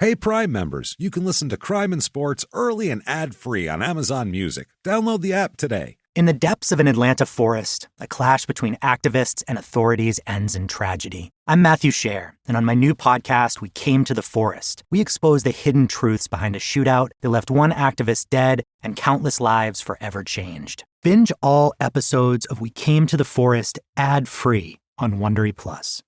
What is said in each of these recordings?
Hey, Prime members, you can listen to Crime and Sports early and ad-free on Amazon Music. Download the app today. In the depths of an Atlanta forest, a clash between activists and authorities ends in tragedy. I'm Matthew Scher, and on my new podcast, We Came to the Forest, we expose the hidden truths behind a shootout that left one activist dead and countless lives forever changed. Binge all episodes of We Came to the Forest ad-free on Wondery Plus.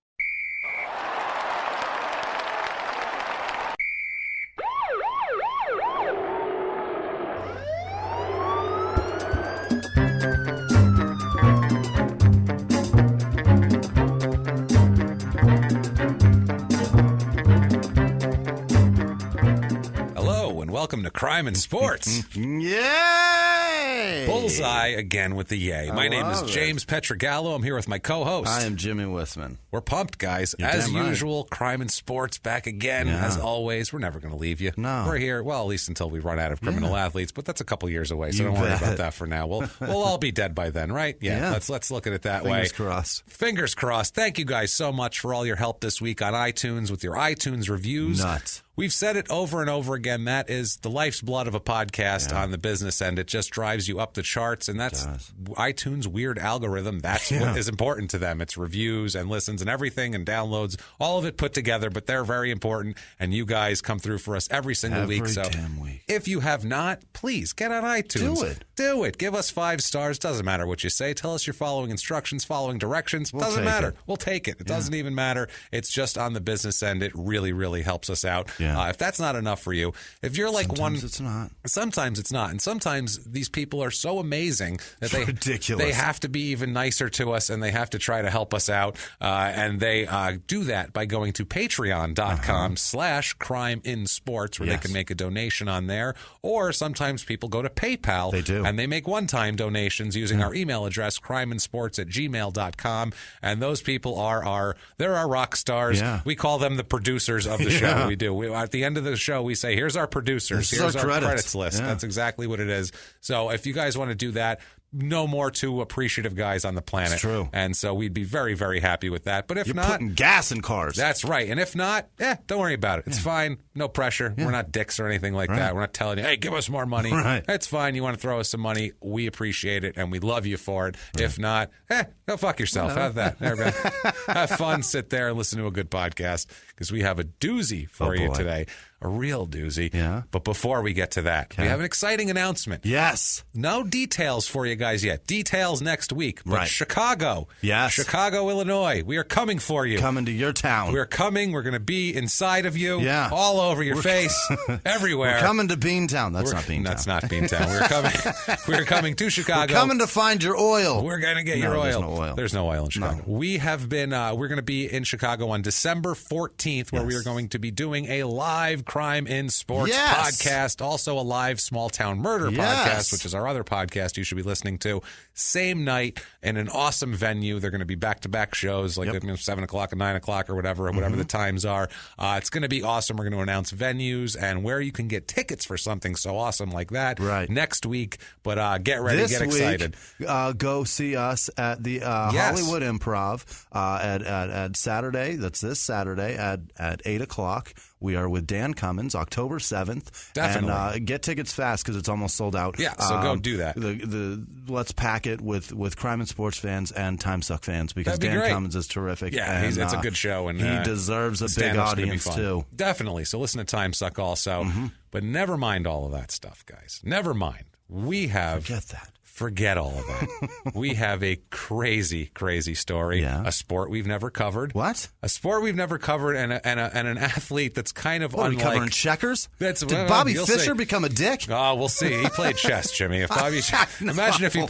Welcome to Crime and Sports. Yay! Bullseye again with the yay. My name is James Petrogallo. I'm here with my co-host. I am Jimmy Wissman. We're pumped, guys. You're as damn usual, Crime and Sports back again, as always. We're never going to leave you. No. We're here, well, at least until we run out of criminal athletes, but that's a couple years away, so don't worry about that for now. We'll all be dead by then, right? Yeah. Let's look at it that way. Fingers crossed. Fingers crossed. Thank you guys so much for all your help this week on iTunes with your iTunes reviews. Nuts. We've said it over and over again. That is the life's blood of a podcast on the business end. It just drives you up the charts, and that's iTunes' weird algorithm. That's what is important to them. It's reviews and listens and everything and downloads, all of it put together, but they're very important, and you guys come through for us every single week. So damn week. If you have not, please get on iTunes. Do it. Give us 5 stars. Doesn't matter what you say. Tell us you're following instructions, following directions. Doesn't matter. We'll take it. It doesn't even matter. It's just on the business end. It really, really helps us out. Yeah. If that's not enough for you, if you're like sometimes it's not. Sometimes it's not. And sometimes these people are so amazing that ridiculous. They have to be even nicer to us, and they have to try to help us out. And they do that by going to patreon.com/crimeinsports, where they can make a donation on there. Or sometimes people go to PayPal. They do. And they make one-time donations using our email address, crimeinsports@gmail.com. And those people they're our rock stars. Yeah. We call them the producers of the show. We do. At the end of the show, we say, here's our producers. Here's our credits list. Yeah. That's exactly what it is. So if you guys want to do that, no more two appreciative guys on the planet. It's true. And so we'd be very, very happy with that. But if You're not, putting gas in cars. That's right. And if not, don't worry about it. It's fine. No pressure. We're not dicks or anything like that. We're not telling you, hey, give us more money. It's fine. You want to throw us some money. We appreciate it, and we love you for it. If not, go fuck yourself. How's that? Have fun. Sit there and listen to a good podcast, because we have a doozy for you today. A real doozy. Yeah. But before we get to that, we have an exciting announcement. Yes. No details for you guys yet. Details next week. But Chicago. Yes. Chicago, Illinois. We are coming for you. Coming to your town. We're coming. We're going to be inside of you. Yeah. All over your face. Everywhere. We're coming to Beantown. That's not Beantown. That's not Beantown. We're coming to Chicago. We're coming to find your oil. We're going to get your oil. There's no oil. There's no oil in Chicago. No. We have been, we're going to be in Chicago on December 14th, where we are going to be doing a live Crime in Sports podcast, also a live Small Town Murder podcast, which is our other podcast you should be listening to. Same night in an awesome venue. They're going to be back-to-back shows, like 7 o'clock and 9 o'clock or whatever the times are. It's going to be awesome. We're going to announce venues and where you can get tickets for something so awesome like that next week. But get ready, get excited. Go see us at the Hollywood Improv at Saturday. That's this Saturday at 8 o'clock. We are with Dan Cummins, October 7th. Definitely. And get tickets fast, because it's almost sold out. Yeah, so go do that. Let's pack it with Crime and Sports fans and Time Suck fans, because Dan Cummins is terrific. Yeah, and, it's a good show. And he deserves a big audience, too. Definitely. So listen to Time Suck also. But never mind all of that stuff, guys. Never mind. We have... Forget that. Forget all of that. We have a crazy, crazy story. Yeah. A sport we've never covered. What? A sport we've never covered, and an athlete that's kind of unlike. Are we covering checkers? Did Bobby Fischer become a dick? Oh, we'll see. He played chess, Jimmy. If Bobby, imagine if he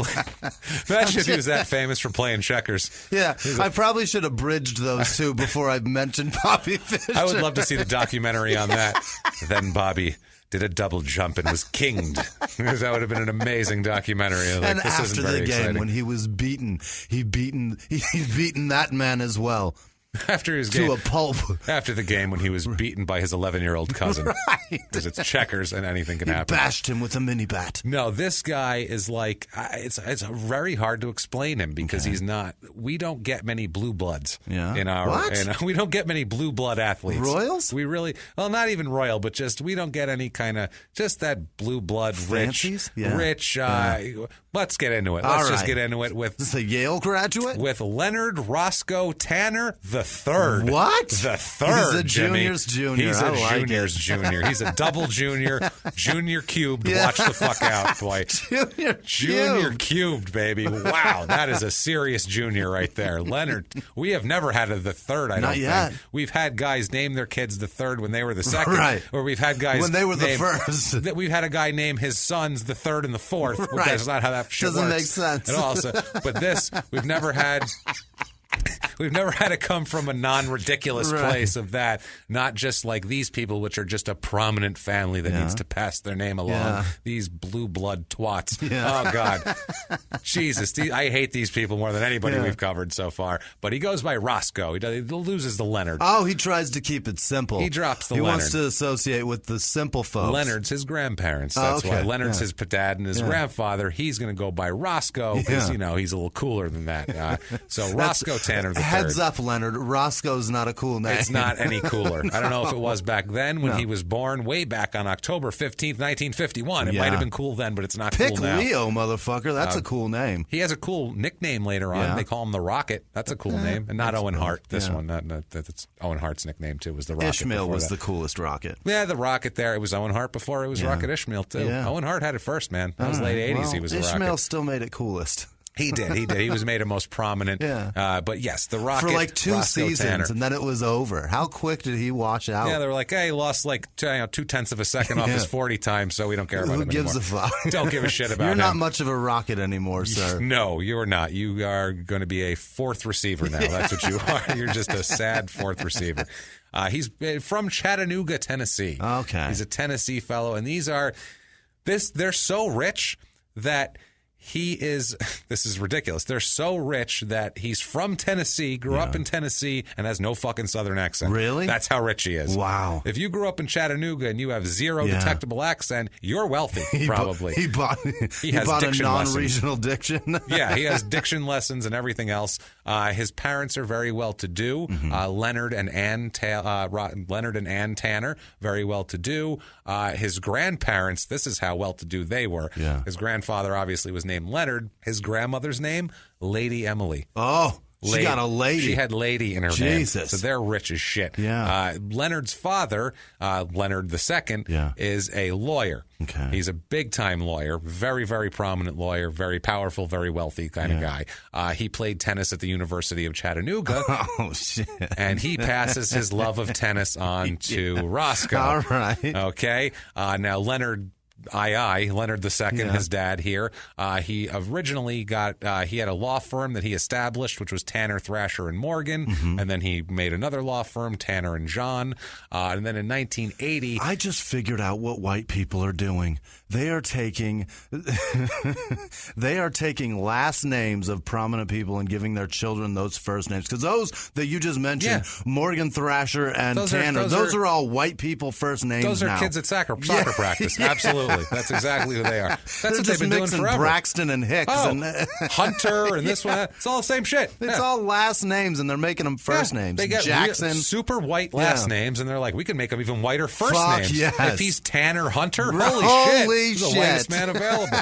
was that famous for playing checkers. Yeah, I probably should have bridged those two before I mentioned Bobby Fischer. I would love to see the documentary on that. Then Bobby did a double jump and was kinged. That would have been an amazing documentary. And after the game, when he was beaten, he's beaten that man as well. After his to a pulp. After the game when he was beaten by his 11-year-old cousin. Because it's checkers and anything can happen. Bashed him with a mini bat. No, this guy is like, it's very hard to explain him because he's not, we don't get many blue bloods in our, what? We don't get many blue blood athletes. Royals? We really, well, not even royal, but just, we don't get any kind of, just that blue blood, rich. Let's get into it. Let's just get into it with. Is this a Yale graduate? With Leonard Roscoe Tanner the Third. What? The Third. He's a junior's junior. He's a junior's junior. He's a double junior. Junior cubed. Watch the fuck out, boy. Junior cubed, baby. Wow, that is a serious junior right there. Leonard, we have never had the third, I don't think. We've had guys name their kids the third when they were the second. Right. Or we've had guys when they were the first. We've had a guy name his sons the third and the fourth. Right. That's not how that shit doesn't works make sense at all. So, but this, we've never had it come from a non-ridiculous place of that. Not just like these people, which are just a prominent family that needs to pass their name along. Yeah. These blue blood twats. Yeah. Oh, God. Jesus. I hate these people more than anybody we've covered so far. But he goes by Roscoe. He loses the Leonard. Oh, he tries to keep it simple. He drops the Leonard. He wants to associate with the simple folks. Leonard's his grandparents. That's why. Leonard's his dad and his grandfather. He's going to go by Roscoe because, he's a little cooler than that. So Roscoe Tanner the Heads Third. up, Leonard. Roscoe's not a cool name. It's not any cooler. I don't know if it was back then when he was born, way back on October 15th, 1951. It might have been cool then, but it's not cool now. Pick Leo, motherfucker. That's a cool name. He has a cool nickname later on. They call him the Rocket. That's a cool name. And not Owen Hart, this one. That's Owen Hart's nickname, too, was the Rocket. Ishmael was the coolest Rocket. Yeah, the Rocket there. It was Owen Hart before it was Rocket Ishmael, too. Yeah. Owen Hart had it first, man. That was late 80s. He was a Rocket. Ishmael still made it coolest. He did. He was made a most prominent. But yes, the Rocket. For like 2 Roscoe seasons, Tanner. And then it was over. How quick did he wash out? Yeah, they were like, hey, he lost like 0.2 of a second off his 40 times, so we don't care about him anymore. Who gives a fuck? Don't give a shit about him. You're not much of a Rocket anymore, sir. No, you're not. You are going to be a fourth receiver now. That's what you are. You're just a sad fourth receiver. He's from Chattanooga, Tennessee. Okay. He's a Tennessee fellow, and they're so rich that this is ridiculous. They're so rich that he's from Tennessee, grew up in Tennessee, and has no fucking Southern accent. Really? That's how rich he is. Wow. If you grew up in Chattanooga and you have zero detectable accent, you're wealthy, probably. He bought a non-regional diction. Yeah, he has diction lessons and everything else. His parents are very well-to-do. Leonard and Ann Tanner, very well-to-do. His grandparents, this is how well-to-do they were. Yeah. His grandfather obviously was named Leonard. His grandmother's name, Lady Emily. Oh, she got a lady. She had lady in her name. So they're rich as shit. Yeah. Leonard's father, Leonard II, is a lawyer. Okay. He's a big-time lawyer, very, very prominent lawyer, very powerful, very wealthy kind of guy. He played tennis at the University of Chattanooga. Oh, shit. And he passes his love of tennis on to Roscoe. All right. Okay. Now, Leonard II, his dad here. He originally he had a law firm that he established, which was Tanner, Thrasher, and Morgan. And then he made another law firm, Tanner and John. And then in 1980... I just figured out what white people are doing. They are taking last names of prominent people and giving their children those first names. Because those that you just mentioned, Morgan, Thrasher, and Tanner, those are all white people first names. Those are kids at soccer practice. Absolutely. That's exactly who they are. That's what they've been doing forever. Braxton and Hicks. And Hunter and this one. It's all the same shit. It's all last names, and they're making them first names. They get Jackson. Super white last names, and they're like, we can make them even whiter first names. Yes. If he's Tanner Hunter, holy shit. He's the whitest man available.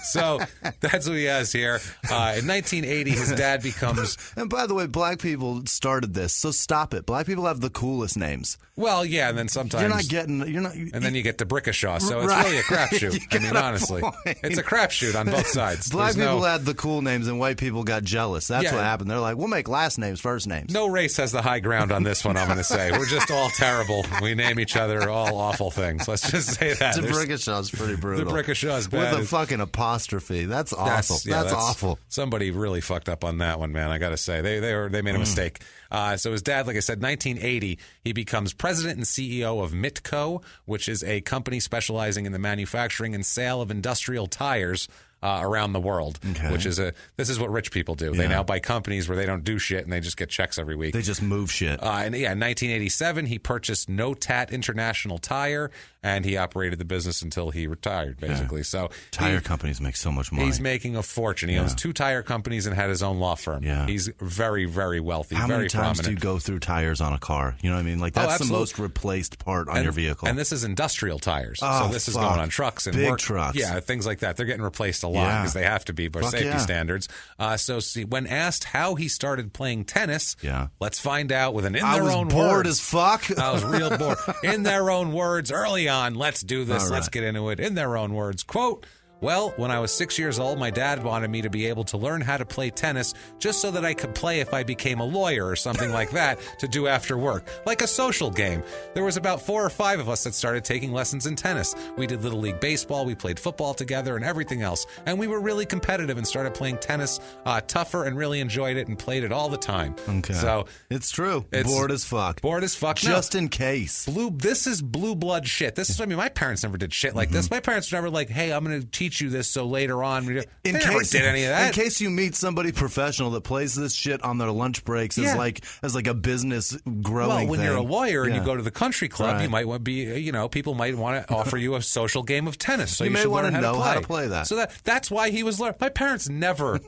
So that's what he has here. In 1980, his dad becomes... And by the way, black people started this, so stop it. Black people have the coolest names. Well, yeah, and then sometimes... And then you get to Brickashaw, so it's really a crapshoot. I mean, honestly. It's a crapshoot on both sides. Black people had the cool names, and white people got jealous. That's what happened. They're like, we'll make last names first names. No race has the high ground on this one, I'm going to say. We're just all terrible. We name each other all awful things. Let's just say that. The Brickashaw's pretty brutal. The Brickashaw's bad. With a fucking apostrophe. That's awful. That's awful. Somebody really fucked up on that one, man, I got to say. They made a mistake. So his dad, like I said, 1980, he becomes president and CEO of Mitco, which is a company specializing in the manufacturing and sale of industrial tires. around the world, which is this is what rich people do. They now buy companies where they don't do shit and they just get checks every week. They just move shit. In 1987, he purchased No Tat International Tire, and he operated the business until he retired, basically. Yeah. So tire companies make so much money. He's making a fortune. He owns 2 tire companies and had his own law firm. Yeah. He's very, very wealthy. How very many times prominent. do you go through tires on a car? You know what I mean? Like that's the most replaced part on your vehicle. And this is industrial tires. So this is going on trucks and big trucks. Yeah, things like that. They're getting replaced a lot because they have to be by safety standards. So when asked how he started playing tennis, let's find out with an in their own words. I was bored as fuck. I was real bored. In their own words, early on, let's do this. Let's get into it. In their own words, quote, "Well, when I was 6 years old, my dad wanted me to be able to learn how to play tennis just so that I could play if I became a lawyer or something like that to do after work, like a social game. There was about 4 or 5 of us that started taking lessons in tennis. We did Little League Baseball, we played football together and everything else. And we were really competitive and started playing tennis tougher and really enjoyed it and played it all the time." Okay. So it's true. Bored as fuck. Bored as fuck. Just in case. This is blue blood shit. This is, I mean, my parents never did shit like this. My parents were never like, hey, I'm going to teach you this so later on. They never did any of that. In case you meet somebody professional that plays this shit on their lunch breaks as like a business growing thing. Well, when you're a lawyer and you go to the country club, you might want to be, people might want to offer you a social game of tennis. So you may should want learn to know how to play that. So that's why he was learning. My parents never,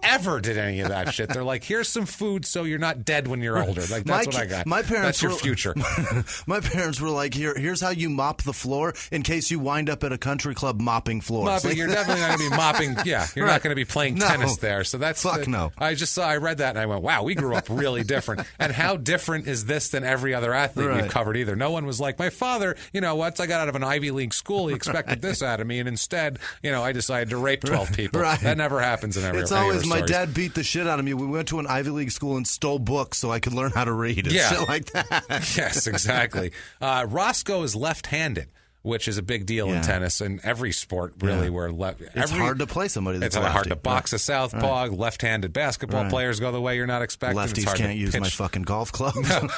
ever did any of that shit. They're like, here's some food so you're not dead when you're older. Like, that's what I got. My parents that's your future. My parents were like, here's how you mop the floor in case you wind up at a country club mopping floors. You're definitely not going to be mopping. Yeah, you're not going to be playing tennis there. So that's no. I read that and I went, wow, we grew up really different. And how different is this than every other athlete we've covered either? No one was like, my father, once I got out of an Ivy League school, he expected this out of me. And instead, I decided to rape 12 people. That never happens in every It's always my dad beat the shit out of me. We went to an Ivy League school and stole books so I could learn how to read. Shit like that. Yes, exactly. Roscoe is left-handed, which is a big deal in tennis and every sport, really, where it's hard to play somebody that's lefty. It's hard to box a southpaw. Left-handed basketball players go the way you're not expecting. Lefties can't use my fucking golf club. No.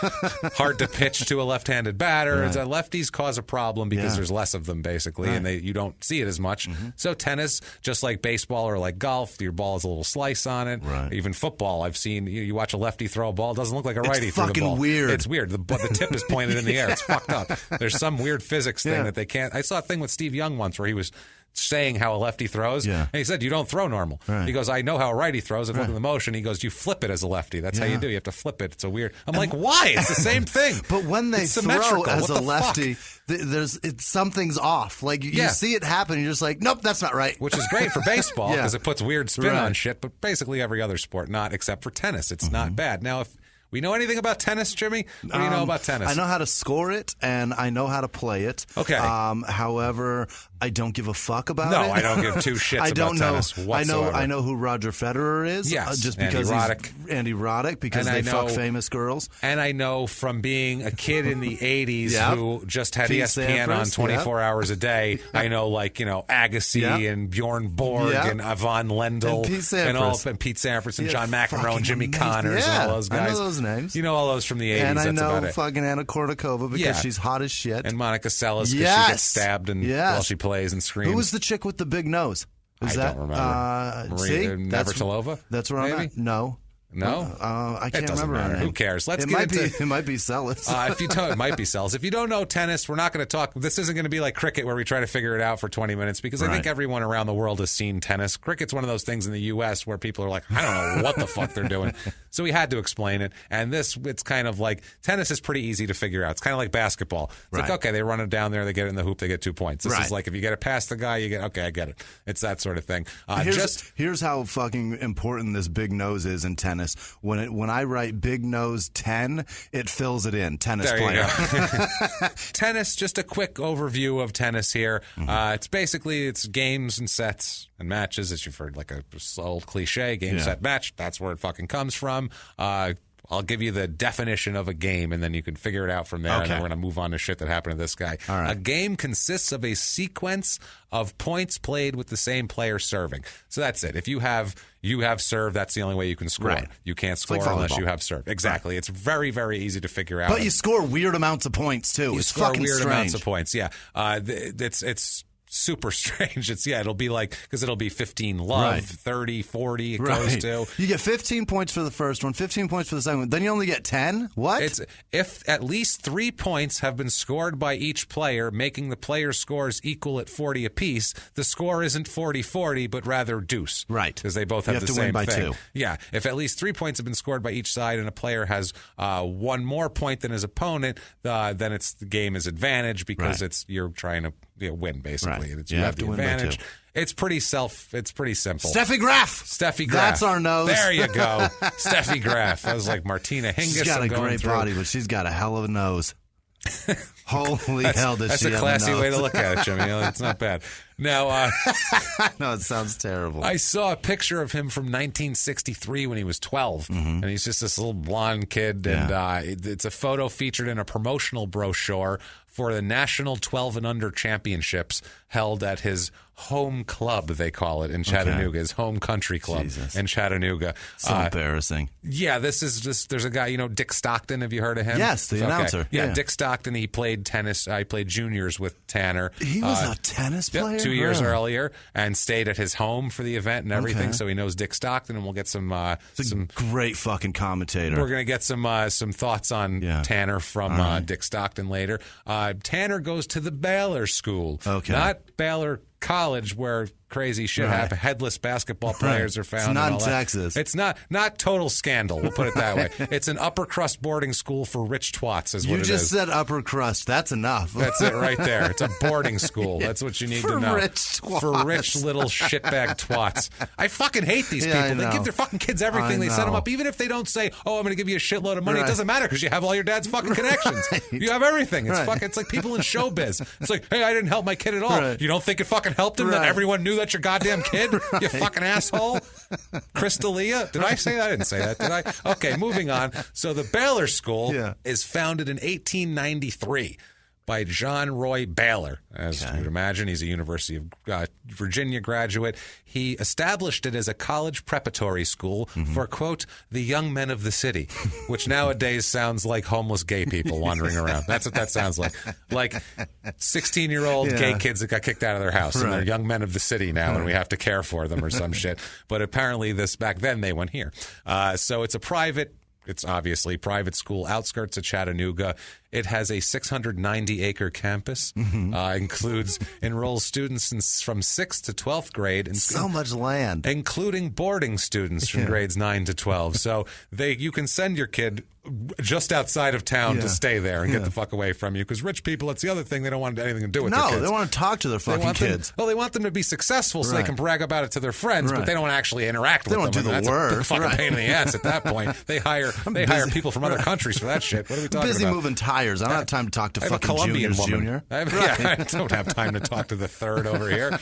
Hard to pitch to a left-handed batter. Lefties cause a problem because there's less of them, basically, and you don't see it as much. So tennis, just like baseball or like golf, your ball has a little slice on it. Even football, I've seen, you watch a lefty throw a ball, it doesn't look like a righty threw the ball. It's fucking weird. It's weird. The tip is pointed in the air. It's fucked up. There's some weird physics thing that they can't. I saw a thing with Steve Young once where he was saying how a lefty throws, and he said, you don't throw normal. He goes, I know how a righty throws. I've looked at the motion. He goes, you flip it as a lefty. That's how you do. You have to flip it. It's a weird. I'm like, why? It's the same thing. But when they throw as a lefty, something's off. Like you see it happen, you're just like, nope, that's not right. Which is great for baseball because it puts weird spin on shit. But basically every other sport, not except for tennis, it's not bad. Now, if we know anything about tennis, Jimmy? What do you know about tennis? I know how to score it, and I know how to play it. Okay. However, I don't give a fuck about it. No, I don't give two shits about tennis whatsoever. I know who Roger Federer is. Yes, just because he's Andy Roddick, because they fuck famous girls. And I know from being a kid in the 80s who just had ESPN on 24 hours a day, I know Agassi and Bjorn Borg and Yvonne Lendl and Pete Sampras and John McEnroe and Jimmy Connors and all those guys. I know those names. You know all those from the 80s. And I That's know about it. fucking Anna Kournikova because she's hot as shit. And Monica Seles because she gets stabbed while she plays and screams. Who was the chick with the big nose? I don't remember. Navratilova? That's where I'm at. No. No? I can't remember her name. Who cares? It might be Seles. It might be Seles. If you don't know tennis, we're not going to talk. This isn't going to be like cricket where we try to figure it out for 20 minutes because I think everyone around the world has seen tennis. Cricket's one of those things in the U.S. where people are like, I don't know what the fuck they're doing. So we had to explain it. And it's kind of like tennis is pretty easy to figure out. It's kind of like basketball. It's like, okay, they run it down there, they get it in the hoop, they get 2 points. This is like if you get it past the guy, you get, okay, I get it. It's that sort of thing. Here's how fucking important this big nose is in tennis. When I write big nose 10, it fills it in. Tennis player. Tennis, just a quick overview of tennis here. It's games and sets and matches, as you've heard, like a old cliche, game, set, match. That's where it fucking comes from. I'll give you the definition of a game, and then you can figure it out from there. And then we're going to move on to shit that happened to this guy. All right. A game consists of a sequence of points played with the same player serving. So that's it. If you have serve, that's the only way you can score. Right. You can't score unless you have serve. Exactly. Right. It's very, very easy to figure out. But you score weird amounts of points, too. It's fucking weird strange. Amounts of points, yeah. It's super strange. It'll be like, because it'll be 15 love, 30, 40 it goes to. You get 15 points for the first one, 15 points for the second one. Then you only get 10? What? It's if at least 3 points have been scored by each player, making the player's scores equal at 40 apiece, the score isn't 40-40, but rather deuce. Right. Because they both have the same thing. You have to win by 2. Yeah. If at least 3 points have been scored by each side and a player has one more point than his opponent, then the game is advantage because you're trying to win, basically. You have to win by 2. It's pretty simple. Steffi Graf. That's our nose. There you go. Steffi Graf. That was like Martina Hingis. She's got a great body, but she's got a hell of a nose. Holy hell, does that's she a classy way to look at it, Jimmy. It's not bad. Now, no, it sounds terrible. I saw a picture of him from 1963 when he was 12, and he's just this little blonde kid, and it's a photo featured in a promotional brochure for the National 12 and Under Championships held at his home club, they call it, in Chattanooga, his home country club in Chattanooga. So embarrassing. Yeah, there's a guy, Dick Stockton. Have you heard of him? Yes, the announcer. Yeah, Dick Stockton. He played tennis. I played juniors with Tanner. He was a tennis player? 2 years earlier, and stayed at his home for the event and everything. So he knows Dick Stockton, and we'll get some great fucking commentator. We're going to get some thoughts on Tanner from Dick Stockton later. Tanner goes to the Baylor School, not Baylor College, where crazy shit happens. Headless basketball players are found. It's not in Texas. It's not total scandal. We'll put it that way. It's an upper crust boarding school for rich twats. Is what it is. You just said upper crust. That's enough. That's it right there. It's a boarding school. That's what you need to know. Rich twats. For rich little shitbag twats. I fucking hate these people. They give their fucking kids everything. They set them up, even if they don't say, "Oh, I'm going to give you a shitload of money." It doesn't matter because you have all your dad's fucking connections. You have everything. It's fucking. It's like people in showbiz. It's like, hey, I didn't help my kid at all. You don't think it fucking helped him that everyone knew that's your goddamn kid? You fucking asshole. Crystalia? Did I say that? I didn't say that, did I? Okay, moving on. So the Baylor School is founded in 1893 by John Roy Baylor. As you would imagine, he's a University of Virginia graduate. He established it as a college preparatory school for, quote, the young men of the city, which nowadays sounds like homeless gay people wandering around. That's what that sounds like. Like 16-year-old gay kids that got kicked out of their house, and they're young men of the city now, and we have to care for them or some shit. But apparently back then they went here. So it's obviously private school, outskirts of Chattanooga. It has a 690-acre campus. Enrolls students from 6th to 12th grade. So much land. Including boarding students from grades 9 to 12. So you can send your kid just outside of town to stay there and get the fuck away from you. Because rich people, it's the other thing, they don't want anything to do with their kids. No, they want to talk to their fucking kids. They want them to be successful so they can brag about it to their friends, but they don't want to actually interact with them. They don't do the work. That's a fucking pain in the ass at that point. They hire people from other countries for that shit. What are we talking busy about? Moving tires. I don't have time to talk to fucking Colombian Junior. I don't have time to talk to the third over here.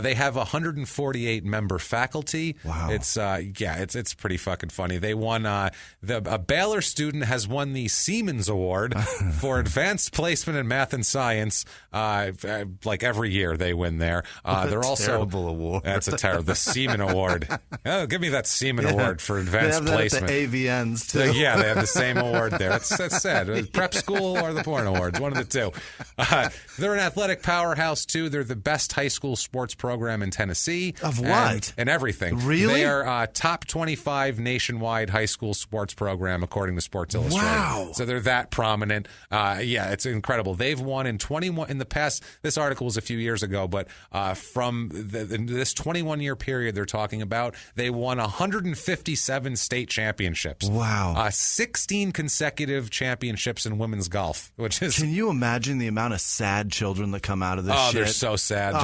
They have 148 member faculty. Wow. It's pretty fucking funny. They won a Baylor student has won the Siemens Award for advanced placement in math and science. Like every year they win there. They're also terrible award. That's the Seaman Award. Oh, give me that Seaman Award for advanced placement. They have that at the AVNs too. They have the same award there. That's sad. Prep school or the porn awards, one of the two. They're an athletic powerhouse too. They're the best high school sports program in Tennessee. Of what? And everything. Really? They are top 25 nationwide high school sports program according to Sports Illustrated. Wow. So they're that prominent. It's incredible. They've won in 21 in the past. This article was a few years ago, but from this 21-year period they're talking about, they won 157 state championships. Wow. 16 consecutive championships in women's golf, which is... Can you imagine the amount of sad children that come out of this shit? Oh, they're so sad.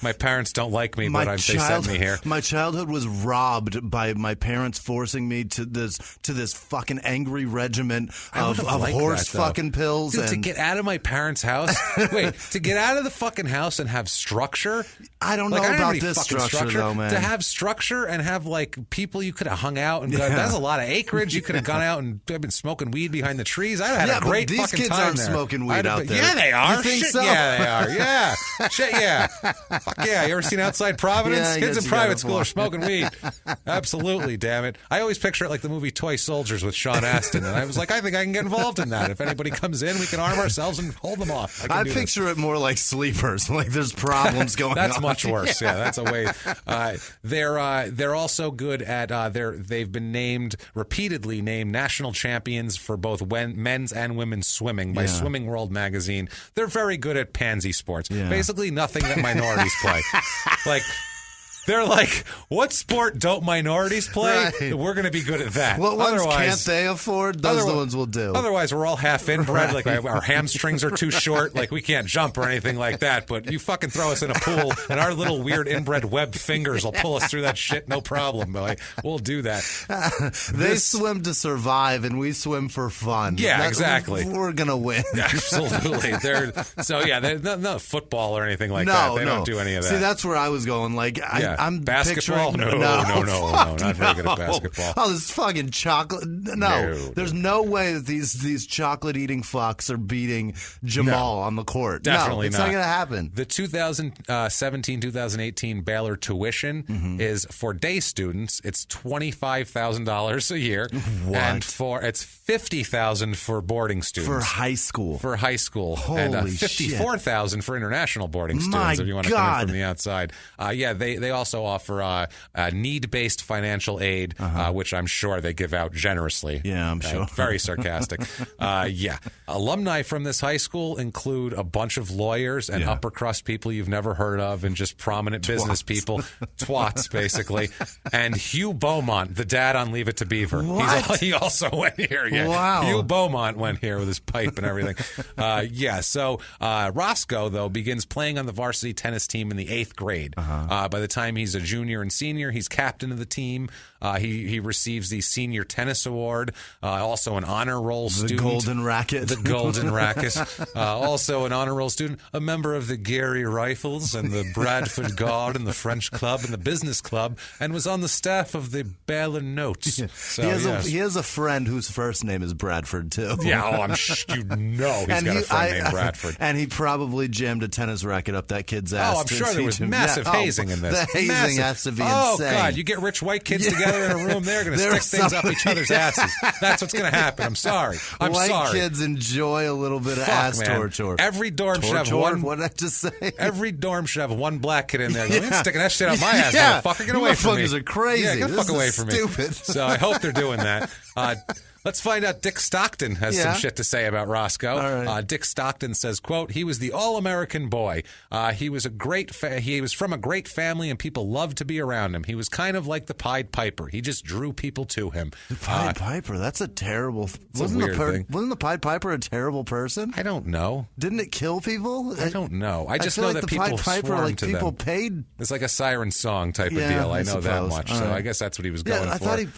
My parents don't like me, but they sent me here. My childhood was robbed by my parents forcing me to this fucking angry regiment of horse fucking pills. Dude, to get out of my parents' house? Wait, to get out of the fucking house and have structure? I don't know about this structure though, man. To have structure and have like people you could have hung out and that's a lot of acreage. You could have gone out and been smoking weed behind the trees. I had a great great these fucking kids time aren't there. smoking weed out there. Yeah, they are. You think Shit, so? yeah, they are. Yeah. Shit, yeah. Fuck yeah. You ever seen Outside Providence? Yeah, I Kids guess in you private got a school are point. smoking weed. Absolutely, damn it. I always picture it like the movie Toy Soldiers with Sean Astin, and I was like, I think I can get involved in that. If anybody comes in, we can arm ourselves and hold them off. I picture it more like Sleepers, like there's problems going on. That's much worse. Yeah, that's a way. They're also good at they've been repeatedly named national champions for both men's and women's swimming by Swimming World magazine. They're very good at pansy sports. Yeah. Basically nothing that minorities play. Like, they're like, what sport don't minorities play? Right. We're going to be good at that. What ones can't they afford? Those are the ones we'll do. Otherwise, we're all half inbred. Like, our hamstrings are too short. Like, we can't jump or anything like that. But you fucking throw us in a pool, and our little weird inbred webbed fingers will pull us through that shit, no problem. Like, we'll do that. They swim to survive, and we swim for fun. Yeah, exactly. We're going to win. Absolutely. They're no football or anything like that. They don't do any of that. See, that's where I was going. Like, I'm basketball? picturing... No, not very good at basketball. Oh, this fucking chocolate... No, there's no way that these chocolate-eating fucks are beating Jamal on the court. Definitely it's not going to happen. The 2017-2018 Baylor tuition is for day students. It's $25,000 a year. What? And it's $50,000 for boarding students. For high school. Holy and $54,000 for international boarding students if you want to come in from the outside. They also offer need-based financial aid, which I'm sure they give out generously. Yeah, I'm sure. Very sarcastic. Alumni from this high school include a bunch of lawyers and upper crust people you've never heard of and just prominent business people. Twats, basically. And Hugh Beaumont, the dad on Leave It to Beaver. He also went here. Yeah. Wow. Hugh Beaumont went here with his pipe and everything. So Roscoe, though, begins playing on the varsity tennis team in the 8th grade. By the time he's a junior and senior, he's captain of the team. He receives the Senior Tennis Award, also an honor roll student. The Golden Racket. The Golden Racket. Also an honor roll student, a member of the Gary Rifles and the Bradford Guard and the French Club and the Business Club, and was on the staff of the Baylor Notes. So, he has a friend whose first name is Bradford, too. Yeah, he's got a friend named Bradford. And he probably jammed a tennis racket up that kid's ass. Oh, I'm sure there was massive hazing in this. The hazing has to be insane. Oh, God, you get rich white kids together in a room, they're going to stick things up each other's asses. That's what's going to happen. I'm sorry. White kids enjoy a little bit of ass torture. Every dorm should have one. What did I just say? Every dorm should have one black kid in there. You're sticking that shit up my ass, motherfucker. Get away from me. Motherfuckers are crazy. Yeah, get the fuck away from me. Stupid. So I hope they're doing that. Let's find out. Dick Stockton has some shit to say about Roscoe. Right. Dick Stockton says, quote, he was the all-American boy. He was he was from a great family and people loved to be around him. He was kind of like the Pied Piper. He just drew people to him. The Pied Piper, that's a terrible... Wasn't the Pied Piper a terrible person? I don't know. Didn't it kill people? I don't know. I just feel know like that the people Pied Piper, swarmed to people them. Paid. It's like a siren song type of deal. I know that much. So I guess that's what he was going for.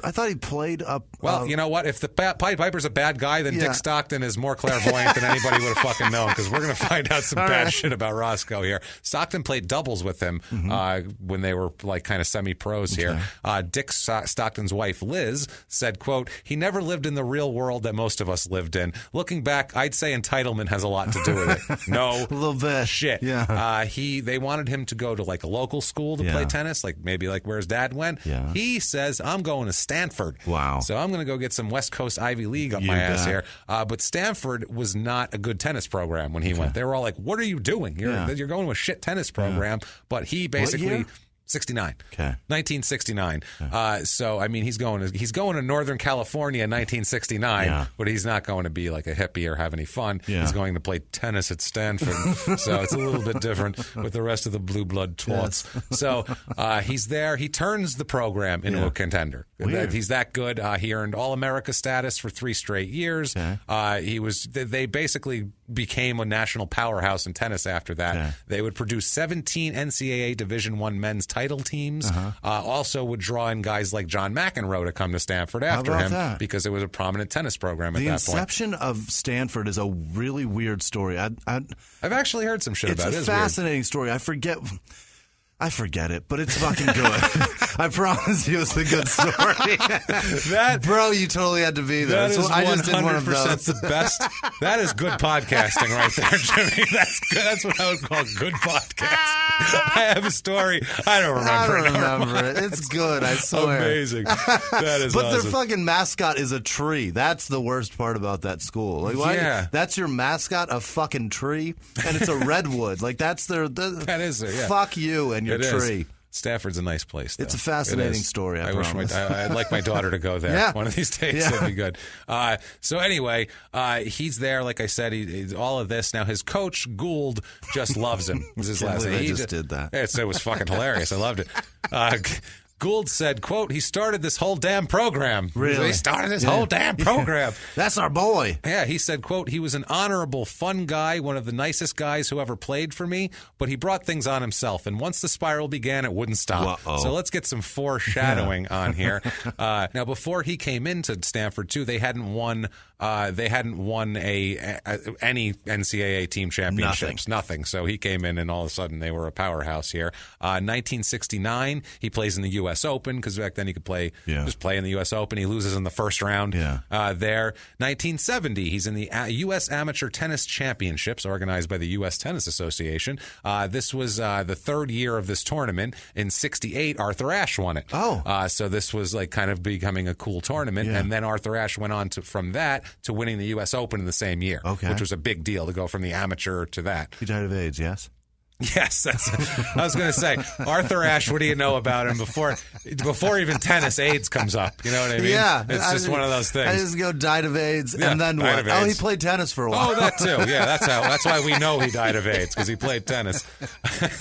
I thought he played up... Well, you know what? If the Pied Piper's a bad guy, then Dick Stockton is more clairvoyant than anybody would have fucking known, because we're going to find out some bad shit about Roscoe here. Stockton played doubles with him when they were like kind of semi-pros here. Dick Stockton's wife, Liz, said, quote, he never lived in the real world that most of us lived in. Looking back, I'd say entitlement has a lot to do with it. No. A little bit. Shit. Yeah. They wanted him to go to like a local school to play tennis, like maybe like where his dad went. Yeah. He says, I'm going to Stanford. Wow. So I'm going to go get some West Coast Ivy League up my ass here. But Stanford was not a good tennis program when he went. They were all like, what are you doing? You're going to a shit tennis program. But he basically... 69. Okay. 1969. So I mean, he's going to Northern California in 1969, but he's not going to be like a hippie or have any fun. He's going to play tennis at Stanford. So it's a little bit different with the rest of the blue blood twats. So he's there. He turns the program into a contender. Weird. He's that good. He earned All-America status for 3 straight years. They basically became a national powerhouse in tennis after that. They would produce 17 NCAA Division I men's title teams. Also would draw in guys like John McEnroe to come to Stanford after him because it was a prominent tennis program at that point. The inception of Stanford is a really weird story. I've actually heard some shit about it. It's a fascinating story. I forget... I forget it, but it's fucking good. I promise you it's a good story. Bro, you totally had to be there. That is 100% the best. That is good podcasting right there, Jimmy. That's good. That's what I would call good podcast. I have a story. I don't remember it. It's good, I swear. Amazing. That is But awesome. their fucking mascot is a tree. That's the worst part about that school. Like, why? Yeah. That's your mascot, a fucking tree, and it's a redwood. Like, that's their... That is it, yeah. Fuck you and your tree. Stanford's a nice place, though. It's a fascinating story, I promise. I'd like my daughter to go there. Yeah. One of these days. Yeah. That'd be good. So anyway, he's there, like I said, he's all of this. Now, his coach, Gould, just loves him. Was his last name. He just did that. It was fucking hilarious. I loved it. Gould said, quote, he started this whole damn program. Really? He started this whole damn program. That's our boy. Yeah, he said, quote, he was an honorable, fun guy, one of the nicest guys who ever played for me, but he brought things on himself. And once the spiral began, it wouldn't stop. Uh-oh. So let's get some foreshadowing on here. Now, before he came into Stanford, too, they hadn't won any NCAA team championships. Nothing. So he came in, and all of a sudden they were a powerhouse here. 1969, he plays in the U.S. Open, because back then he could just play in the U.S. Open. He loses in the first round there. 1970, he's in the U.S. Amateur Tennis Championships, organized by the U.S. Tennis Association. This was the third year of this tournament. In 68, Arthur Ashe won it. So this was like kind of becoming a cool tournament. Yeah. And then Arthur Ashe went on from that to winning the U.S. Open in the same year, which was a big deal to go from the amateur to that. He died of AIDS, yes? Yes, I was going to say, Arthur Ashe, what do you know about him? Before even tennis, AIDS comes up. You know what I mean? Yeah. It's just one of those things. I just go, died of AIDS, and then what? Oh, he played tennis for a while. Oh, that too. Yeah, that's why we know he died of AIDS, because he played tennis.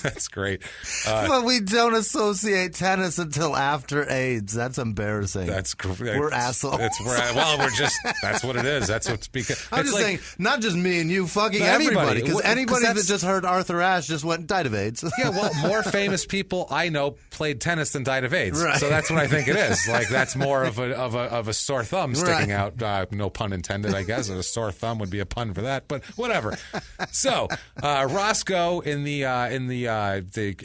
That's great. But we don't associate tennis until after AIDS. That's embarrassing. That's correct. We're assholes. That's what it is. That's what's because. I'm just saying, not just me and you, fucking everybody. Because anybody that just heard Arthur Ashe just died of AIDS. Yeah, well, more famous people I know played tennis than died of AIDS. Right. So that's what I think it is. Like, that's more of a sore thumb sticking out. No pun intended, I guess. A sore thumb would be a pun for that, but whatever. So Roscoe in the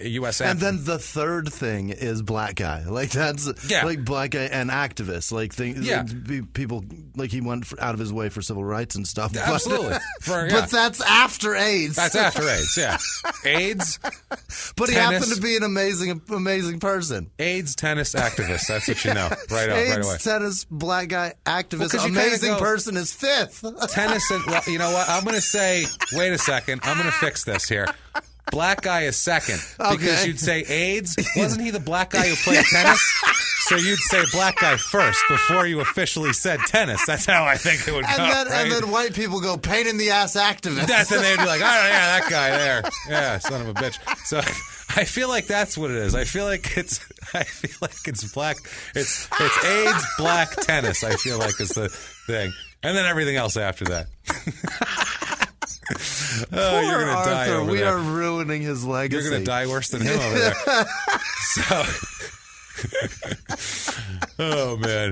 U.S. And then the third thing is black guy. Like, that's like black guy and activist. Like people, like, he went out of his way for civil rights and stuff. Absolutely. But that's after AIDS. That's after AIDS. Yeah. AIDS, but he tennis, happened to be an amazing person. AIDS, tennis, activist. That's what you know right away. AIDS, tennis, black guy, activist, amazing person is fifth. Tennis, and well, you know what? I'm going to say, wait a second. I'm going to fix this here. Black guy is second because you'd say AIDS. Wasn't he the black guy who played tennis? So you'd say black guy first before you officially said tennis. That's how I think it would go. And then white people go, pain in the ass activist. Then they'd be like, oh, yeah, that guy there. Yeah, son of a bitch. So I feel like that's what it is. I feel like it's black. It's AIDS, black, tennis, I feel like is the thing. And then everything else after that. Poor you're going to die over we there. are ruining his legacy. You're going to die worse than him over there. Oh, man.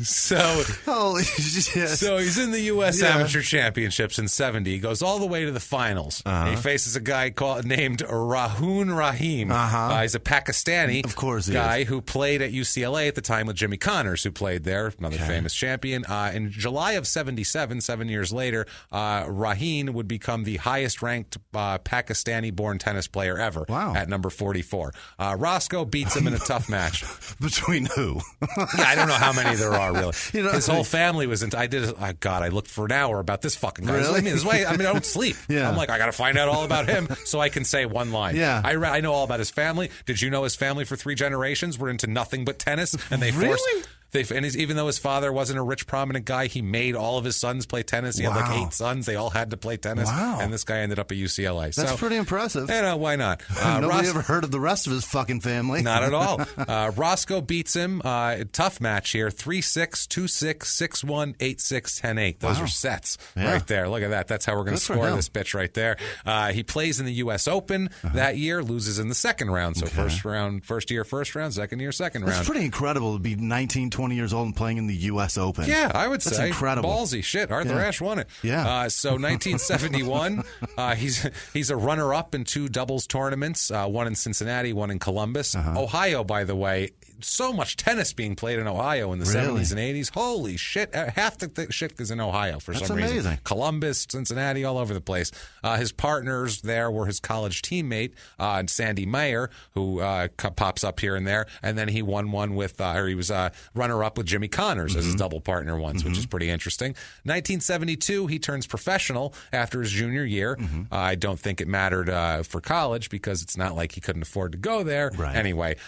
So, holy shit. So he's in the U.S. Amateur Championships in 70. He goes all the way to the finals. He faces a guy named Rahun Rahim. He's a Pakistani guy who played at UCLA at the time with Jimmy Connors, who played there, another famous champion. In July of 77, 7 years later, Rahim would become the highest-ranked Pakistani-born tennis player ever at number 44. Roscoe beats him in a tough match. Between who? I don't know how many there are. Really, his whole family was into. I looked for an hour about this fucking guy. Really? This is why I don't sleep. I'm like, I got to find out all about him so I can say one line. Yeah, I know all about his family. Did you know his family for 3 generations were into nothing but tennis, and they forced. Even though his father wasn't a rich, prominent guy, he made all of his sons play tennis. He had like 8 sons. They all had to play tennis. And this guy ended up at UCLA. That's pretty impressive. Why not? Nobody ever heard of the rest of his fucking family. Not at all. Roscoe beats him. Tough match here. 3-6, 2-6, 6-1, 8-6, 10-8. Those are sets right there. Look at that. That's how we're going to score this bitch right there. He plays in the U.S. Open that year, loses in the second round. So first year, first round, second year, second round. It's pretty incredible to be 19, 20 years old and playing in the U.S. Open. Yeah, I would That's say. incredible. Ballsy. Shit, Arthur Ashe won it. Yeah. So 1971, he's a runner-up in 2 doubles tournaments, one in Cincinnati, one in Columbus. Ohio, by the way, so much tennis being played in Ohio in the 70s and 80s. Holy shit. Half the shit is in Ohio for some reason. Amazing. Columbus, Cincinnati, all over the place. His partners there were his college teammate, Sandy Meyer, who pops up here and there. And then he won one with, he was runner-up with Jimmy Connors as his double partner once, which is pretty interesting. 1972, he turns professional after his junior year. I don't think it mattered for college because it's not like he couldn't afford to go there. Right. Anyway,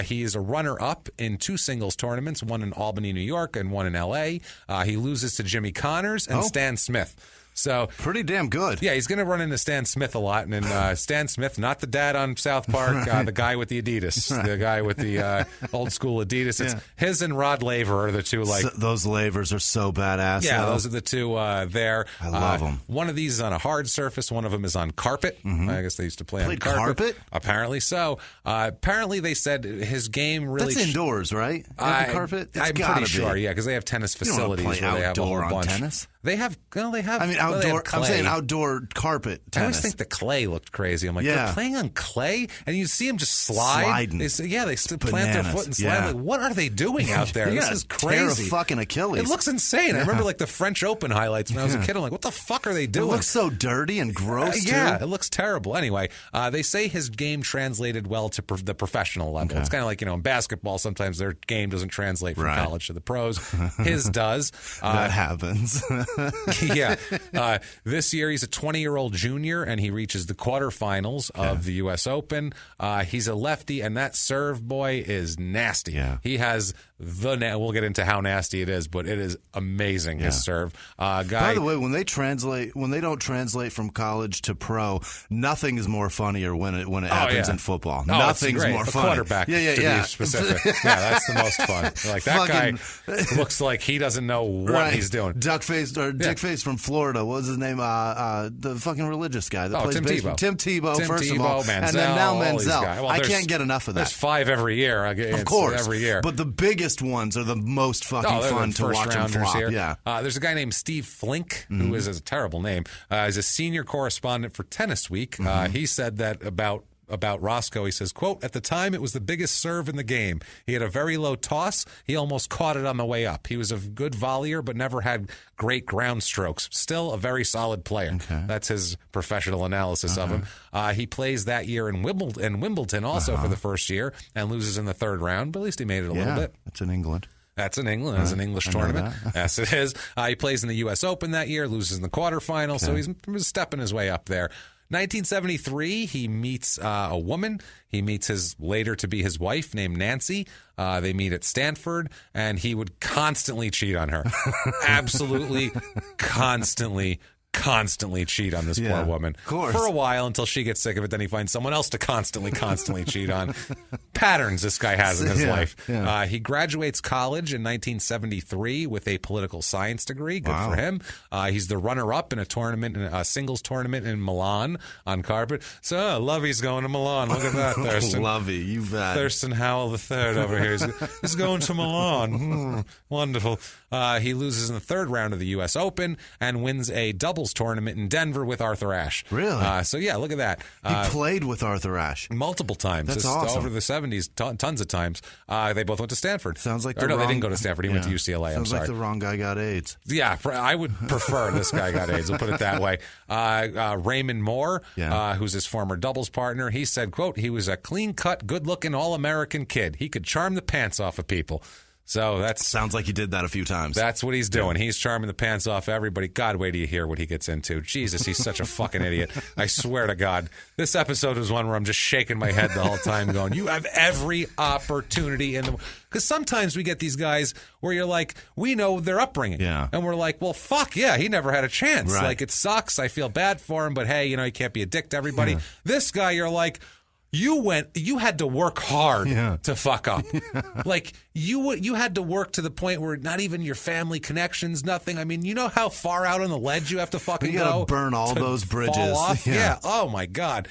he is a runner-up in 2 singles tournaments, one in Albany, New York, and one in L.A. He loses to Jimmy Connors and Stan Smith. So pretty damn good. Yeah, he's going to run into Stan Smith a lot. And Stan Smith, not the dad on South Park, the guy with the Adidas, the guy with the old school Adidas. It's his and Rod Laver are the two. Those Lavers are so badass. Yeah, though. those are the two there. I love them. One of these is on a hard surface. One of them is on carpet. I guess they used to play on carpet. Apparently so. Apparently they said his game really. That's indoors, right? Carpet. I'm pretty sure. Yeah, because they have tennis facilities you don't where play they have a outdoor whole bunch. on tennis. They have. Well, they have. I mean, well, they have outdoor. I'm saying outdoor carpet tennis. I always think the clay looked crazy. I'm like, they're playing on clay, and you see them just slide. Sliding. They plant their foot and slide. Yeah. Like, what are they doing out there? This is crazy. Tear a fucking Achilles. It looks insane. I remember like the French Open highlights when I was a kid. I'm like, what the fuck are they doing? It looks so dirty and gross. Yeah, it looks terrible. Anyway, they say his game translated well to the professional level. It's kind of like, in basketball, sometimes their game doesn't translate from college to the pros. His does. That happens. Yeah. This year, he's a 20-year-old junior, and he reaches the quarterfinals of the U.S. Open. He's a lefty, and that serve, boy, is nasty. Yeah. He has we'll get into how nasty it is, but it is amazing, his serve. By the way, when they don't translate from college to pro, nothing is more funnier when it happens in football. Nothing's more fun. Quarterback, to be specific. Yeah, that's the most fun. Like, that guy looks like he doesn't know what he's doing. Dick Face from Florida. What was his name? The fucking religious guy that plays Tim baseball. Tebow. Tim Tebow, first of all. Manziel, and then now Manziel. Well, I can't get enough of that. There's 5 every year. Of course. Every year. But the biggest ones are the most fucking fun to watch them flop. Here. Yeah. There's a guy named Steve Flink, who is a terrible name. He's a senior correspondent for Tennis Week. He said that about Roscoe. He says, quote, "At the time, it was the biggest serve in the game. He had a very low toss. He almost caught it on the way up. He was a good volleyer, but never had great ground strokes. Still a very solid player." Okay. That's his professional analysis of him. He plays that year in Wimbledon also for the first year and loses in the 3rd round, but at least he made it a little bit. It's in England. That's in England. That's an English tournament. Yes, it is. He plays in the U.S. Open that year, loses in the quarterfinal, so he's stepping his way up there. 1973, he meets a woman. He meets his later-to-be his wife named Nancy. They meet at Stanford, and he would constantly cheat on her. Absolutely constantly cheat on this poor woman. Of course. For a while until she gets sick of it. Then he finds someone else to constantly cheat on. Patterns this guy has in his life. Yeah. He graduates college in 1973 with a political science degree. Good for him. He's the runner-up in a singles tournament in Milan on carpet. So Lovey's going to Milan. Look at that, Thurston. Lovey, you bet. Thurston Howell III over here. He's going to Milan. Wonderful. He loses in the 3rd round of the U.S. Open and wins a doubles tournament in Denver with Arthur Ashe. Really? So, yeah, look at that. He played with Arthur Ashe. Multiple times. That's awesome. Over the 70s, tons of times. They both went to Stanford. Sounds like they didn't go to Stanford. He went to UCLA. Sounds like the wrong guy got AIDS. Yeah, I would prefer this guy got AIDS. We'll put it that way. Raymond Moore, who's his former doubles partner, he said, quote, "He was a clean-cut, good-looking, all-American kid. He could charm the pants off of people." So that sounds like he did that a few times. That's what he's doing. He's charming the pants off everybody. God, wait till you hear what he gets into. Jesus, he's such a fucking idiot. I swear to God. This episode was one where I'm just shaking my head the whole time going, you have every opportunity in the... Because sometimes we get these guys where you're like, we know their upbringing. Yeah. And we're like, well, fuck yeah, he never had a chance. Right. Like, it sucks. I feel bad for him, but hey, you can't be a dick to everybody. Yeah. This guy, you're like... You had to work hard to fuck up. Like you had to work to the point where not even your family connections, nothing. I mean, you know how far out on the ledge you have to fucking go? Burn all those bridges. Fall off? Yeah. Oh my God.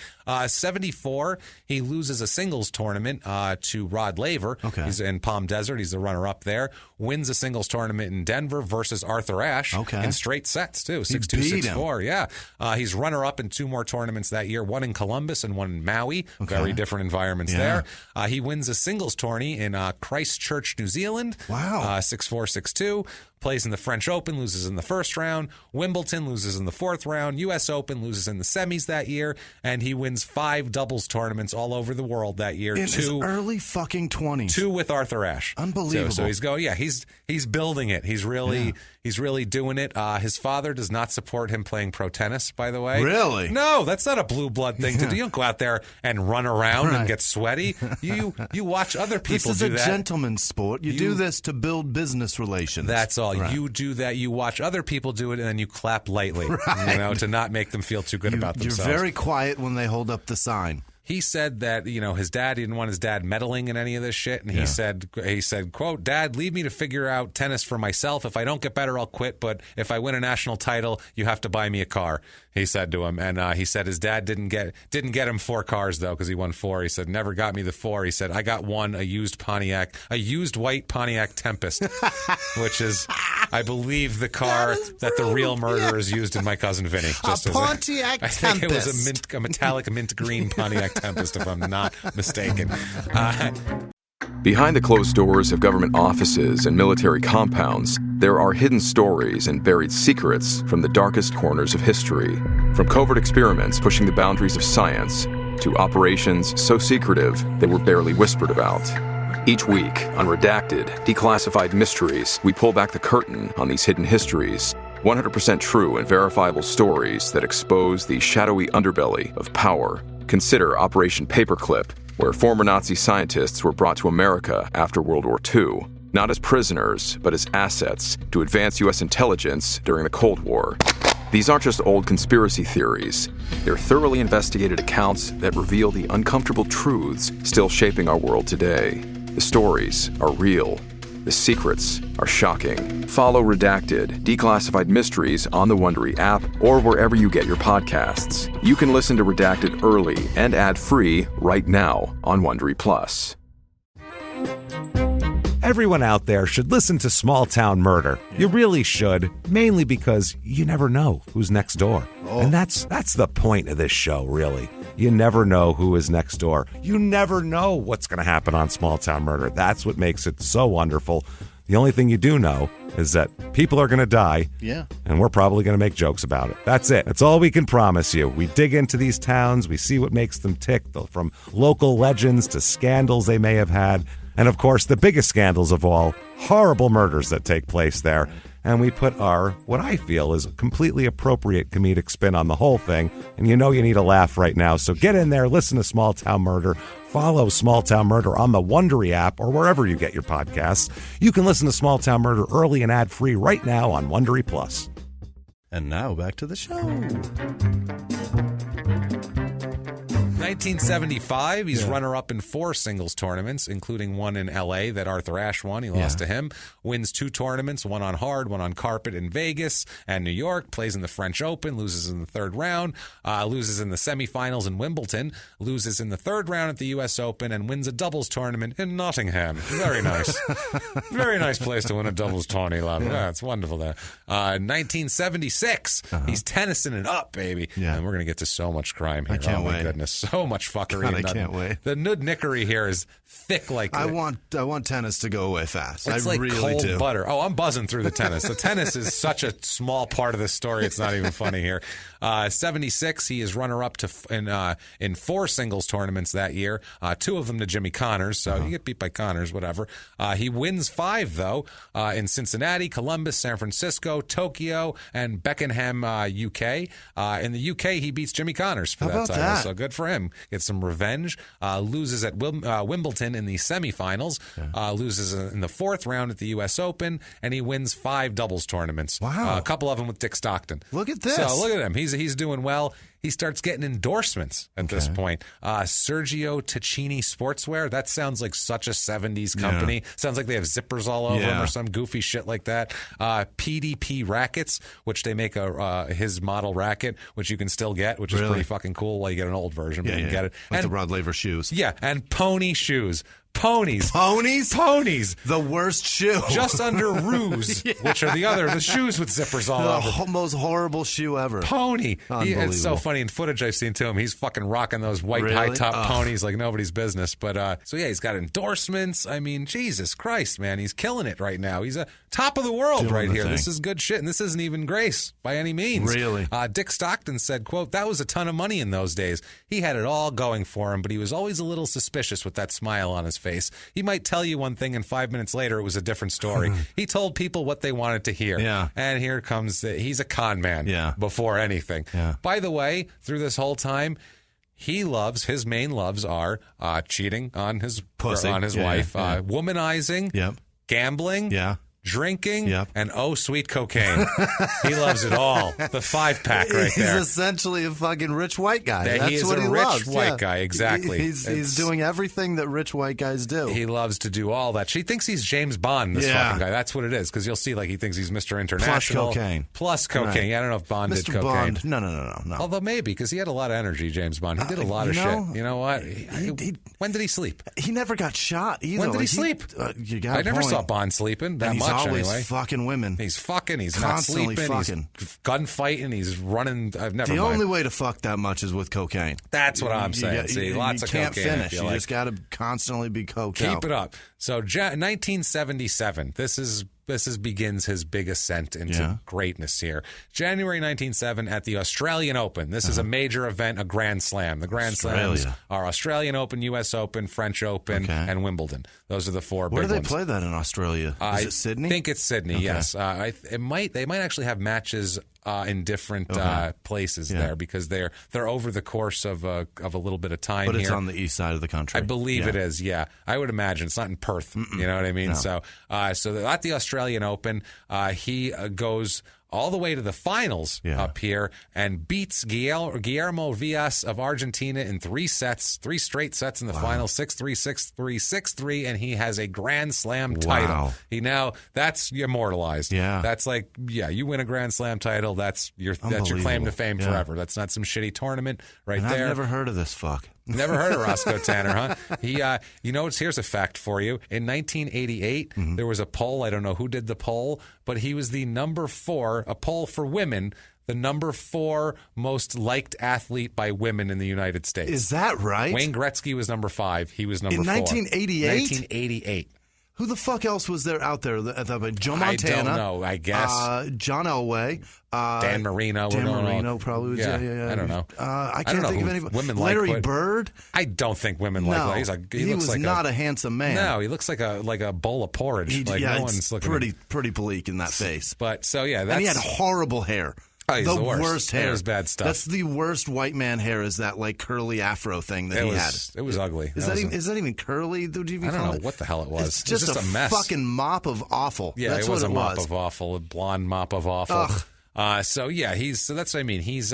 74, he loses a singles tournament to Rod Laver. Okay. He's in Palm Desert. He's the runner-up there. Wins a singles tournament in Denver versus Arthur Ashe in straight sets, too. 6-2, 6-4. Yeah. He's runner-up in 2 more tournaments that year, one in Columbus and one in Maui. Okay. Very different environments there. He wins a singles tourney in Christchurch, New Zealand. Wow. 6-4, 6-2. Plays in the French Open, loses in the first round. Wimbledon loses in the 4th round. U.S. Open loses in the semis that year. And he wins 5 doubles tournaments all over the world that year. In his early fucking 20s. 2 with Arthur Ashe. Unbelievable. So he's going, he's building it. He's really doing it. His father does not support him playing pro tennis, by the way. Really? No, that's not a blue blood thing to do. You don't go out there and run around and get sweaty. You watch other people do that. This is a gentleman's sport. You do this to build business relations. That's all. Right. You do that. You watch other people do it, and then you clap lightly, to not make to not feel too good about themselves. You're very quiet when they hold up the sign. He said that, his dad didn't want his dad meddling in any of this shit. And he said, quote, "Dad, leave me to figure out tennis for myself. If I don't get better, I'll quit. But if I win a national title, you have to buy me a car," he said to him. And he said his dad didn't get him 4 cars, though, because he won 4. He said, "Never got me the 4. He said, "I got one, a used white Pontiac Tempest," which is, I believe, the car that the real murderers used in My Cousin Vinny. Just a Pontiac Tempest. I think it was a metallic mint green Pontiac Tempest, if I'm not mistaken. Behind the closed doors of government offices and military compounds, there are hidden stories and buried secrets from the darkest corners of history. From covert experiments pushing the boundaries of science to operations so secretive they were barely whispered about. Each week, on Redacted, Declassified Mysteries, we pull back the curtain on these hidden histories. 100% true and verifiable stories that expose the shadowy underbelly of power. Consider Operation Paperclip, where former Nazi scientists were brought to America after World War II, not as prisoners, but as assets to advance U.S. intelligence during the Cold War. These aren't just old conspiracy theories. They're thoroughly investigated accounts that reveal the uncomfortable truths still shaping our world today. The stories are real. The secrets are shocking. Follow Redacted, Declassified Mysteries on the Wondery app or wherever you get your podcasts. You can listen to Redacted early and ad-free right now on Wondery Plus. Everyone out there should listen to Small Town Murder. You really should, mainly because you never know who's next door. And that's the point of this show, really. You never know who is next door. You never know what's going to happen on Small Town Murder. That's what makes it so wonderful. The only thing you do know is that people are going to die, and we're probably going to make jokes about it. That's it. That's all we can promise you. We dig into these towns. We see what makes them tick, from local legends to scandals they may have had. And, of course, the biggest scandals of all, horrible murders that take place there. And we put our, what I feel is a completely appropriate comedic spin on the whole thing. And you know you need a laugh right now. So get in there, listen to Small Town Murder, follow Small Town Murder on the Wondery app or wherever you get your podcasts. You can listen to Small Town Murder early and ad-free right now on Wondery Plus. And now back to the show. 1975, he's runner-up in 4 singles tournaments, including one in L.A. that Arthur Ashe won. He lost to him. Wins 2 tournaments, one on hard, one on carpet in Vegas and New York. Plays in the French Open, loses in the 3rd round, loses in the semifinals in Wimbledon, loses in the 3rd round at the U.S. Open, and wins a doubles tournament in Nottingham. Very nice. Very nice place to win a doubles tourney, love. Yeah, it's wonderful there. 1976, he's tennising it up, baby. Yeah. And we're going to get to so much crime here. I can't wait. My goodness. So much fuckery. God, I can't wait. The nickery here is thick like I want tennis to go away fast. It's I like really cold do. butter. Oh, I'm buzzing through the tennis. The tennis is such a small part of the story. It's not even funny here. 76, he is runner-up in 4 singles tournaments that year. 2 of them to Jimmy Connors. So you get beat by Connors, whatever. He wins 5, though, in Cincinnati, Columbus, San Francisco, Tokyo, and Beckenham, UK. In the UK, he beats Jimmy Connors for that title. So good for him. Gets some revenge. Loses at Wimbledon in the semifinals. Loses in the 4th round at the U.S. Open, and he wins 5 doubles tournaments. Wow. A couple of them with Dick Stockton. Look at this. So look at him. He's doing well. he starts getting endorsements at this point. Sergio Tacchini Sportswear. That sounds like such a 70s company. Yeah. Sounds like they have zippers all over them or some goofy shit like that. PDP Rackets, which they make his model racket, which you can still get, which is pretty fucking cool. Well, you get an old version, but you can get it. Like the Rod Laver shoes. Yeah, and Pony shoes. Ponies. Ponies? Ponies. The worst shoe. Just under Ruse, which are the shoes with zippers all over. The most horrible shoe ever. Pony. It's so funny. In footage I've seen to him, he's fucking rocking those white high-top ponies like nobody's business. But so he's got endorsements. I mean, Jesus Christ, man. He's killing it right now. He's a top of the world right here. This is good shit, and this isn't even grace by any means. Really? Dick Stockton said, quote, "That was a ton of money in those days. He had it all going for him, but he was always a little suspicious with that smile on his face. He might tell you one thing and 5 minutes later it was a different story. He told people what they wanted to hear." Yeah. And here comes he's a con man before anything. Yeah. By the way, through this whole time, his main loves are cheating on his wife, womanizing, gambling, drinking, and sweet cocaine. He loves it all. The 5-pack right there. He's essentially a fucking rich white guy. That's he is what a he rich loves. white guy, exactly. He's doing everything that rich white guys do. He loves to do all that. She thinks he's James Bond, this fucking guy. That's what it is, because you'll see he thinks he's Mr. International. Plus cocaine. Right. I don't know if Bond did cocaine. Bond. No. Although maybe, because he had a lot of energy, James Bond. He did a lot of shit. You know what? When did he sleep? He never got shot either. When did he sleep? I never saw Bond sleeping that much anyway. He's always fucking women. He's fucking. He's constantly not sleeping. He's gunfighting. He's running. The only way to fuck that much is with cocaine. That's what I'm saying. See, lots of cocaine. You can't finish. You just got to constantly be coked out. Keep it up. So 1977. This begins his big ascent into greatness here. January 1907 at the Australian Open. This is a major event, a Grand Slam. The Grand Slams are Australian Open, U.S. Open, French Open, and Wimbledon. Those are the four big ones. Where do they play that in Australia? Is it Sydney? I think it's Sydney, yes. They might actually have matches in different places there, because they're over the course of a little bit of time. But it's here. On the east side of the country. I believe it is. Yeah, I would imagine it's not in Perth. You know what I mean? No. So at the Australian Open, he goes all the way to the finals up here and beats Guillermo Villas of Argentina in 3 straight sets in the finals, 6-3, 6-3, 6-3, and he has a Grand Slam title. That's immortalized. Yeah. That's you win a Grand Slam title, that's your claim to fame forever. That's not some shitty tournament there. I've never heard of this fuck. Never heard of Roscoe Tanner, huh? Here's a fact for you. In 1988, there was a poll. I don't know who did the poll, but he was the number 4, a poll for women, the number 4 most liked athlete by women in the United States. Is that right? Wayne Gretzky was number 5. He was number 4. In 1988? 1988. Who the fuck else was there out there at that point? Joe Montana. I don't know, I guess. John Elway. Dan Marino. Dan Marino probably was. Yeah. I don't know. I can't think of anybody. Women Larry Bird? I don't think women like Larry. He was not a handsome man. No, he looks like a bowl of porridge. No one's looking pretty bleak in that face. But and he had horrible hair. Oh, the worst hair. It was bad stuff. That's the worst white man hair, is that curly afro thing that he had. It was ugly. Is that even curly? I don't know what the hell it was. It's just a mess. Fucking mop of awful. Yeah, that's it was what a mop of awful, a blonde mop of awful. Ugh. That's what I mean. He's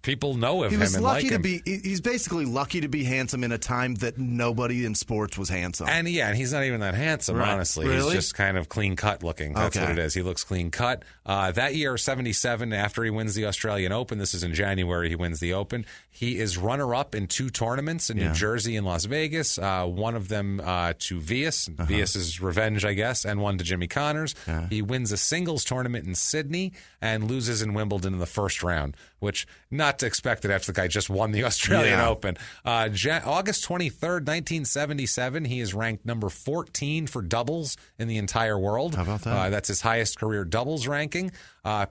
people know of him and like him. He's basically lucky to be handsome in a time that nobody in sports was handsome. And he's not even that handsome, honestly. Really? He's just kind of clean cut looking. That's what it is. He looks clean cut. That year, 77, after he wins the Australian Open, this is in January, he wins the Open. He is runner-up in 2 tournaments in New Jersey and Las Vegas, one of them to Villas, Villas' revenge, I guess, and one to Jimmy Connors. He wins a singles tournament in Sydney and loses in Wimbledon in the first round, which not expected after the guy just won the Australian Open. August 23rd, 1977, he is ranked number 14 for doubles in the entire world. How about that? That's his highest career doubles ranking.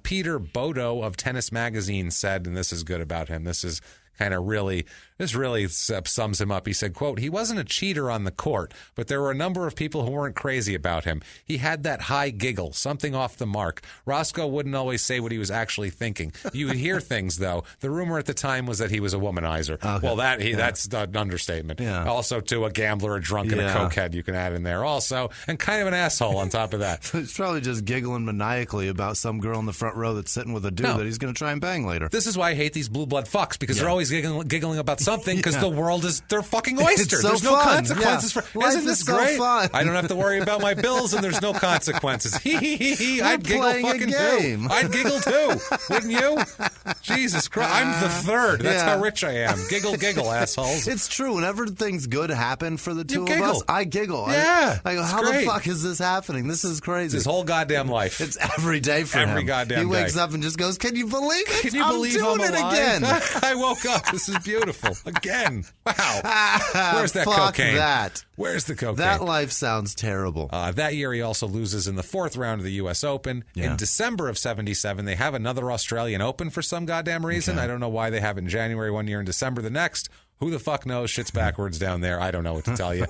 Peter Bodo of Tennis Magazine said, and this is good about him, this is kind of really This really sums him up. He said, quote, "He wasn't a cheater on the court, but there were a number of people who weren't crazy about him. He had that high giggle, something off the mark. Roscoe wouldn't always say what he was actually thinking. You would hear things, though. The rumor at the time was that he was a womanizer." Okay. Well, that's an understatement. Yeah. Also, to a gambler, a drunk, and a cokehead you can add in there also, and kind of an asshole on top of that. He's probably just giggling maniacally about some girl in the front row that's sitting with a dude that he's going to try and bang later. This is why I hate these blue blood fucks, because they're always giggling about something, because the world is their fucking oyster. There's no consequences for Life Isn't this is so great? fun. I don't have to worry about my bills, and there's no consequences. I'd giggle fucking too. I'd giggle too. Wouldn't you? Jesus Christ. I'm the third. That's how rich I am. Giggle, assholes. It's true. Whenever things good happen for the two of us, I giggle. Yeah. I go, how the fuck is this happening? This is crazy. His whole goddamn life. It's every day for him. Every goddamn day. He wakes up and just goes, "Can you believe it? Can you believe I'm doing it alive? again?" I woke up. This is beautiful. Again. Wow. Where's that fuck cocaine? That. Where's the cocaine? That life sounds terrible. That year, he also loses in the fourth round of the U.S. Open. In December of 77, they have another Australian Open for some goddamn reason. I don't know why they have it in January one year and December the next. Who the fuck knows? Shit's backwards down there. I don't know what to tell you.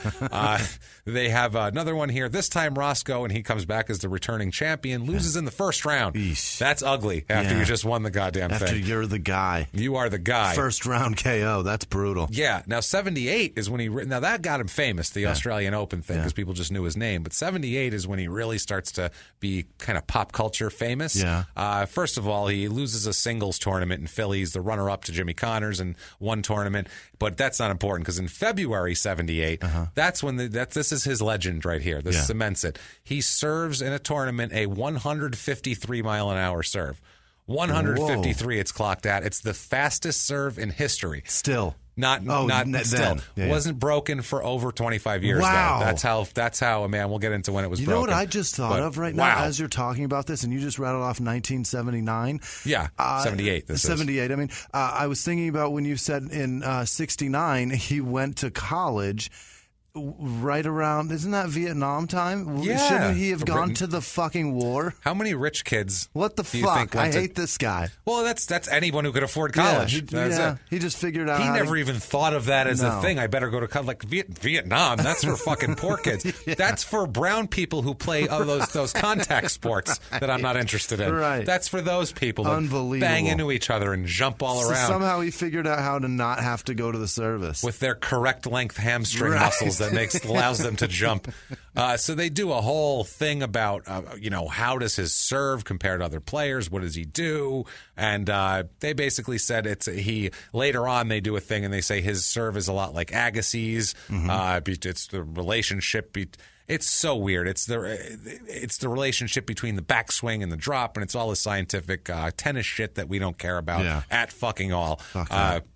They have another one here. This time, Roscoe, and he comes back as the returning champion, loses in the first round. Eesh. That's ugly after you just won the goddamn thing. After you're the guy. You are the guy. First round KO. That's brutal. Yeah. Now, 78 is when now that got him famous, the Australian Open thing, because people just knew his name. But 78 is when he really starts to be kind of pop culture famous. Yeah. First of all, he loses a singles tournament in Philly. He's the runner-up to Jimmy Connors in one tournament. But that's not important, because in February 78, that's when this is his legend right here. This cements it. He serves in a tournament a 153-mile-an-hour serve. 153 it's clocked at. It's the fastest serve in history. Still. Not still. Wasn't broken for over 25 years. Wow. Though. That's how, man, we'll get into when it was broken. You know what I just thought of right now as you're talking about this, and you just rattled off 1979? Yeah, 78. 78. I mean, I was thinking about when you said in 69 he went to college. Right around, isn't that Vietnam time? Yeah. Shouldn't he have gone to the fucking war? How many rich kids? What the fuck? I hate this guy. Well, that's anyone who could afford college. He just figured out. He never even thought of that as a thing. I better go to college. Like Vietnam. That's for fucking poor kids. That's for brown people who play those contact sports that I'm not interested in. Right. That's for those people that bang into each other and jump all around. Somehow he figured out how to not have to go to the service with their correct length hamstring muscles. That allows them to jump. So they do a whole thing about, how does his serve compare to other players? What does he do? And they basically said later on they do a thing and they say his serve is a lot like Agassi's. It's the relationship. It's so weird. It's the relationship between the backswing and the drop, and it's all the scientific tennis shit that we don't care about at fucking all.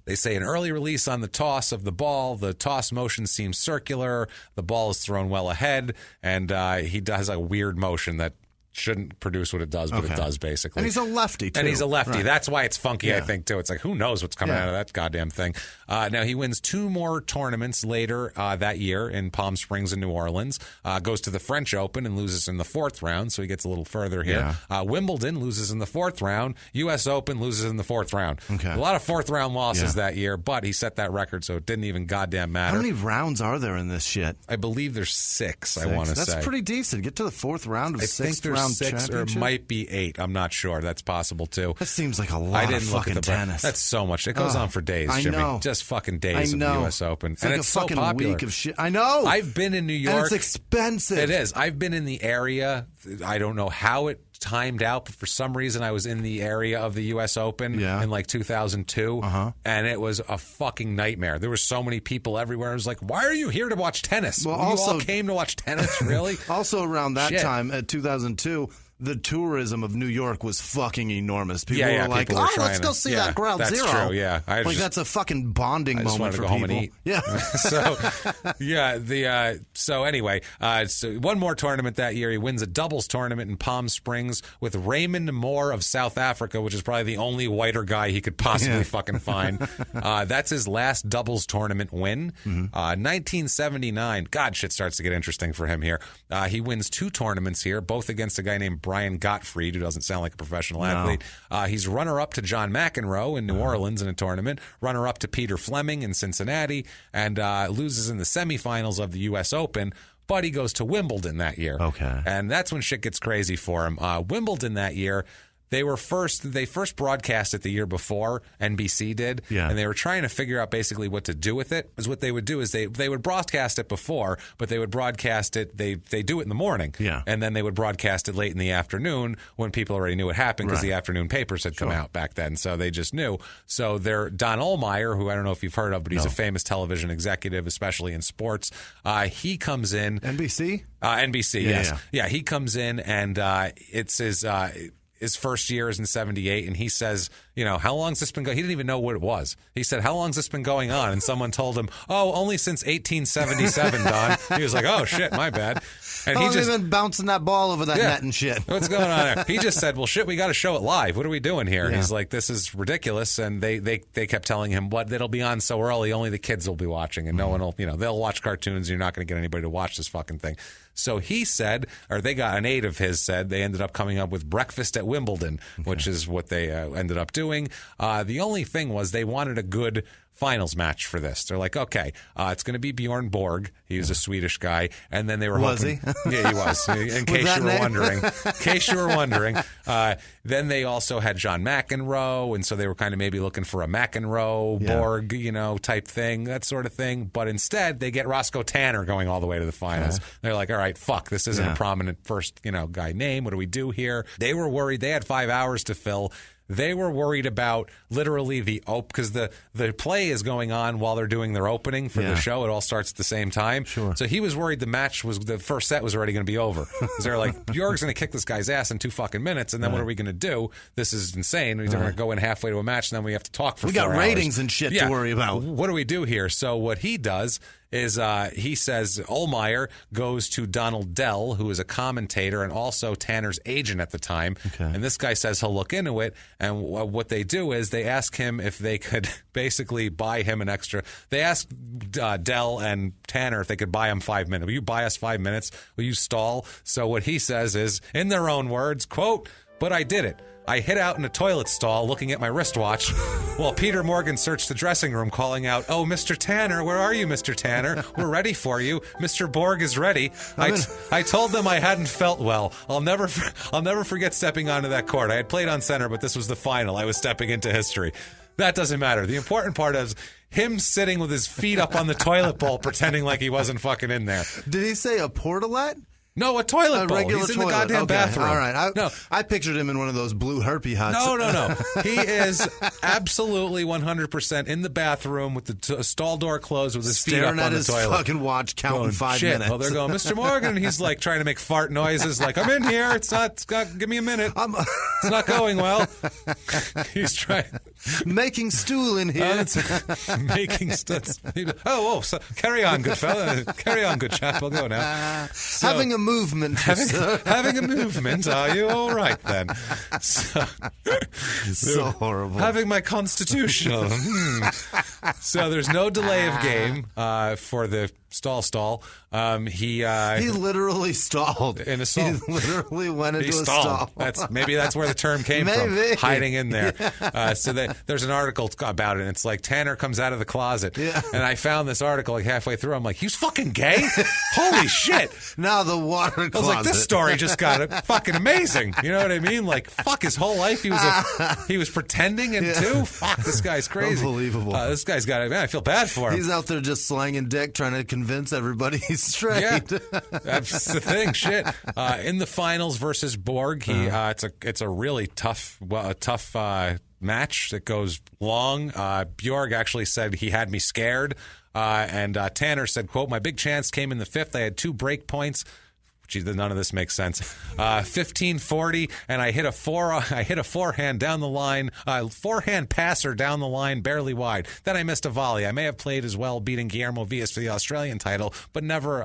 They say an early release on the toss of the ball. The toss motion seems circular. The ball is thrown well ahead, and he does a weird motion that shouldn't produce what it does, but it does, basically. And he's a lefty, too. Right. That's why it's funky, I think, too. It's like, who knows what's coming out of that goddamn thing. Now, he wins 2 more tournaments later that year in Palm Springs and New Orleans. Goes to the French Open and loses in the 4th round, so he gets a little further here. Wimbledon loses in the 4th round. U.S. Open loses in the 4th round. Okay. A lot of 4th round losses that year, but he set that record, so it didn't even goddamn matter. How many rounds are there in this shit? I believe there's 6, I want to say. That's pretty decent. Get to the 4th round of 6th round. 6 or it might be 8. I'm not sure. That's possible too. That seems like a lot of fucking tennis. That's so much. It goes on for days, Jimmy. I know. Just fucking days of the U.S. Open. And it's so popular. Week of shit. I know. I've been in New York. And it's expensive. It is. I've been in the area. I don't know how it timed out, but for some reason I was in the area of the U.S. Open in like 2002, and it was a fucking nightmare. There were so many people everywhere. I was like, why are you here to watch tennis? Well, you all came to watch tennis, really? Also around that time, at 2002, the tourism of New York was fucking enormous. People were like, let's go see that ground that's zero. True, yeah. That's a fucking bonding moment for people. I just wanted to go home and eat. Yeah. So, So anyway, so one more tournament that year. He wins a doubles tournament in Palm Springs with Raymond Moore of South Africa, which is probably the only whiter guy he could possibly fucking find. That's his last doubles tournament win. 1979. God, shit starts to get interesting for him here. He wins 2 tournaments here, both against a guy named Brian Gottfried, who doesn't sound like a professional athlete. He's runner-up to John McEnroe in New Orleans in a tournament, runner-up to Peter Fleming in Cincinnati, and loses in the semifinals of the U.S. Open, but he goes to Wimbledon that year. Okay. And that's when shit gets crazy for him. Wimbledon that year, they first broadcast it the year before, NBC did, and they were trying to figure out basically what to do with it. Because what they would do is they would broadcast it before, but they would broadcast it, they do it in the morning, and then they would broadcast it late in the afternoon when people already knew what happened because the afternoon papers had come out back then, so they just knew. So Don Ohlmeyer, who I don't know if you've heard of, but he's a famous television executive, especially in sports, he comes in. NBC? NBC, yes. Yeah, he comes in, and it's his first year is in 78, and he says, how long's this been going? He didn't even know what it was. He said, how long's this been going on? And someone told him, only since 1877, Don. He was like, oh, shit, my bad. And he just been bouncing that ball over that net and shit. What's going on there? He just said, well, shit, we got to show it live. What are we doing here? He's like, this is ridiculous. And they kept telling him, it'll be on so early, only the kids will be watching, and no one will, they'll watch cartoons, and you're not going to get anybody to watch this fucking thing. So he said, or they got an aide of his said, they ended up coming up with Breakfast at Wimbledon, which is what they ended up doing. The only thing was they wanted a good finals match for this. They're like, okay, it's going to be Bjorn Borg. He was a Swedish guy. And then they were hoping. Was he? Yeah, he was. In case you were wondering. In case you were wondering. Then they also had John McEnroe. And so they were kind of maybe looking for a McEnroe, Borg, type thing, that sort of thing. But instead, they get Roscoe Tanner going all the way to the finals. They're like, all right, fuck, this isn't a prominent first, guy name. What do we do here? They were worried. They had 5 hours to fill. They were worried about literally because the play is going on while they're doing their opening for the show. It all starts at the same time. Sure. So he was worried the first set was already going to be over. Because they're like, Bjorg's going to kick this guy's ass in 2 fucking minutes, and then what are we going to do? This is insane. We're going to go in halfway to a match, and then we have to talk for 4 hours. We got ratings and shit to worry about. What do we do here? So what he does is he says Ohlmeyer goes to Donald Dell, who is a commentator and also Tanner's agent at the time. Okay. And this guy says he'll look into it. And what they do is they ask him if they could basically buy him an extra. They ask Dell and Tanner if they could buy him 5 minutes. Will you buy us 5 minutes? Will you stall? So what he says is, in their own words, quote, "But I did it. I hid out in a toilet stall looking at my wristwatch while Peter Morgan searched the dressing room calling out, 'Oh, Mr. Tanner, where are you, Mr. Tanner? We're ready for you. Mr. Borg is ready.' I told them I hadn't felt well. I'll never forget stepping onto that court. I had played on center, but this was the final. I was stepping into history." That doesn't matter. The important part is him sitting with his feet up on the toilet bowl pretending like he wasn't fucking in there. Did he say a portalette? No, a toilet bowl. Regular He's in toilet. the goddamn bathroom. All right. No. I pictured him in one of those blue herpy huts. No. He is absolutely 100% in the bathroom with the stall door closed with his feet up on the toilet. Staring at his fucking watch, counting 5 minutes. Well, they're going, "Mr. Morgan," and he's like trying to make fart noises, like, "I'm in here. It's not, give me a minute. It's not going well." He's trying. Making stool in here. Making stool. So carry on, good fella. Carry on, good chap. I'll go now. So, having a movement. Having a movement. Are you all right then? So horrible. Having my constitutional. So there's no delay of game for the stall. He literally stalled in a stall. He literally went into a stall. Maybe that's where the term came from. Hiding in there. So there's an article about it, and it's like Tanner comes out of the closet. Yeah. And I found this article like halfway through. I'm like, he was fucking gay? Holy shit. Now the water closet. I was like, this story just got fucking amazing. You know what I mean? Like, fuck, his whole life he was pretending and too. Fuck, this guy's crazy. Unbelievable. This guy's got it. Man, I feel bad for him. He's out there just slanging dick, trying to convince everybody he's straight. Yeah, that's the thing. Shit. In the finals versus Borg, it's a really tough match that goes long. Bjorg actually said he had me scared. And Tanner said, quote, "My big chance came in the 5th. I had 2 break points. None of this makes sense. 1540, and I hit a forehand down the line, forehand passer down the line, barely wide. Then I missed a volley. I may have played as well, beating Guillermo Villas for the Australian title, but never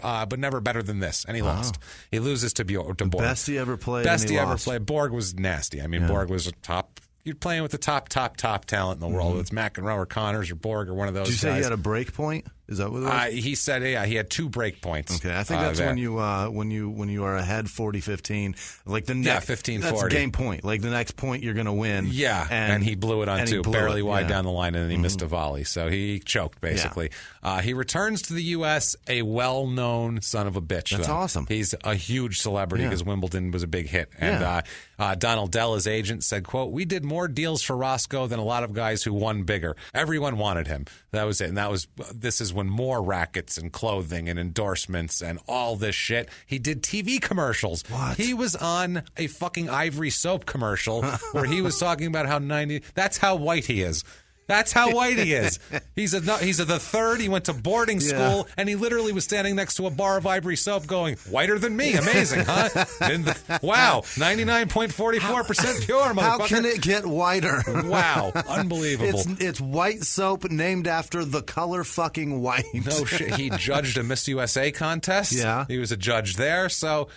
better than this. And he lost. He loses to Borg. Best he ever played. Borg was nasty. I mean, Borg was a top. You're playing with the top talent in the world. It's McEnroe or Connors or Borg or one of those. Did you guys. say he had a break point? Is that what it was? He said, he had 2 break points. Okay, I think that's when you are ahead 40-15, like the next 15-40. That's game point. Like the next point you're going to win. Yeah, and he blew it on 2, barely wide down the line, and then he missed a volley. So he choked basically. Yeah. He returns to the U.S. a well-known son of a bitch. That's awesome. He's a huge celebrity because Wimbledon was a big hit. And Donald Dell, his agent, said, "quote We did more deals for Roscoe than a lot of guys who won bigger. Everyone wanted him. That was it. And this is when more rackets and clothing and endorsements and all this shit. He did TV commercials. What? He was on a fucking Ivory soap commercial where he was talking about how that's how white he is. That's how white he is. He's the third. He went to boarding school, and he literally was standing next to a bar of Ivory soap going, whiter than me. Amazing, huh? Wow, 99.44% pure, motherfucker. How can it get whiter? Wow, unbelievable. It's white soap named after the color fucking white. No shit. He judged a Miss USA contest. Yeah. He was a judge there, so...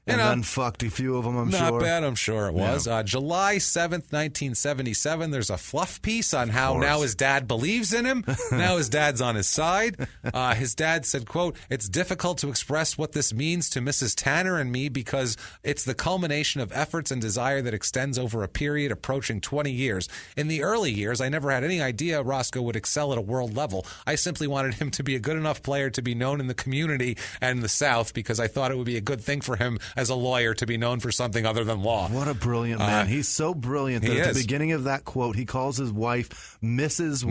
And then fucked a few of them, I'm sure. Not bad, I'm sure it was. Yeah. July 7th, 1977, there's a fluff piece on how now his dad believes in him. Now his dad's on his side. His dad said, quote, "It's difficult to express what this means to Mrs. Tanner and me because it's the culmination of efforts and desire that extends over a period approaching 20 years. In the early years, I never had any idea Roscoe would excel at a world level. I simply wanted him to be a good enough player to be known in the community and the South because I thought it would be a good thing for him as a lawyer to be known for something other than law." What a brilliant man. He's so brilliant that at the beginning of that quote, he calls his wife Mrs.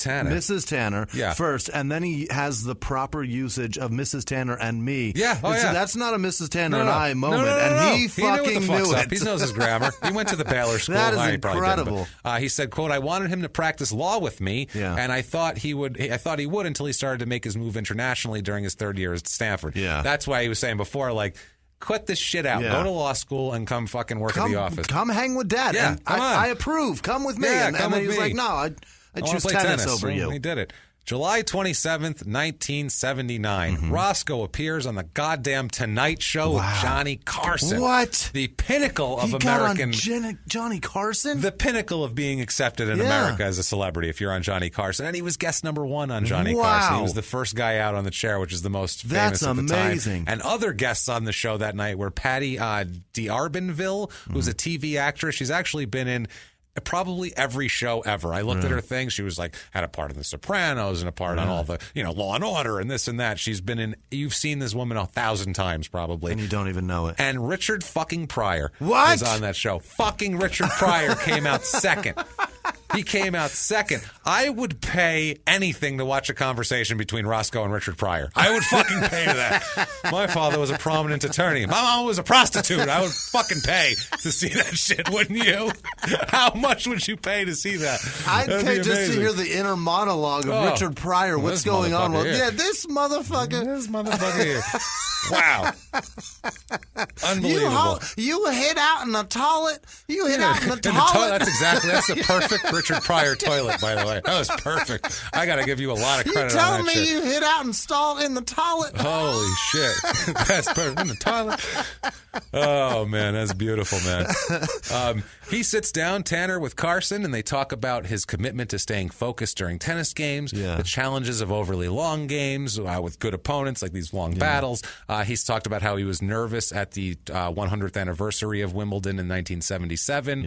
Tanner. Mrs. Tanner first, and then he has the proper usage of Mrs. Tanner and me. Yeah. So that's not a Mrs. Tanner and I moment. And he fucking knew it. He knows his grammar. He went to the Baylor School. That is incredible. He said, quote, "I wanted him to practice law with me, and I thought he would until he started to make his move internationally during his 3rd year at Stanford." Yeah. That's why he was saying before, like, quit this shit out. Go to law school and come fucking work at the office. Come hang with Dad. Yeah, and I approve. Come with me. Yeah, and come then with he was me. like, no, I choose tennis over you. He did it. July 27th, 1979. Roscoe appears on the goddamn Tonight Show with Johnny Carson. What? The pinnacle of he American... got on Johnny Carson? The pinnacle of being accepted in America as a celebrity if you're on Johnny Carson. And he was guest number 1 on Johnny Carson. He was the first guy out on the chair, which is the most famous at the time. That's amazing. And other guests on the show that night were Patty D'Arbanville, who's a TV actress. She's actually been in probably every show ever. I looked at her thing. She was like, had a part in The Sopranos and a part on all the, Law and Order and this and that. She's been in, you've seen this woman 1,000 times probably. And you don't even know it. And Richard fucking Pryor was on that show. Fucking Richard Pryor came out second. He came out second. I would pay anything to watch a conversation between Roscoe and Richard Pryor. I would fucking pay to that. My father was a prominent attorney. My mom was a prostitute. I would fucking pay to see that shit, wouldn't you? How much would you pay to see that? I'd pay just to hear the inner monologue of Richard Pryor. What's going on? Well, this motherfucker. This motherfucker here. Wow. Unbelievable. You hit out in the toilet. You hit out in the toilet. That's the perfect Richard Pryor toilet, by the way. That was perfect. I got to give you a lot of credit on that shit. You told me you hit out and stalled in the toilet. Holy shit. That's perfect. In the toilet. Oh, man. That's beautiful, man. He sits down, Tanner, with Carson, and they talk about his commitment to staying focused during tennis games, the challenges of overly long games with good opponents, like these long battles. He's talked about how he was nervous at the 100th anniversary of Wimbledon in 1977.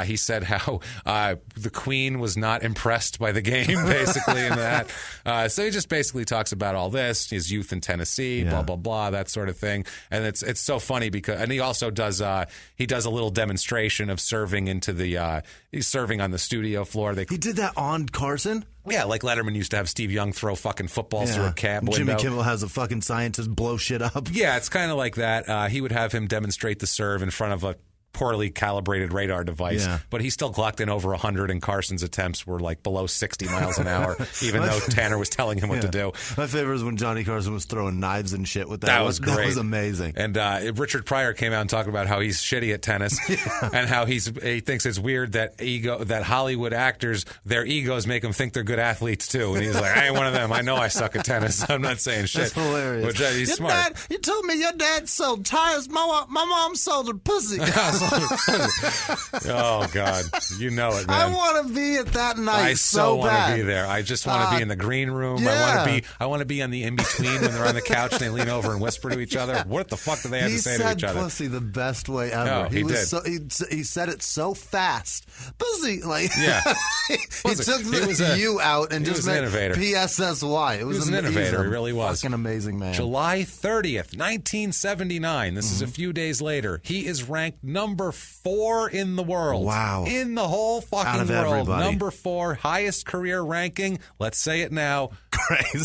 He said how the Queen was not impressed by the game, basically, in that. So he just basically talks about all this, his youth in Tennessee, blah, blah, blah, that sort of thing. And it's so funny because, and he also does a little demonstration of serving into the, he's serving on the studio floor. He did that on Carson? Yeah, like Letterman used to have Steve Young throw fucking footballs through a cab window. Jimmy Kimmel has a fucking scientist blow shit up. Yeah, it's kind of like that. He would have him demonstrate the serve in front of a poorly calibrated radar device. Yeah. But he still clocked in over 100, and Carson's attempts were like below 60 miles an hour, even though Tanner was telling him what to do. My favorite is when Johnny Carson was throwing knives and shit with that. That was great. That was amazing. And Richard Pryor came out and talked about how he's shitty at tennis and how he thinks it's weird that Hollywood actors, their egos make them think they're good athletes too. And he's like, I ain't one of them. I know I suck at tennis. I'm not saying shit. That's hilarious. Which, he's smart. Dad, you told me your dad sold tires. My mom sold a pussy. Oh, God. You know it, man. I want to be at that night I so want bad. to be there. I just want to be in the green room. Yeah. I want to be on the in-between when they're on the couch and they lean over and whisper to each other. What the fuck do they have to say to each other? He said pussy the best way ever. No, he did. He said it so fast. Pussy. Like, yeah. he took the U out and just made PSSY. It was an innovator. He really was. Fucking amazing, man. July 30th, 1979. This is a few days later. He is ranked number 4 in the world. Wow. In the whole fucking world. Everybody. Number 4, highest career ranking. Let's say it now.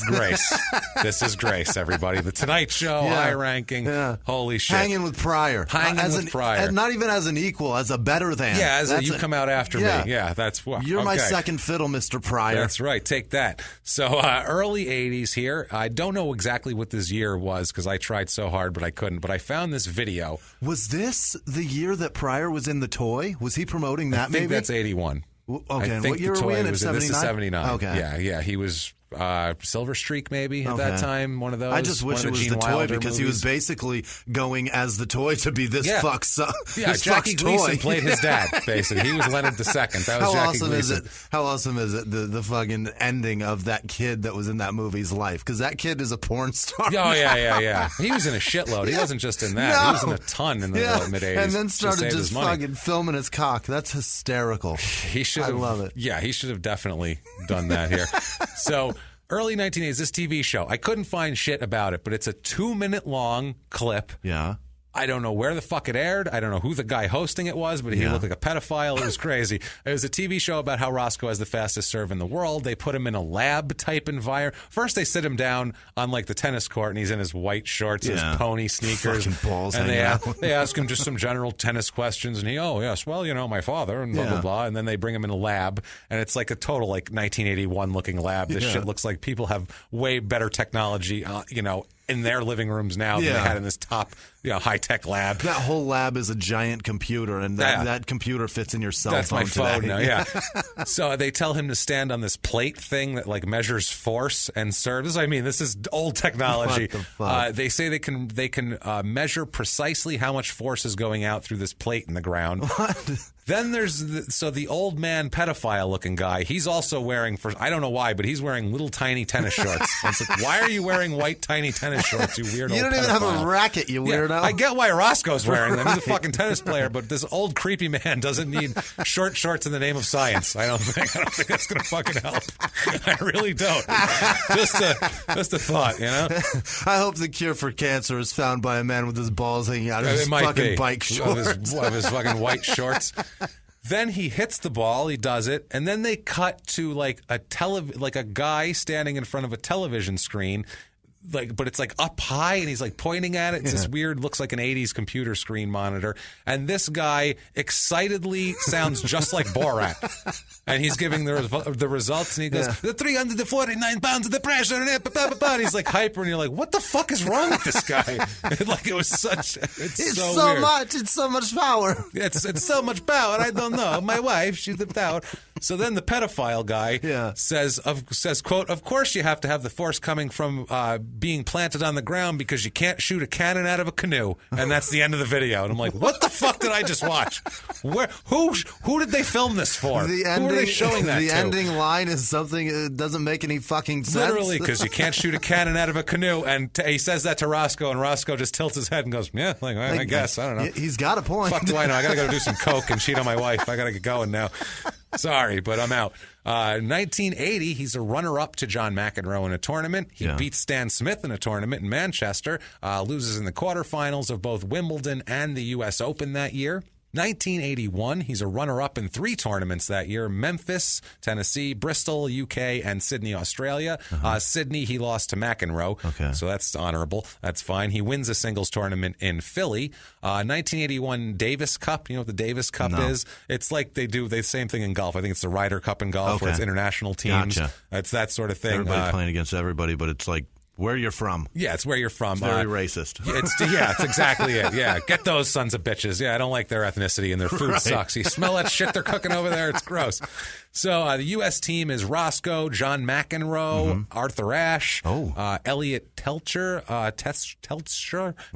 Grace. This is Grace, everybody. The Tonight Show, high ranking. Yeah. Holy shit. Hanging with Pryor. Pryor. Not even as an equal, as a better than. Yeah, you come out after me. Yeah, that's what. You're my second fiddle, Mr. Pryor. That's right. Take that. So early 80s here. I don't know exactly what this year was because I tried so hard, but I couldn't. But I found this video. Was this the year that Pryor was in The Toy? Was he promoting that, I think that's 81. Okay, and what year were we in? At 79? This is 79. Okay. Yeah. He was Silver Streak maybe at that time. One of those. I just wish it was The Toy because he was basically going as the toy to be this fuck's son. Yeah, Jackie Gleason played his dad. Basically, he was Leonard II. That was Jackie Gleason. How awesome is it? The fucking ending of that kid that was in that movie's life, because that kid is a porn star. Oh yeah. He was in a shitload. He wasn't just in that. He was in a ton in the mid 80s. And then started just fucking filming his cock. That's hysterical. I love it. Yeah, he should have definitely done that here. So. Early 1980s, this TV show. I couldn't find shit about it, but it's a 2-minute long clip. Yeah. I don't know where the fuck it aired. I don't know who the guy hosting it was, but he looked like a pedophile. It was crazy. It was a TV show about how Roscoe has the fastest serve in the world. They put him in a lab-type environment. First, they sit him down on, like, the tennis court, and he's in his white shorts, his pony sneakers. Fucking balls and they ask him just some general tennis questions, and yes, well, my father, and blah, blah, blah. And then they bring him in a lab, and it's like a total, 1981-looking lab. This shit looks like people have way better technology, in their living rooms now than they had in this top, high-tech lab. That whole lab is a giant computer, and that computer fits in your cell phone. That's my phone today. now, yeah. So they tell him to stand on this plate thing that measures force and serve. This is old technology. What the fuck? They say they can measure precisely how much force is going out through this plate in the ground. What? Then there's the old man pedophile looking guy. He's also wearing, I don't know why, but he's wearing little tiny tennis shorts. And it's like, why are you wearing white tiny tennis shorts, you weird old You don't even pedophile? have a racket, you weirdo. I get why Roscoe's wearing them. He's a fucking tennis player, but this old creepy man doesn't need short shorts in the name of science. I don't think that's going to fucking help. I really don't. Just a thought, I hope the cure for cancer is found by a man with his balls hanging out of his fucking bike shorts. Of his fucking white shorts. Then he hits the ball, he does it, and then they cut to a guy standing in front of a television screen, but it's up high, and he's pointing at it. It's this weird, looks like an 80s computer screen monitor, and this guy excitedly sounds just like Borat. And he's giving the results, and he goes, the 349 pounds of the pressure, and he's hyper, and you're like, what the fuck is wrong with this guy? It was such, it's so weird. Much, it's so much power. It's so much power, I don't know. My wife, she's the power. So then the pedophile guy says, quote, of course you have to have the force coming from being planted on the ground because you can't shoot a cannon out of a canoe. And that's the end of the video. And I'm like, what the fuck did I just watch? Who did they film this for? Who are they showing that The to? ending line is something that doesn't make any fucking sense. Literally, because you can't shoot a cannon out of a canoe. And he says that to Roscoe, and Roscoe just tilts his head and goes, I guess. I don't know. He's got a point. Fuck do I know? I got to go do some coke and cheat on my wife. I got to get going now. Sorry, but I'm out. 1980, he's a runner-up to John McEnroe in a tournament. He beats Stan Smith in a tournament in Manchester, loses in the quarterfinals of both Wimbledon and the U.S. Open that year. 1981, he's a runner-up in 3 tournaments that year: Memphis, Tennessee, Bristol, UK, and Sydney, Australia. Sydney, he lost to McEnroe, so that's honorable. That's fine. He wins a singles tournament in Philly. 1981 Davis Cup. You know what the Davis Cup is? It's like they do the same thing in golf. I think it's the Ryder Cup in golf, where it's international teams. Gotcha. It's that sort of thing. Everybody playing against everybody, but it's like where you're from. Yeah, it's where you're from. It's very racist. It's exactly it. Yeah, get those sons of bitches. Yeah, I don't like their ethnicity, and their food sucks. You smell that shit they're cooking over there? It's gross. So the U.S. team is Roscoe, John McEnroe, Arthur Ashe, Elliot Teltscher,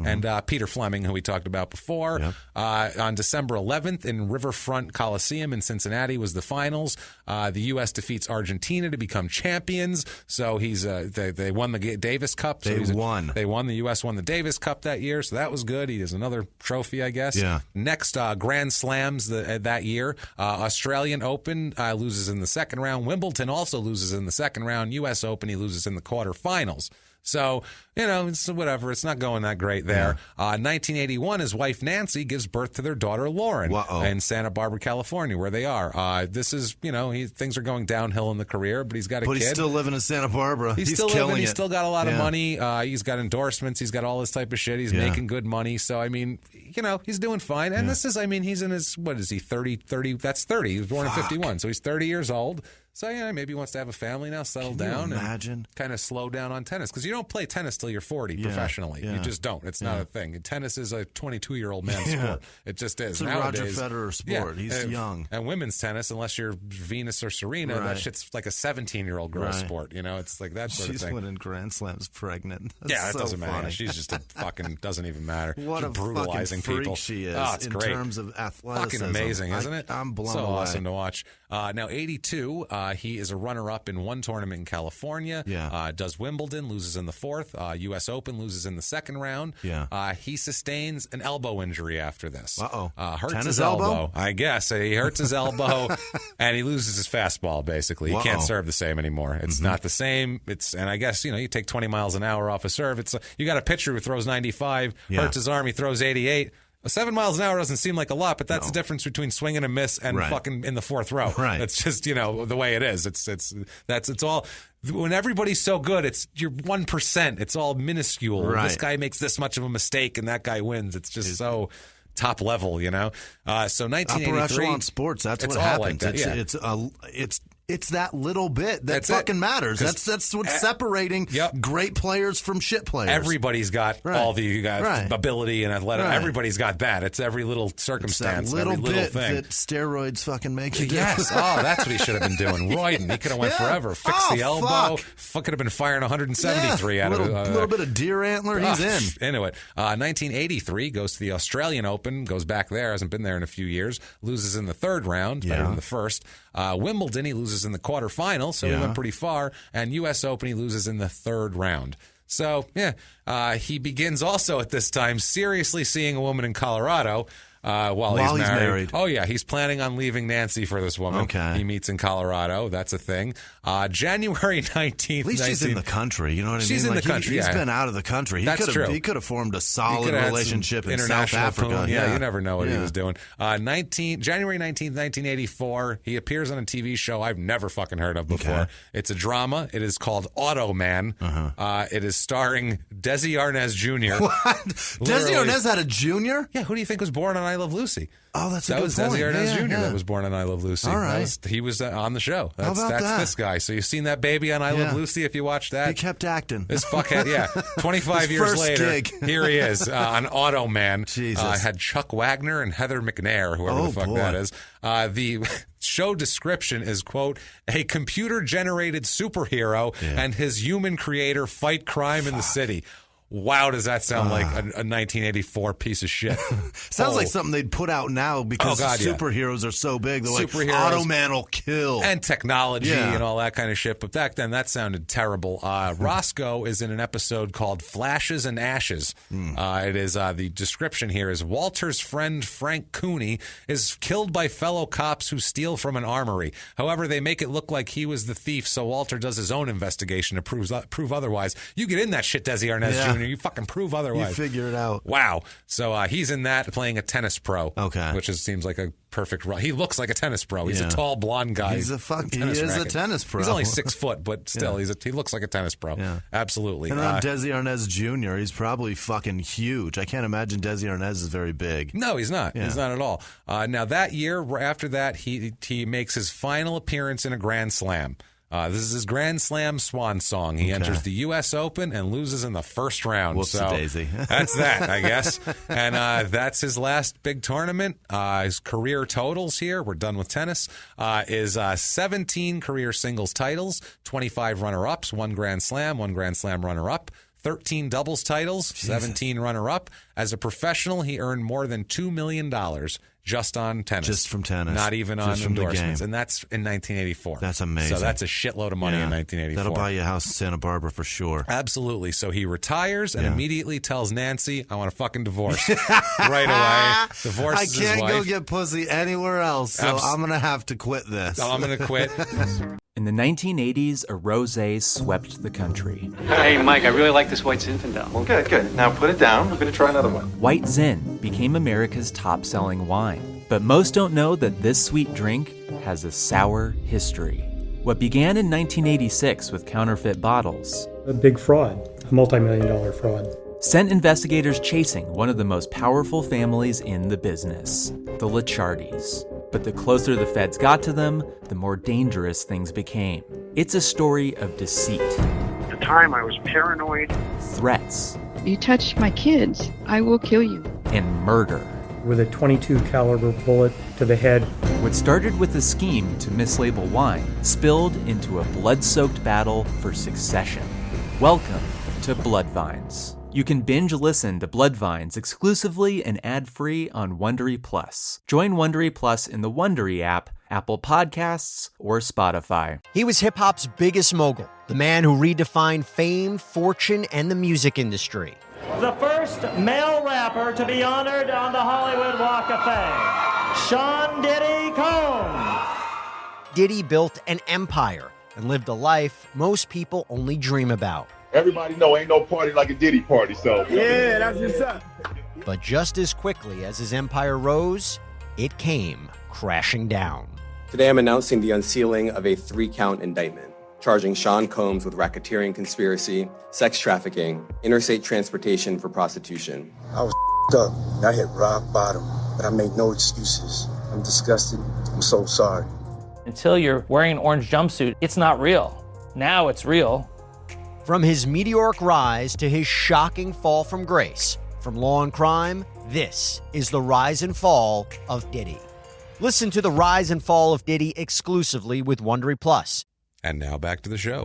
and Peter Fleming, who we talked about before. On December 11th in Riverfront Coliseum in Cincinnati was the finals. The U.S. defeats Argentina to become champions. So they won the Davis Cup. They won. The U.S. won the Davis Cup that year, so that was good. He has another trophy, I guess. Yeah. Next, Grand Slams that year. Australian Open loses in the second round. Wimbledon also loses in the second round. U.S. Open, he loses in the quarterfinals. So, it's whatever. It's not going that great there. 1981, his wife Nancy gives birth to their daughter Lauren in Santa Barbara, California, where they are. This is, things are going downhill in the career, but he's got a kid. But he's still living in Santa Barbara. He's still living. He's still got a lot of money. He's got endorsements. He's got all this type of shit. He's making good money. So, he's doing fine. And this is, he's in his, what is he, 30? That's 30. He was born in 51. So he's 30 years old. So, maybe he wants to have a family now, settle down, and kind of slow down on tennis. Because you don't play tennis till you're 40 professionally. You just don't. It's not a thing. tennis is a 22-year-old man's sport. It just is. It's a Roger Federer sport. He's young. And women's tennis, unless you're Venus or Serena, that shit's like a 17-year-old girl sport. It's like that sort of thing. She's winning Grand Slams pregnant. That doesn't matter. She's just a fucking, doesn't even matter. What she's a brutalizing fucking freak people. she is it's in great. terms of athleticism. Fucking amazing, isn't it? I'm blown so away. Awesome to watch. Now, 82, he is a runner-up in one tournament in California. Does Wimbledon, loses in the fourth. U.S. Open, loses in the second round. He sustains an elbow injury after this. Hurts Tennis his elbow, I guess. He hurts his elbow, and he loses his fastball, basically. He can't serve the same anymore. It's not the same. And I guess, you take 20 miles an hour off a serve. You got a pitcher who throws 95, hurts his arm, he throws 88. 7 miles an hour doesn't seem like a lot, but that's the difference between swing and a miss and fucking in the fourth row. It's just, the way it is. It's all, when everybody's so good, it's you're 1%. It's all minuscule. This guy makes this much of a mistake and that guy wins. It's just so top level, So 1983. Upper echelon sports, that's what happens. Like that, It's that little bit that fucking matters. That's what's separating great players from shit players. Everybody's got all the ability and athletic. Everybody's got that. It's every little circumstance, it's that little every little bit thing. that steroids fucking make you do. Yes. That's what he should have been doing. Roiding. He could have went forever. Fix the elbow. Could have been firing 173 out of it. A little bit of deer antler. He's in. Into it. 1983 goes to the Australian Open. Goes back there. Hasn't been there in a few years. Loses in the third round. Better than the first. Wimbledon, he loses in the quarterfinal, so he went pretty far. And U.S. Open, he loses in the third round. So, he begins also at this time seriously seeing a woman in Colorado. While he's married. Oh, yeah. He's planning on leaving Nancy for this woman. He meets in Colorado. That's a thing. January 19th. At least she's in the country. You know what I mean? She's in the country. He's been out of the country. That's true. He could have formed a solid relationship in South Africa. You never know what he was doing. January 19th, 1984. He appears on a TV show I've never fucking heard of before. It's a drama. It is called Automan. It is starring Desi Arnaz Jr. What? Desi Arnaz had a junior? Yeah. Who do you think was born on I Love Lucy? Oh, that's a good point. That was Desi Arnaz Jr. that was born on I Love Lucy. All right. He was on the show. How about that? This guy. So you've seen that baby on I Love Lucy if you watched that? He kept acting. This fuckhead, 25 years later, gig. Here he is on Automan. Jesus. Had Chuck Wagner and Heather McNair, whoever the fuck that is. The show description is, quote, a computer-generated superhero and his human creator fight crime in the city. Wow, does that sound like a 1984 piece of shit? Sounds like something they'd put out now because superheroes are so big. They're like, Automan will kill. And technology and all that kind of shit. But back then, that sounded terrible. Roscoe is in an episode called Flashes and Ashes. It is the description here is Walter's friend Frank Cooney is killed by fellow cops who steal from an armory. However, they make it look like he was the thief, so Walter does his own investigation to prove otherwise. You get in that shit, Desi Arnaz Jr. Jr. You fucking prove otherwise. You figure it out. Wow. So he's in that playing a tennis pro. Okay. Which seems like a perfect role. He looks like a tennis pro. He's a tall blonde guy. He is a tennis pro. He's only 6 foot, but still, he looks like a tennis pro. Yeah. Absolutely. And then Desi Arnaz Jr., he's probably fucking huge. I can't imagine Desi Arnaz is very big. No, he's not. Yeah. He's not at all. Now, that year, after that, he makes his final appearance in a Grand Slam. This is his Grand Slam swan song. He enters the U.S. Open and loses in the first round. Whoopsie-daisy. That's that, I guess. And that's his last big tournament. His career totals here, we're done with tennis, is 17 career singles titles, 25 runner-ups, 1 Grand Slam runner-up, 13 doubles titles, 17 runner-up. As a professional, he earned more than $2 million just on tennis. Just from tennis. Not even on endorsements. And that's in 1984. That's amazing. So that's a shitload of money in 1984. That'll buy you a house in Santa Barbara for sure. Absolutely. So he retires and immediately tells Nancy, I want a fucking divorce. Right away. Divorces his wife. I can't go get pussy anywhere else, so I'm going to have to quit this. I'm going to quit. In the 1980s, a rosé swept the country. Hey, Mike, I really like this White Zinfandel. Well, good. Now put it down. We're going to try another one. White Zin became America's top-selling wine. But most don't know that this sweet drink has a sour history. What began in 1986 with counterfeit bottles. A big fraud, a multi-million-dollar fraud. Sent investigators chasing one of the most powerful families in the business, the Licciardis. But the closer the feds got to them, the more dangerous things became. It's a story of deceit. At the time, I was paranoid. Threats. You touch my kids, I will kill you. And murder. With a .22 caliber bullet to the head. What started with a scheme to mislabel wine spilled into a blood-soaked battle for succession. Welcome to Bloodvines. You can binge listen to Bloodvines exclusively and ad-free on Wondery Plus. Join Wondery Plus in the Wondery app, Apple Podcasts, or Spotify. He was hip-hop's biggest mogul, the man who redefined fame, fortune, and the music industry. The first male rapper to be honored on the Hollywood Walk of Fame, Sean Diddy Combs. Diddy built an empire and lived a life most people only dream about. Everybody know ain't no party like a Diddy party, so. Yeah, that's what's up. But just as quickly as his empire rose, it came crashing down. Today I'm announcing the unsealing of a 3-count indictment, charging Sean Combs with racketeering conspiracy, sex trafficking, interstate transportation for prostitution. I was up. I hit rock bottom, but I made no excuses. I'm disgusted. I'm so sorry. Until you're wearing an orange jumpsuit, it's not real. Now it's real. From his meteoric rise to his shocking fall from grace, from law and crime, this is the rise and fall of Diddy. Listen to the rise and fall of Diddy exclusively with Wondery Plus. And now back to the show.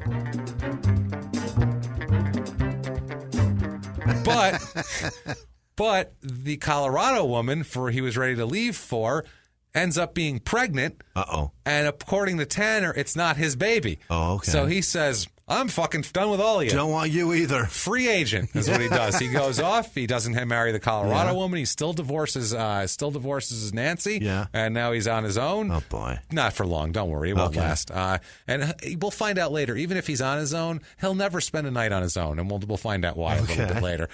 But the Colorado woman he was ready to leave for ends up being pregnant. Uh-oh. And according to Tanner, it's not his baby. Oh, okay. So he says, I'm fucking done with all of you. Don't want you either. Free agent is what he does. He goes off. He doesn't marry the Colorado woman. He still divorces Nancy. Yeah. And now he's on his own. Oh, boy. Not for long. Don't worry. It won't last. And we'll find out later. Even if he's on his own, he'll never spend a night on his own. And we'll find out why a little bit later.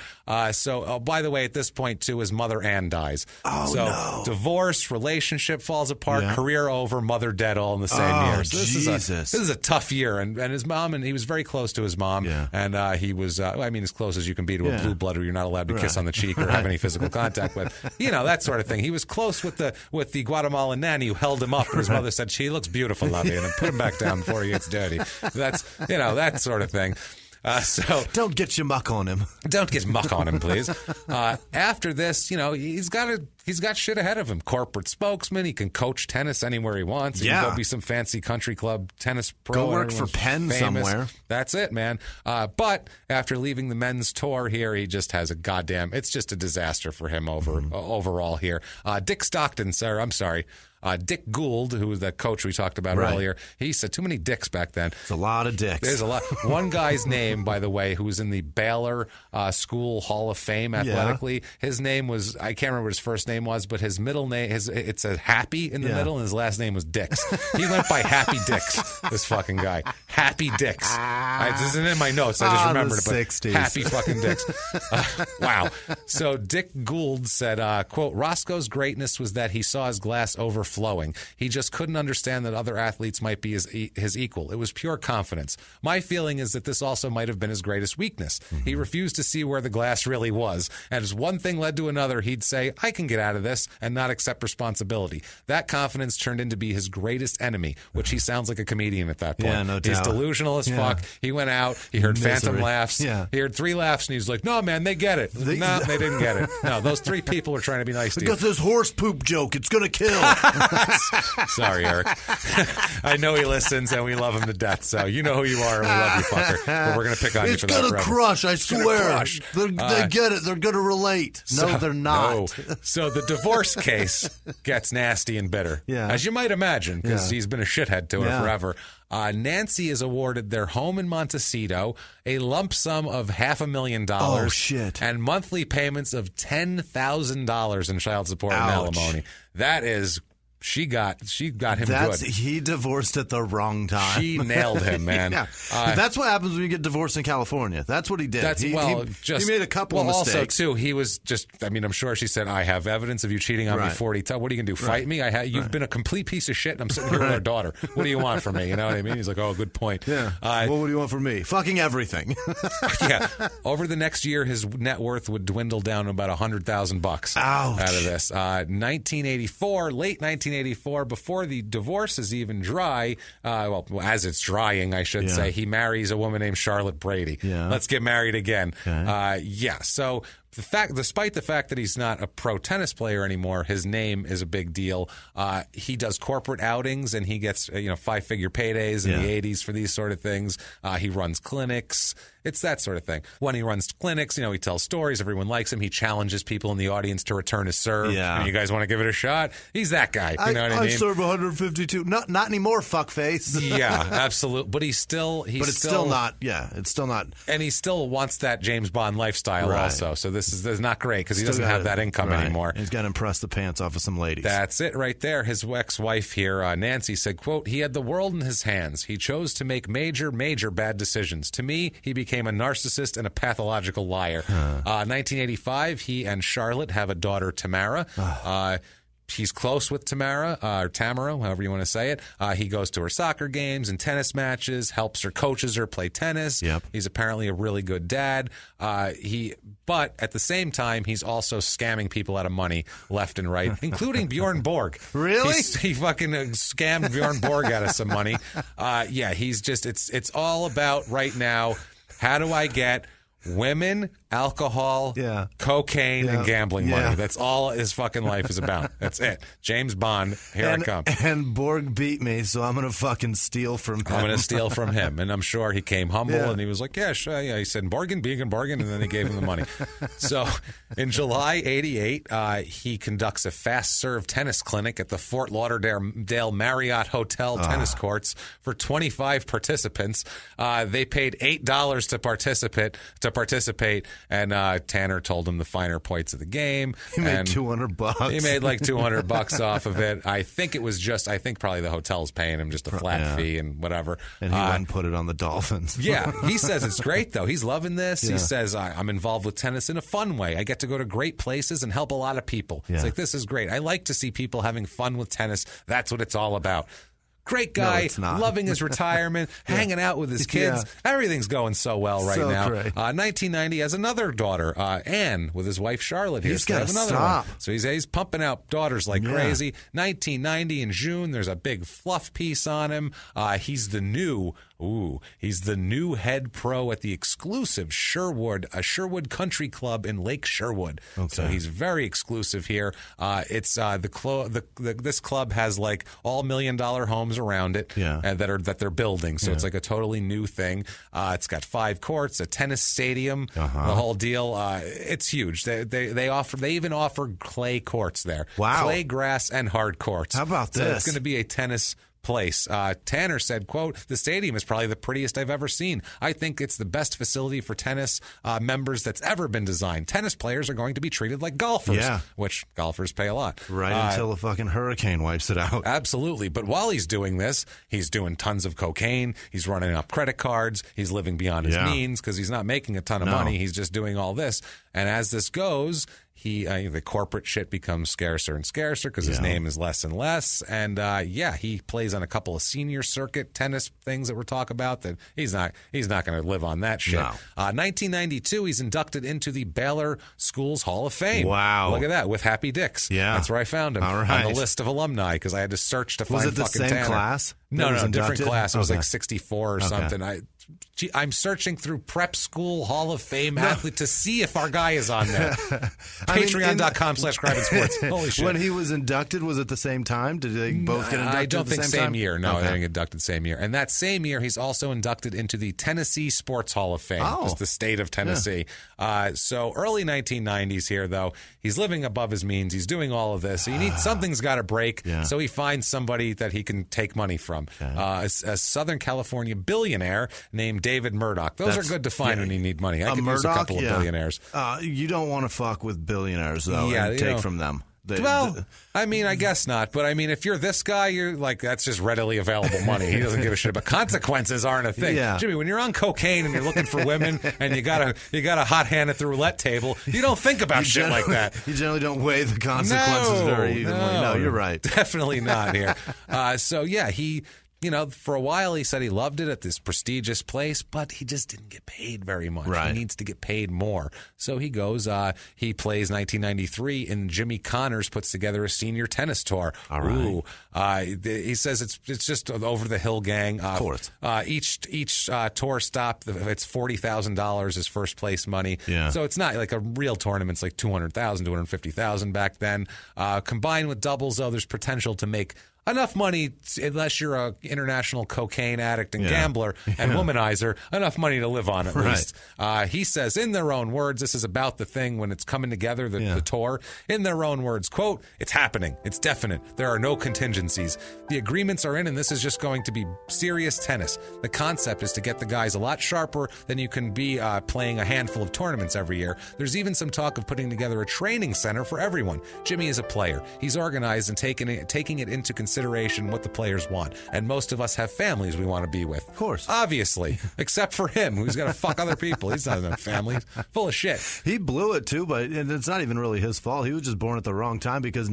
So, by the way, at this point, too, his mother Ann dies. Oh, so, no. Divorce, relationship falls apart, career over, mother dead all in the same year. So this is a tough year. And his mom, and he was very close to his mom. And he was, as close as you can be to a blue blood who you're not allowed to kiss on the cheek or have any physical contact with. That sort of thing. He was close with the Guatemalan nanny who held him up. And his mother said, she looks beautiful, lovey, and then put him back down before he gets dirty. That's, that sort of thing. So don't get your muck on him. Don't get muck on him, please. After this, he's got shit ahead of him. Corporate spokesman. He can coach tennis anywhere he wants. He can go be some fancy country club tennis pro. Go work for Penn somewhere. That's it, man. But after leaving the men's tour here, he just has it's just a disaster for him overall here. Dick Stockton, sir. I'm sorry. Dick Gould, who was the coach we talked about earlier, he said too many dicks back then. It's a lot of dicks. There's a lot. One guy's name, by the way, who was in the Baylor School Hall of Fame athletically, his name was, I can't remember what his first name was, but his middle name, it's a Happy in the middle, and his last name was Dix. He went by Happy Dix, this fucking guy. Happy Dix. This isn't in my notes. I just remembered it. But 60s. Happy fucking Dix. Wow. So Dick Gould said, quote, Roscoe's greatness was that he saw his glass overflowing. He just couldn't understand that other athletes might be his equal. It was pure confidence. My feeling is that this also might have been his greatest weakness. He refused to see where the glass really was. And as one thing led to another, he'd say, I can get out of this, and not accept responsibility. That confidence turned into be his greatest enemy, which he sounds like a comedian at that point. Yeah, no doubt. He's delusional as fuck. He went out, he heard phantom laughs. Yeah. He heard 3 laughs, and he's like, no, man, they get it. No, they didn't get it. No, those 3 people are trying to be nice to you. Got this horse poop joke. It's going to kill. Sorry, Eric. I know he listens, and we love him to death, so you know who you are, and we love you, fucker. But we're going to pick on you for that forever. It's going to crush, I swear. They get it. They're going to relate. No, they're not. No. So the divorce case gets nasty and bitter, as you might imagine, because he's been a shithead to her forever. Nancy is awarded their home in Montecito, a lump sum of $500,000. Oh, shit. And monthly payments of $10,000 in child support and alimony. That is... She got him good. He divorced at the wrong time. She nailed him, man. That's what happens when you get divorced in California. That's what he did. He made a couple of mistakes. Also, too, he was just, I mean, I'm sure she said, I have evidence of you cheating on me 40 times. What are you going to do, fight me? You've been a complete piece of shit, and I'm sitting here with our daughter. What do you want from me? You know what I mean? He's like, oh, good point. Yeah. Well, what do you want from me? Fucking everything. Over the next year, his net worth would dwindle down to about $100,000 out of this. 1984, late 1984, before the divorce is even dry, as it's drying, I should say, he marries a woman named Charlotte Brady. Let's get married again. So despite the fact that he's not a pro tennis player anymore, his name is a big deal. He does corporate outings, and he gets 5-figure paydays in the 80s for these sort of things. He runs clinics. It's that sort of thing. When he runs clinics, he tells stories. Everyone likes him. He challenges people in the audience to return his serve. You guys want to give it a shot? He's that guy. You know what I mean? I serve 152. Not anymore, fuckface. Yeah, absolutely. But it's still not. Yeah, it's still not. And he still wants that James Bond lifestyle also. So this is not great because he doesn't have that income anymore. He's got to impress the pants off of some ladies. That's it right there. His ex-wife here, Nancy, said, quote, he had the world in his hands. He chose to make major, major bad decisions. To me, he became a narcissist and a pathological liar. 1985, he and Charlotte have a daughter, Tamara. He's close with Tamara, or Tamara, however you want to say it. He goes to her soccer games and tennis matches, helps her, coaches her play tennis. He's apparently a really good dad. But at the same time, he's also scamming people out of money left and right, including Bjorn Borg. Really? He fucking scammed Bjorn Borg out of some money. He's just, it's all about right now, how do I get women, alcohol, cocaine, and gambling money. That's all his fucking life is about. That's it. James Bond, here I come. And Borg beat me, so I'm going to fucking steal from him. I'm going to steal from him. And I'm sure he came humble, and he was like, yeah, sure. Yeah. He said, bargain, and then he gave him the money. So in July 88, he conducts a fast-serve tennis clinic at the Fort Lauderdale Marriott Hotel tennis courts for 25 participants. They paid $8 to participate, and Tanner told him the finer points of the game. He made $200. He made like $200 off of it. I think probably the hotel's paying him just a flat fee and whatever. And he went and put it on the Dolphins. He says it's great though. He's loving this. He says I'm involved with tennis in a fun way. I get to go to great places and help a lot of people. It's like, this is great. I like to see people having fun with tennis. That's what it's all about. Great guy, loving his retirement, hanging out with his kids. Everything's going so well right now. 1990 has another daughter, Anne, with his wife Charlotte. He's got another one. So he's pumping out daughters like crazy. 1990 in June, there's a big fluff piece on him. He's the new Ooh, he's the new head pro at the exclusive Sherwood Country Club in Lake Sherwood. Okay. So he's very exclusive here. It's this club has like all $1 million homes around it that they're building. So it's like a totally new thing. It's got 5 courts, a tennis stadium, the whole deal. It's huge. They even offer clay courts there. Wow, clay, grass, and hard courts. How about this? So it's going to be a tennis place. Tanner said, quote, "The stadium is probably the prettiest I've ever seen. I think it's the best facility for tennis members that's ever been designed. Tennis players are going to be treated like golfers, which golfers pay a lot. Right until a fucking hurricane wipes it out. Absolutely. But while he's doing this, he's doing tons of cocaine. He's running up credit cards. He's living beyond his means because he's not making a ton of money. He's just doing all this. And as this goes, the corporate shit becomes scarcer and scarcer because his name is less and less. And he plays on a couple of senior circuit tennis things that we're talking about. That he's not going to live on that shit. 1992, he's inducted into the Baylor Schools Hall of Fame. Wow, look at that with Happy Dicks. Yeah, that's where I found him on the list of alumni because I had to search to find. Was it the same Tanner. class? No, different class. It was like 64 or something. I'm searching through Prep School Hall of Fame athlete to see if our guy is on there. Patreon.com/CrimeandSports. Holy shit. When he was inducted, was it the same time? Did they both get inducted I don't think same time? year. No, they didn't get inducted same year. And that same year, he's also inducted into the Tennessee Sports Hall of Fame. It's the state of Tennessee. So early 1990s here, though. He's living above his means. He's doing all of this. Something's got to break. So he finds somebody that he can take money from. A Southern California billionaire named David Murdoch. Those are good to find when you need money. I could use a couple of billionaires. You don't want to fuck with billionaires, though, and take from them. I mean, I guess not. But I mean, if you're this guy, you're like, that's just readily available money. He doesn't give a shit. But consequences aren't a thing. Jimmy, when you're on cocaine and you're looking for women and you got a hot hand at the roulette table, you don't think about shit like that. You generally don't weigh the consequences very evenly. No, you're right. Definitely not here. He... for a while he said he loved it at this prestigious place, but he just didn't get paid very much. He needs to get paid more. So he goes, he plays 1993, and Jimmy Connors puts together a senior tennis tour. All right. He says it's just over the hill gang. Of course. Each tour stop, it's $40,000 is first place money. Yeah. So it's not like a real tournament. It's like $200,000, $250,000 back then. Combined with doubles, though, there's potential to make enough money, unless you're an international cocaine addict and gambler and womanizer, enough money to live on at least. He says, in their own words, this is about the thing when it's coming together, the tour. In their own words, quote, "It's happening. It's definite. There are no contingencies. The agreements are in, and this is just going to be serious tennis. The concept is to get the guys a lot sharper than you can be playing a handful of tournaments every year. There's even some talk of putting together a training center for everyone. Jimmy is a player. He's organized and taking it into consideration what the players want. And most of us have families we want to be with. Of course. Obviously. Except for him, who's got to fuck other people. He's not in a family. He's full of shit. He blew it, too, but it's not even really his fault. He was just born at the wrong time because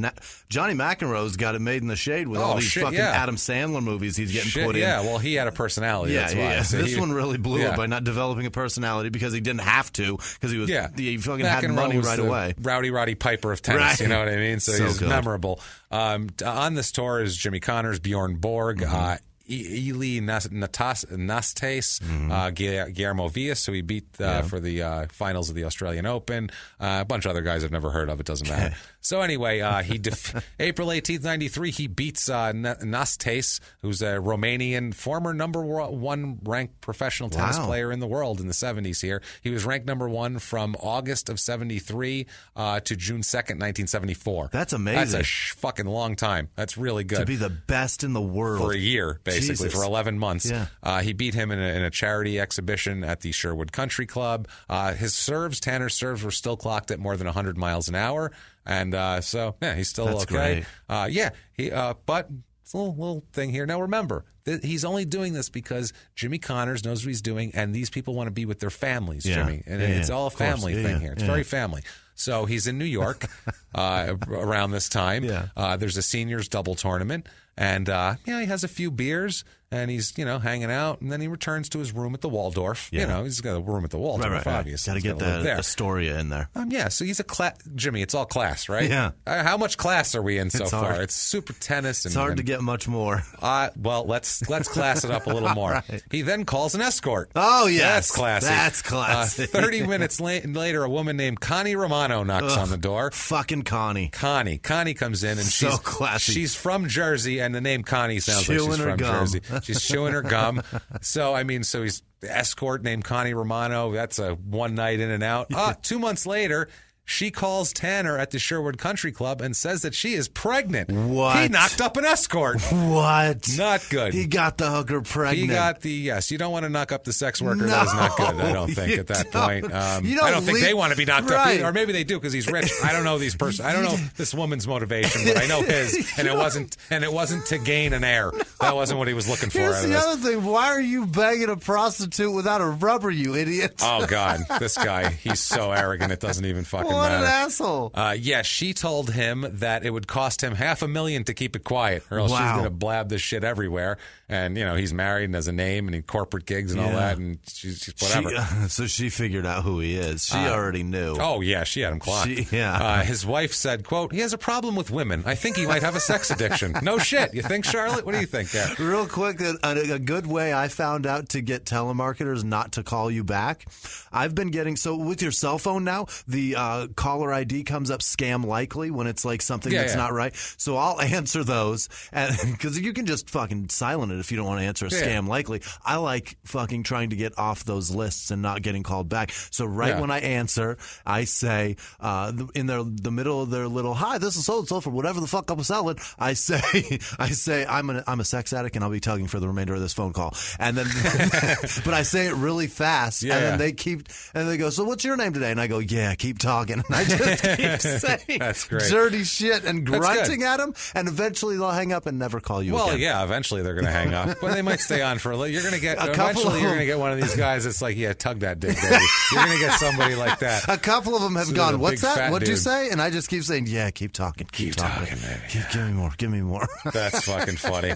Johnny McEnroe's got it made in the shade with all these fucking Adam Sandler movies he's getting put in. Yeah, well, he had a personality. That's why. So this one really blew it by not developing a personality because he didn't have to because he fucking had money right away. Rowdy Roddy Piper of tennis, you know what I mean? So he's good. Memorable. On this tour is Jimmy Connors, Bjorn Borg, Eli Nastas, Guillermo Villas, who he beat for the finals of the Australian Open. A bunch of other guys I've never heard of. It doesn't matter. So anyway, April 18th, 93, he beats Nastas, who's a Romanian former number 1 ranked professional tennis player in the world in the 70s here. He was ranked number 1 from August of 73 to June 2nd, 1974. That's amazing. That's a fucking long time. That's really good. To be the best in the world. For a year, basically, for 11 months. Yeah. He beat him in a charity exhibition at the Sherwood Country Club. His Tanner's serves were still clocked at more than 100 miles an hour. And he's still That's okay. Great. But it's a little thing here. Now, remember, he's only doing this because Jimmy Connors knows what he's doing, and these people want to be with their families, Jimmy. And it's all a family thing here. It's very family. So he's in New York around this time. There's a seniors double tournament. And, he has a few beers, and he's, hanging out, and then he returns to his room at the Waldorf. He's got a room at the Waldorf, obviously. Got to get that Astoria in there. So he's Jimmy, it's all class, right? Yeah. How much class are we in so far? It's super tennis. It's hard to get much more. Well, let's let's class it up a little more. Right. He then calls an escort. Oh, yes. That's classy. That's classy. 30 minutes later, a woman named Connie Romano knocks on the door. Fucking Connie. Connie comes in, and so classy. She's from Jersey, and the name Connie sounds like she's from Jersey. She's chewing her gum. So he's the escort named Connie Romano. That's a one night in and out. 2 months later, she calls Tanner at the Sherwood Country Club and says that she is pregnant. What? He knocked up an escort. What? Not good. He got the hooker pregnant. He got yes. You don't want to knock up the sex worker. That is not good, I don't think, at that point. I don't think they want to be knocked up either. Or maybe they do because he's rich. I don't know these person. I don't know this woman's motivation, but I know his. And it wasn't to gain an heir. That wasn't what he was looking for. Here's the other thing. Why are you banging a prostitute without a rubber, you idiot? Oh, God. This guy, he's so arrogant. It doesn't even fucking What matter. an asshole. She told him that it would cost him $500,000 to keep it quiet, or else she's going to blab this shit everywhere. And, he's married and has a name and corporate gigs and all that, and she's whatever. So she figured out who he is. She already knew. Oh, yeah, she had him clocked. His wife said, quote, he has a problem with women. I think he might have a sex addiction. No shit. You think, Charlotte? What do you think there? Real quick, a good way I found out to get telemarketers not to call you back. I've been getting, so with your cell phone now, the caller ID comes up scam likely when it's like something that's not right. So I'll answer those, and because you can just fucking silent it if you don't want to answer a scam likely. I like fucking trying to get off those lists and not getting called back. So when I answer, I say in the middle of their little hi, this is so and so for whatever the fuck I'm selling. I say I'm a sex addict and I'll be tugging for the remainder of this phone call. And then, but I say it really fast, and then they go, so what's your name today? And I go, yeah, keep talking. And I just keep saying That's great. dirty shit and grunting at them, and eventually they'll hang up and never call you again. Well, yeah, eventually they're going to hang up, but they might stay on for a little. You're going to get eventually. You're going to get one of these guys that's like, yeah, tug that dick, baby. You're going to get somebody like that. A couple of them have gone, what's that? What'd you dude. say? And I just keep saying, yeah, keep talking, keep talking, baby. Give me more. That's fucking funny.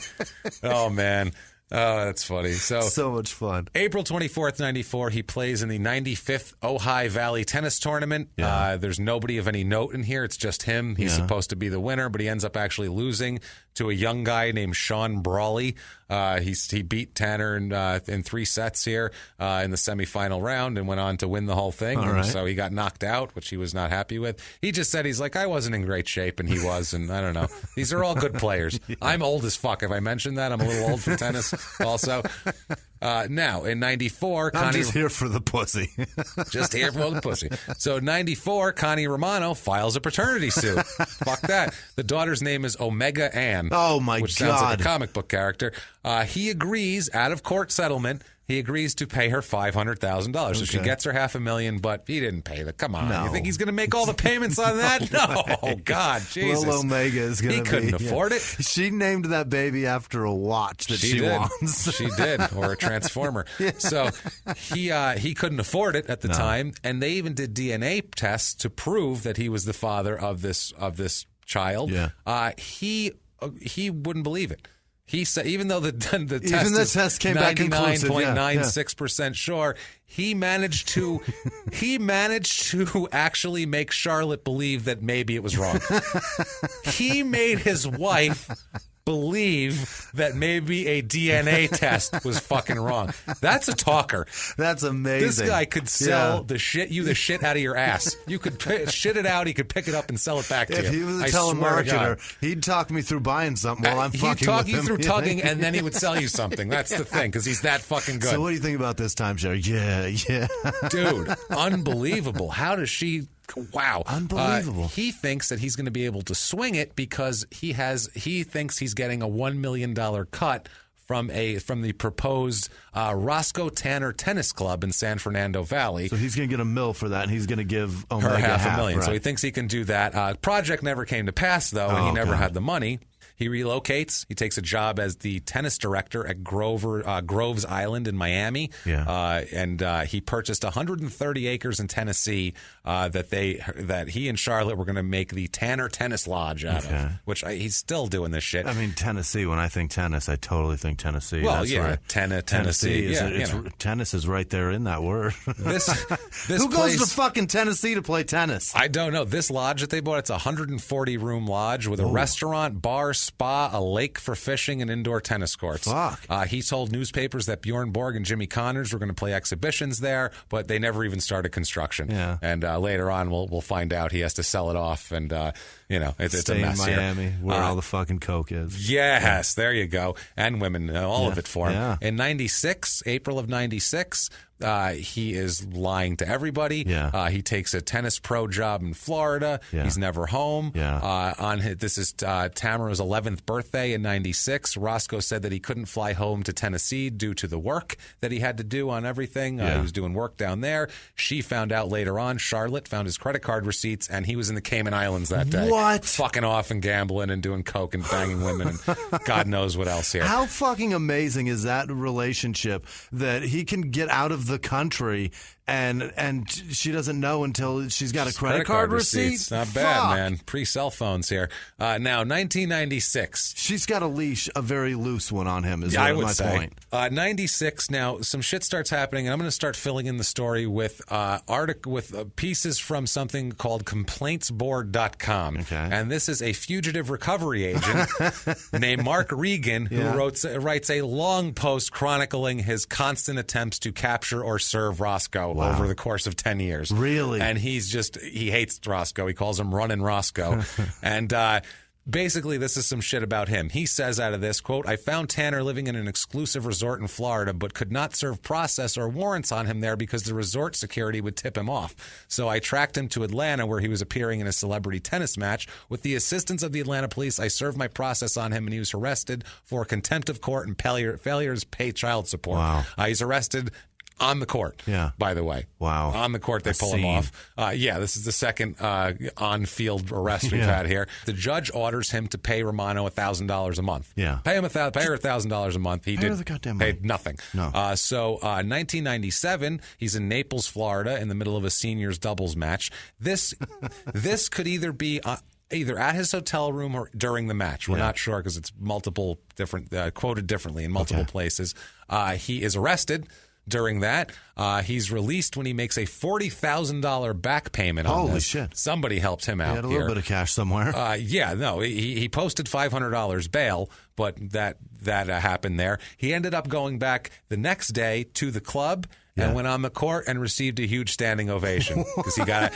Oh man. Oh, that's funny. So much fun. April 24th, 94, he plays in the 95th Ojai Valley Tennis Tournament. Yeah. There's nobody of any note in here. It's just him. He's supposed to be the winner, but he ends up actually losing to a young guy named Sean Brawley. He beat Tanner in 3 sets here in the semifinal round and went on to win the whole thing. So he got knocked out, which he was not happy with. He just said I wasn't in great shape, and he was, and I don't know. These are all good players. I'm old as fuck. Have I mentioned that? I'm a little old for tennis also. Now, in 94, I'm just here for the pussy. Just here for the pussy. So, 94, Connie Romano files a paternity suit. Fuck that. The daughter's name is Omega Ann. Oh, my which God. Which sounds like a comic book character. He agrees, out of court settlement, he agrees to pay her $500,000. So she gets her $500,000, but he didn't pay the. Come on. No. You think he's going to make all the payments on that? No. Oh, God. Jesus. Little Omega is going to be. He couldn't afford it. She named that baby after a watch that she wants. She did. Or a transformer. So he couldn't afford it at the time. And they even did DNA tests to prove that he was the father of this child. Yeah. He wouldn't believe it. He said, even though the test came back conclusive, 99.96% sure, he managed to actually make Charlotte believe that maybe it was wrong. He made his wife believe that maybe a DNA test was fucking wrong. That's a talker. That's amazing. This guy could sell the shit out of your ass. You could shit it out. He could pick it up and sell it back to you. If he was a telemarketer, he'd talk me through buying something while I'm fucking with him. He'd talk you through tugging, and then he would sell you something. That's the thing, because he's that fucking good. So what do you think about this timeshare? Yeah. Dude, unbelievable. How does she... Wow. Unbelievable. He thinks that he's going to be able to swing it because he thinks he's getting a $1 million cut from the proposed Roscoe Tanner Tennis Club in San Fernando Valley. So he's going to get $1 million for that, and he's going to give Omega her $500,000. Right. So he thinks he can do that. Project never came to pass, though, and he never had the money. He relocates. He takes a job as the tennis director at Groves Island in Miami. And he purchased 130 acres in Tennessee that he and Charlotte were going to make the Tanner Tennis Lodge out of, which he's still doing this shit. I mean, Tennessee, when I think tennis, I totally think Tennessee. Well, that's yeah, right. Tennessee. Tennis is right there in that word. Who goes to fucking Tennessee to play tennis? I don't know. This lodge that they bought, it's a 140-room lodge with a restaurant, bar, spa, a lake for fishing, and indoor tennis courts. Fuck. He told newspapers that Bjorn Borg and Jimmy Connors were going to play exhibitions there, but they never even started construction. Yeah. And later on, we'll find out he has to sell it off, and it's a mess in Miami, here. where all the fucking coke is. Yes, there you go, and women, all of it for him. Yeah. In April of '96. He is lying to everybody. Yeah. He takes a tennis pro job in Florida. Yeah. He's never home. Yeah. This is Tamara's 11th birthday in '96. Roscoe said that he couldn't fly home to Tennessee due to the work that he had to do on everything. He was doing work down there. She found out later on. Charlotte found his credit card receipts, and he was in the Cayman Islands that day. What? Fucking off and gambling and doing coke and banging women and God knows what else here. How fucking amazing is that relationship that he can get out of the country and she doesn't know until she's got a credit card receipt? It's not bad, man. Pre-cell phones here. Now, 1996. She's got a very loose one on him, is I my would say. point. 96. Now, some shit starts happening, and I'm going to start filling in the story with pieces from something called complaintsboard.com. Okay. And this is a fugitive recovery agent named Mark Regan who writes a long post chronicling his constant attempts to capture or serve Roscoe over the course of 10 years. Really? And he hates Roscoe. He calls him Runnin' Roscoe. And basically, this is some shit about him. He says out of this, quote, I found Tanner living in an exclusive resort in Florida, but could not serve process or warrants on him there because the resort security would tip him off. So I tracked him to Atlanta, where he was appearing in a celebrity tennis match. With the assistance of the Atlanta police, I served my process on him, and he was arrested for contempt of court and failure to pay child support. Wow. He's arrested on the court, by the way. Wow. On the court, they pull him off. This is the second on-field arrest we've had here. The judge orders him to pay Romano $1,000 a month. Yeah. Pay her $1,000 a month. He Pay her the goddamn money. paid nothing. No. 1997, he's in Naples, Florida, in the middle of a seniors doubles match. This could either be either at his hotel room or during the match. We're not sure because it's multiple different, quoted differently in multiple places. He is arrested. During that, he's released when he makes a $40,000 back payment on Holy this. shit. Somebody helped him out. He had a little bit of cash somewhere. He posted $500 bail, but that happened there. He ended up going back the next day to the club and went on the court and received a huge standing ovation because he got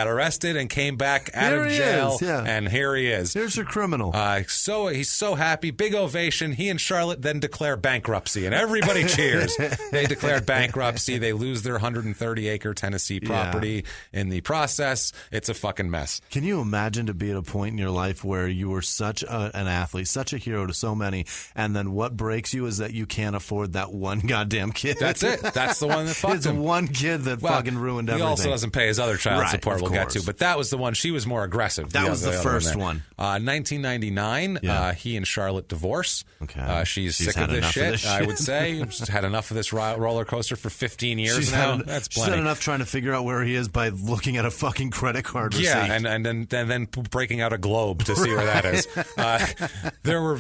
arrested and came back out of jail, and here he is. Here's your criminal. So he's so happy, big ovation. He and Charlotte then declare bankruptcy, and everybody cheers. They declared bankruptcy. They lose their 130-acre Tennessee property in the process. It's a fucking mess. Can you imagine to be at a point in your life where you were such an athlete, such a hero to so many, and then what breaks you is that you can't afford that one goddamn kid? That's it. That's the one that fucked it's him. One kid that fucking ruined everything. He also doesn't pay his other child support we'll get to, but that was the one. She was more aggressive. That was the first one. 1999, he and Charlotte divorce. Okay. She's sick of this shit, I would say. She's had enough of this roller coaster for 15 years now. That's plenty. She's had enough trying to figure out where he is by looking at a fucking credit card receipt. Yeah, and then breaking out a globe to see where that is.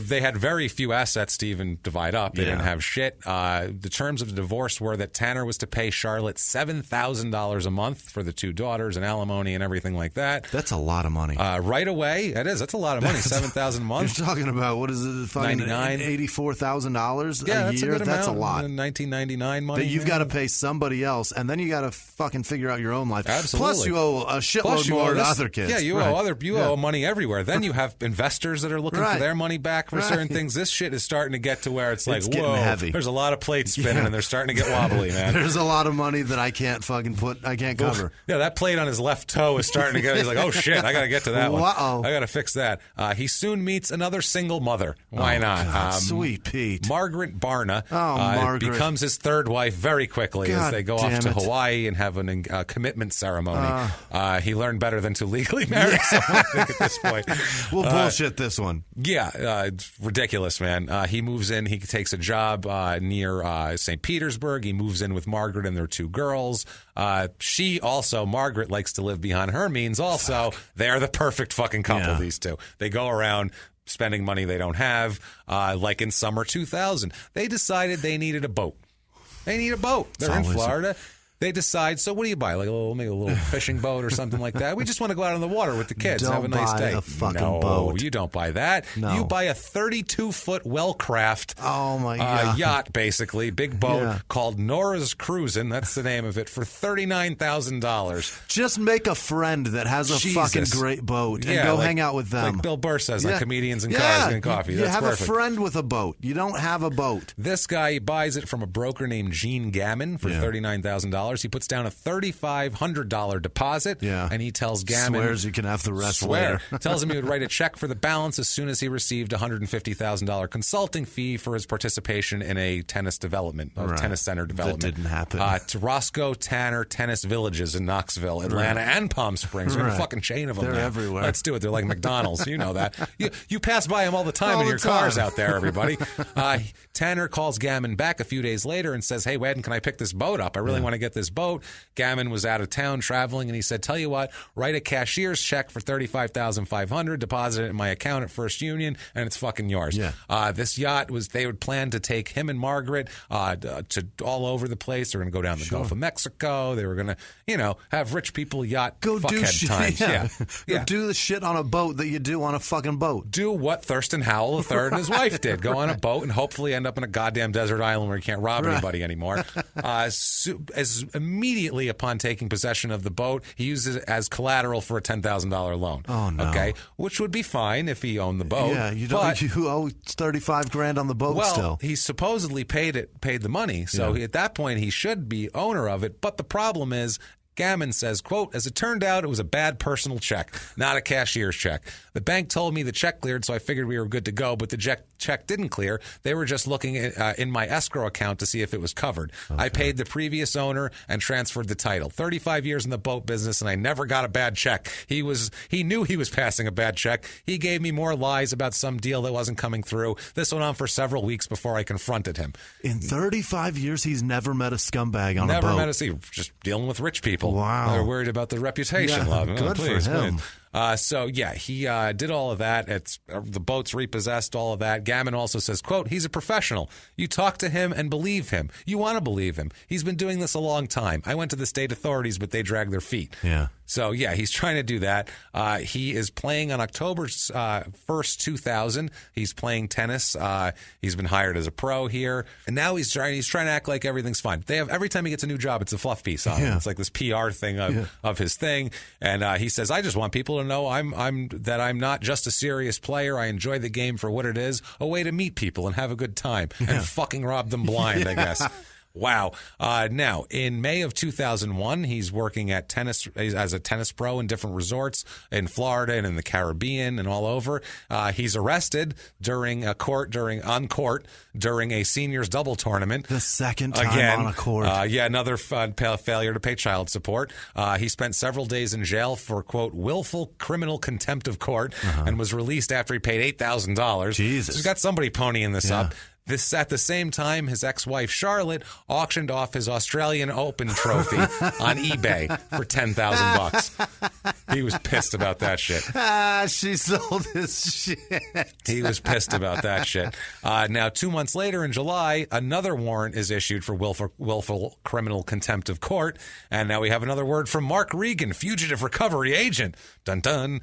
They had very few assets to even divide up. They didn't have shit. The terms of the divorce were that Tanner was to pay Charlotte $7,000 a month for the two daughters and alimony and everything like that. That's a lot of money. Right away, it is. That's a lot of money. $7,000 a month. You're talking about what is it? Fucking $84,000 a year. That's a lot. 1999 money. But you've got to pay somebody else, and then you got to fucking figure out your own life. Absolutely. Plus, you owe a shitload more to other kids. Yeah, you owe money everywhere. Then you have investors that are looking for their money back for certain things. This shit is starting to get to where it's like, whoa, heavy. There's a lot of plates spinning, and they're starting to get wobbly, man. There's a lot of money that I can't cover. Yeah, that plate on his left toe is starting to get. He's like, oh shit, I got to get to that one. Uh-oh. I got to fix that. He soon meets another single mother. Why not? God, sweet Pete. Margaret Barna Margaret. becomes his third wife very quickly as they go off to Hawaii and have a commitment ceremony. He learned better than to legally marry someone, I think, at this point. We'll bullshit this one. Yeah, it's ridiculous, man. He moves in. He takes a job near St. Petersburg. He moves in with Margaret and their two girls. Margaret likes to live beyond her means also. They're the perfect fucking couple, these two. They go around spending money they don't have. Like in summer 2000, they decided they needed a boat. They need a boat. They're in Florida. They decide, so what do you buy? Like maybe a little fishing boat or something like that? We just want to go out on the water with the kids, have a nice day. Don't buy a fucking boat. boat. No, you don't buy that. No. You buy a 32-foot Wellcraft God. yacht, basically, big boat called Nora's Cruisin'. That's the name of it, for $39,000. Just make a friend that has a fucking great boat and go hang out with them. Like Bill Burr says, like comedians and cars and coffee. You That's have perfect. a friend with a boat. You don't have a boat. This guy buys it from a broker named Gene Gammon for $39,000. He puts down a $3,500 deposit, and he tells Gammon... Swears you can have the rest later. Tells him he would write a check for the balance as soon as he received a $150,000 consulting fee for his participation in a tennis development, tennis center development. That didn't happen. To Roscoe, Tanner Tennis Villages in Knoxville, Atlanta, and Palm Springs. There's a fucking chain of them. They're everywhere. Let's do it. They're like McDonald's. You know that. You pass by them all the time in your cars out there, everybody. Tanner calls Gammon back a few days later and says, hey, when can I pick this boat up? I really want to get this boat. Gammon was out of town traveling, and he said, tell you what, write a cashier's check for $35,500, deposit it in my account at First Union, and it's fucking yours. This yacht they would plan to take him and Margaret to all over the place. They're going to go down the Gulf of Mexico. They were going to, have rich people yacht fuckhead times. Go do the shit on a boat that you do on a fucking boat. Do what Thurston Howell III and his wife did. Go on a boat and hopefully end up in a goddamn desert island where you can't rob anybody anymore. As immediately upon taking possession of the boat, he uses it as collateral for a $10,000 loan. Oh, no. Okay, which would be fine if he owned the boat. Yeah, you owe $35,000 on the boat still. He supposedly paid the money, so at that point he should be owner of it. But the problem is, Gammon says, quote, as it turned out, it was a bad personal check, not a cashier's check. The bank told me the check cleared, so I figured we were good to go, but the check didn't clear. They were just looking in my escrow account to see if it was covered. Okay. I paid the previous owner and transferred the title. 35 years in the boat business, and I never got a bad check. He knew he was passing a bad check. He gave me more lies about some deal that wasn't coming through. This went on for several weeks before I confronted him. In 35 years, he's never met a scumbag on a boat. Never met just dealing with rich people. Wow. They're worried about the reputation. Good for him. He did all of that. The boat's repossessed, all of that. Gammon also says, quote, he's a professional. You talk to him and believe him. You want to believe him. He's been doing this a long time. I went to the state authorities, but they dragged their feet. Yeah. So, he's trying to do that. He is playing on October 1st, 2000. He's playing tennis. He's been hired as a pro here. And now he's trying to act like everything's fine. Every time he gets a new job, it's a fluff piece on him. It's like this PR thing of his thing. And he says, I just want people to know I'm not just a serious player. I enjoy the game for what it is, a way to meet people and have a good time and fucking rob them blind, I guess. Wow. Now, in May of 2001, he's working at as a tennis pro in different resorts in Florida and in the Caribbean and all over. He's arrested during a seniors double tournament. The second time on a court. Another failure to pay child support. He spent several days in jail for, quote, willful criminal contempt of court and was released after he paid $8,000. Jesus. So he's got somebody ponying this up. At the same time, his ex-wife Charlotte auctioned off his Australian Open trophy on eBay for $10,000. He was pissed about that shit. She sold his shit. He was pissed about that shit. Now, 2 months later, in July, another warrant is issued for willful criminal contempt of court, and now we have another word from Mark Regan, fugitive recovery agent. Dun dun.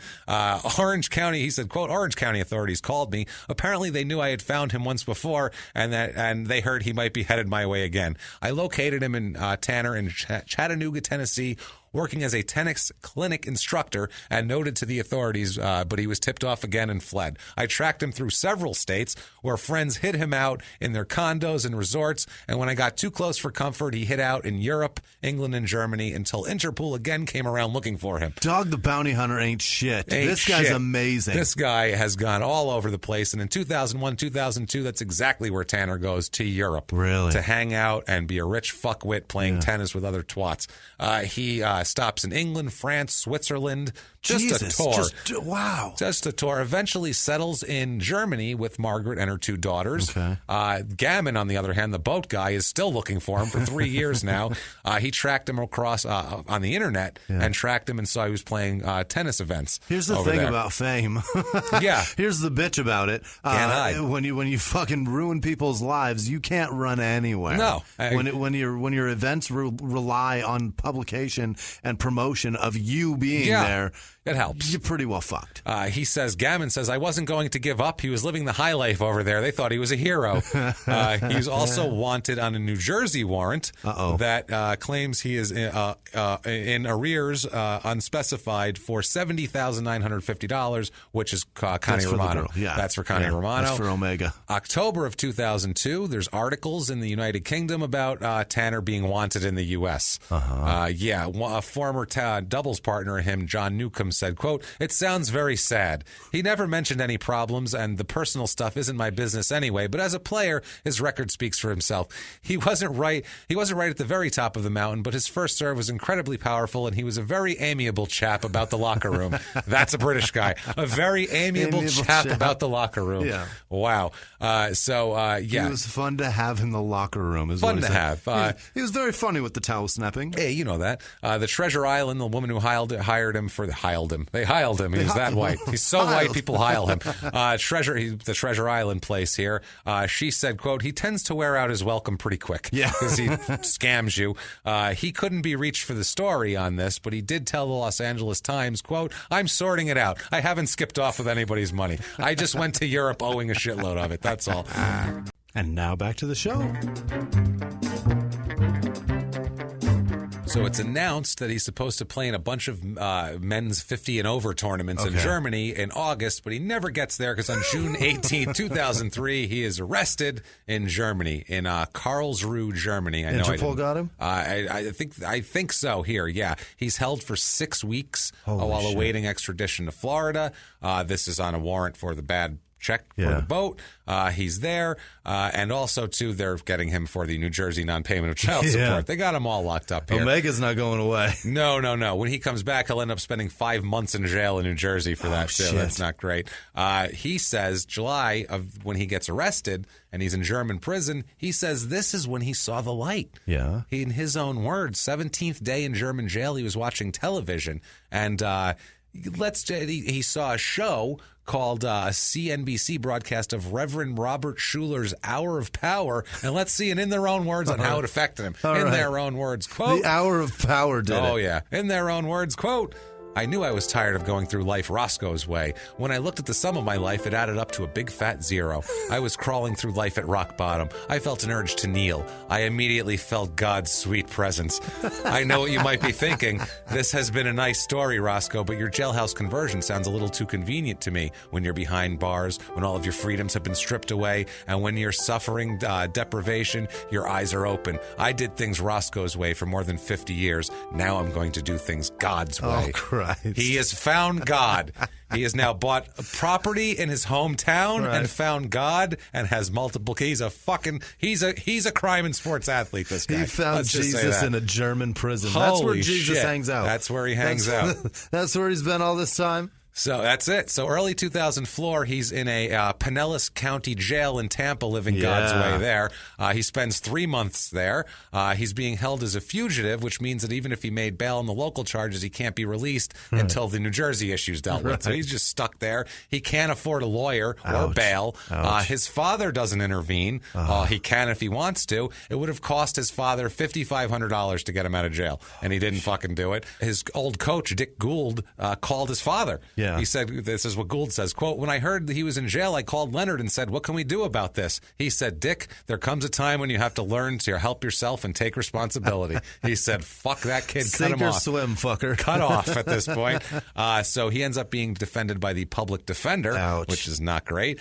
Orange County, he said, quote, Orange County authorities called me. Apparently, they knew I had found him once before. And they heard he might be headed my way again. I located him in Tanner in Chattanooga, Tennessee, working as a tennis clinic instructor and noted to the authorities, but he was tipped off again and fled. I tracked him through several states where friends hid him out in their condos and resorts, and when I got too close for comfort, he hid out in Europe, England, and Germany until Interpol again came around looking for him. Dog the Bounty Hunter ain't shit. This guy's amazing. This guy has gone all over the place, and in 2001, 2002, that's exactly where Tanner goes, to Europe. Really? To hang out and be a rich fuckwit playing tennis with other twats. He stops in England, France, Switzerland. Jesus, a tour. Wow. Just a tour. Eventually settles in Germany with Margaret and her 2 daughters. Okay. Gammon, on the other hand, the boat guy, is still looking for him for 3 years now. He tracked him across on the internet and tracked him and saw he was playing tennis events. Here's the thing about fame. Yeah. Here's the bitch about it. Can't hide. When you fucking ruin people's lives, you can't run anywhere. No. When your events rely on publication and promotion of you being there, it helps. You're pretty well fucked. Gammon says, I wasn't going to give up. He was living the high life over there. They thought he was a hero. He's also wanted on a New Jersey warrant that claims he is in arrears unspecified for $70,950, which is Connie Romano. That's for Connie Romano. That's for Omega. October of 2002, there's articles in the United Kingdom about Tanner being wanted in the U.S. A former doubles partner of him, John Newcomb, said, quote, "It sounds very sad. He never mentioned any problems, and the personal stuff isn't my business anyway, but as a player, his record speaks for himself. He wasn't right at the very top of the mountain, but his first serve was incredibly powerful, and he was a very amiable chap about the locker room." That's a British guy. A very amiable chap about the locker room. Yeah. Wow. He was fun to have in the locker room. Fun to have. He was very funny with the towel snapping. Hey, you know that. The Treasure Island, the woman who hired him. They hiled him. He was that white. He's so white, people hile him. The Treasure Island place here. She said, quote, "He tends to wear out his welcome pretty quick." Yeah. Because he scams you. He couldn't be reached for the story on this, but he did tell the Los Angeles Times, quote, "I'm sorting it out. I haven't skipped off with anybody's money. I just went to Europe owing a shitload of it. That's all." And now back to the show. So it's announced that he's supposed to play in a bunch of men's 50 and over tournaments in Germany in August, but he never gets there because on June 18th, 2003, he is arrested in Germany, in Karlsruhe, Germany. Interpol got him? I think so here, yeah. He's held for 6 weeks while awaiting extradition to Florida. This is on a warrant for the bad check for the boat. He's there. And also, too, they're getting him for the New Jersey non-payment of child support. They got him all locked up here. Omega's not going away. No. When he comes back, he'll end up spending 5 months in jail in New Jersey for that, too. Shit. That's not great. He says July of when he gets arrested and he's in German prison, he says this is when he saw the light. Yeah. He, in his own words, 17th day in German jail, he was watching television. And he saw a show called a CNBC broadcast of Reverend Robert Schuler's Hour of Power. And let's see, and in their own words, on how it affected him. Their own words, quote. The Hour of Power did it. Oh, yeah. In their own words, quote, "I knew I was tired of going through life Roscoe's way. When I looked at the sum of my life, it added up to a big fat 0. I was crawling through life at rock bottom. I felt an urge to kneel. I immediately felt God's sweet presence. I know what you might be thinking. This has been a nice story, Roscoe, but your jailhouse conversion sounds a little too convenient to me. When you're behind bars, when all of your freedoms have been stripped away, and when you're suffering deprivation, your eyes are open. I did things Roscoe's way for more than 50 years. Now I'm going to do things God's way." Oh, Christ. He has found God. He has now bought property in his hometown and found God and has multiple. He's a crime and sports athlete. This guy. He found Jesus in a German prison. Holy That's where Jesus shit. hangs out. That's where he hangs out. That's where he's been all this time. So that's it. So early 2004, he's in a Pinellas County jail in Tampa, living God's way there. He spends 3 months there. He's being held as a fugitive, which means that even if he made bail on the local charges, he can't be released until the New Jersey issue's dealt with. So he's just stuck there. He can't afford a lawyer or bail. His father doesn't intervene. He can if he wants to. It would have cost his father $5,500 to get him out of jail, and he didn't fucking do it. His old coach, Dick Gould, called his father. Yeah. He said, this is what Gould says, quote, "When I heard that he was in jail, I called Leonard and said, what can we do about this? He said, Dick, there comes a time when you have to learn to help yourself and take responsibility." He said, fuck that kid, cut him off. Sink or swim, fucker. Cut off at this point. So he ends up being defended by the public defender, which is not great.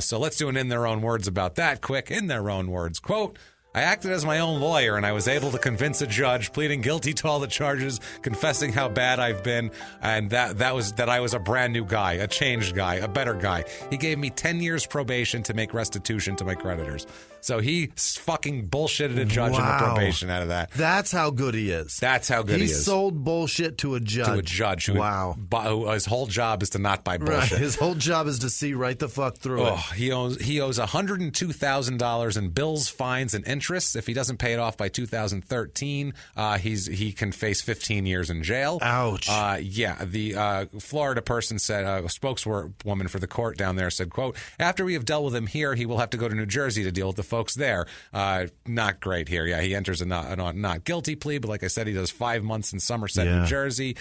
So let's do an in their own words about that quick. In their own words, quote, "I acted as my own lawyer, and I was able to convince a judge, pleading guilty to all the charges, confessing how bad I've been, and that I was a brand new guy, a changed guy, a better guy. He gave me 10 years probation to make restitution to my creditors." So he fucking bullshitted a judge in the probation out of that. That's how good he is. That's how good he is. He sold bullshit to a judge. To a judge. Who his whole job is to not buy bullshit. Right. His whole job is to see right the fuck through it. He owes $102,000 in bills, fines, and interest. If he doesn't pay it off by 2013, he can face 15 years in jail. Ouch. The Florida person said, a spokeswoman for the court down there said, quote, after we have dealt with him here, he will have to go to New Jersey to deal with the folks there. Not great here. Yeah, he enters a not guilty plea, but like I said, he does 5 months in Somerset, New Jersey.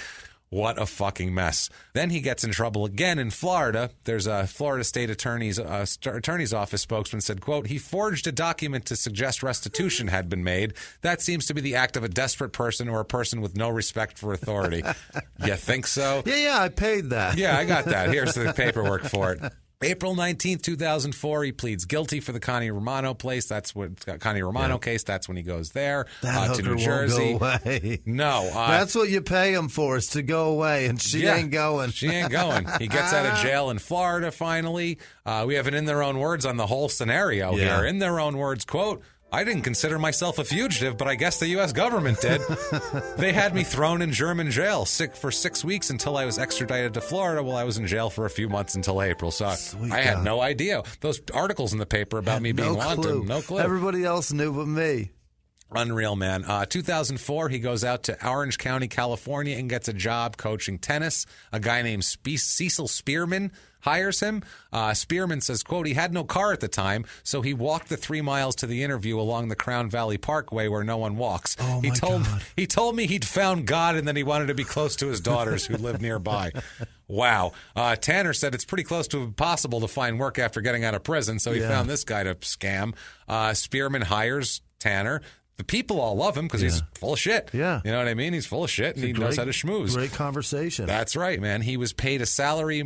What a fucking mess. Then he gets in trouble again in Florida. There's a Florida State Attorney's Office spokesman said, quote, he forged a document to suggest restitution had been made. That seems to be the act of a desperate person or a person with no respect for authority. You think so? Yeah, I paid that. Yeah, I got that. Here's the paperwork for it. April 19th, 2004, he pleads guilty for the Connie Romano case. That's what Connie Romano case. That's when he goes there to New Jersey. Won't go away. No, that's what you pay him for, is to go away, and she ain't going. She ain't going. He gets out of jail in Florida. Finally, we have an in their own words on the whole scenario here. In their own words, quote, I didn't consider myself a fugitive, but I guess the U.S. government did. They had me thrown in German jail for 6 weeks until I was extradited to Florida, while I was in jail for a few months until April. So I had no idea. Those articles in the paper about me being wanted, no clue. Everybody else knew but me. Unreal, man. 2004, he goes out to Orange County, California, and gets a job coaching tennis. A guy named Cecil Spearman hires him. Spearman says, quote, he had no car at the time, so he walked the 3 miles to the interview along the Crown Valley Parkway where no one walks. Oh, He told me he'd found God and then he wanted to be close to his daughters who live nearby. Wow. Tanner said it's pretty close to impossible to find work after getting out of prison, so he found this guy to scam. Spearman hires Tanner. The people all love him because he's full of shit. Yeah. You know what I mean? He's full of shit, and he knows how to schmooze. Great conversation. That's right, man. He was paid a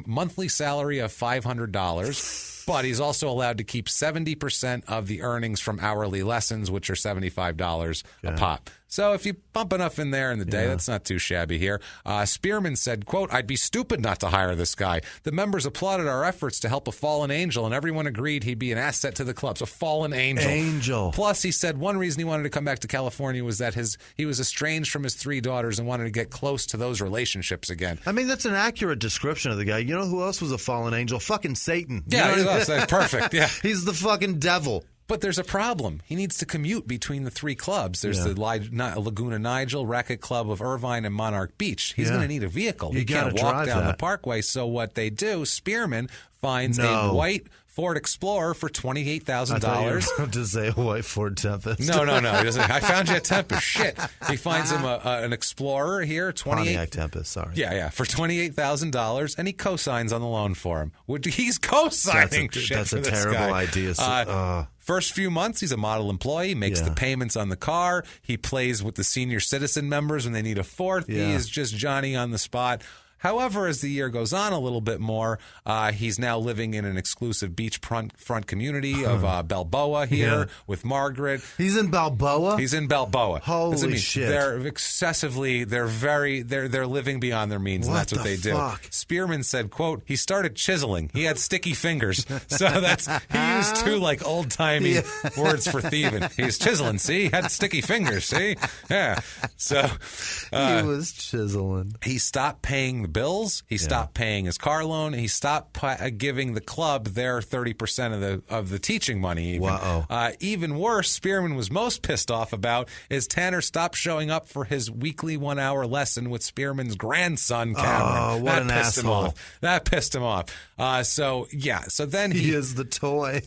monthly salary of $500, but he's also allowed to keep 70% of the earnings from hourly lessons, which are $75 a pop. So if you bump enough in there in the day, that's not too shabby here. Spearman said, quote, I'd be stupid not to hire this guy. The members applauded our efforts to help a fallen angel, and everyone agreed he'd be an asset to the clubs. A fallen angel. Plus, he said one reason he wanted to come back to California was that he was estranged from his 3 daughters and wanted to get close to those relationships again. I mean, that's an accurate description of the guy. You know who else was a fallen angel? Fucking Satan. Yeah, that's perfect. Yeah. He's the fucking devil. But there's a problem. He needs to commute between the 3 clubs. There's the Laguna Nigel, Racket Club of Irvine, and Monarch Beach. He's going to need a vehicle. He can't walk down the parkway. So what they do, Spearman finds a white Ford Explorer for $28,000. I thought you were about to say a white Ford Tempest. No. He doesn't. I found you a Tempest. Shit. He finds him an Explorer here. Pontiac Tempest, sorry. Yeah, for $28,000, and he co-signs on the loan for him. He's co-signing shit That's for a this terrible guy. idea. First few months, he's a model employee, makes the payments on the car. He plays with the senior citizen members when they need a fourth. He is just Johnny on the spot. However, as the year goes on a little bit more, he's now living in an exclusive beachfront community of Balboa here with Margaret. He's in Balboa? He's in Balboa. Holy shit. They're living beyond their means, and that's what they do. Spearman said, quote, he started chiseling. He had sticky fingers. So he used 2 old-timey words for thieving. He's chiseling, see? He had sticky fingers, see? Yeah. So he was chiseling. He stopped paying the bills. He stopped paying his car loan. He stopped giving the club their 30% of the teaching money. Even worse, Spearman was most pissed off about is Tanner stopped showing up for his weekly 1-hour lesson with Spearman's grandson, Cameron. Oh, what an asshole. That pissed him off. So then he is the toy.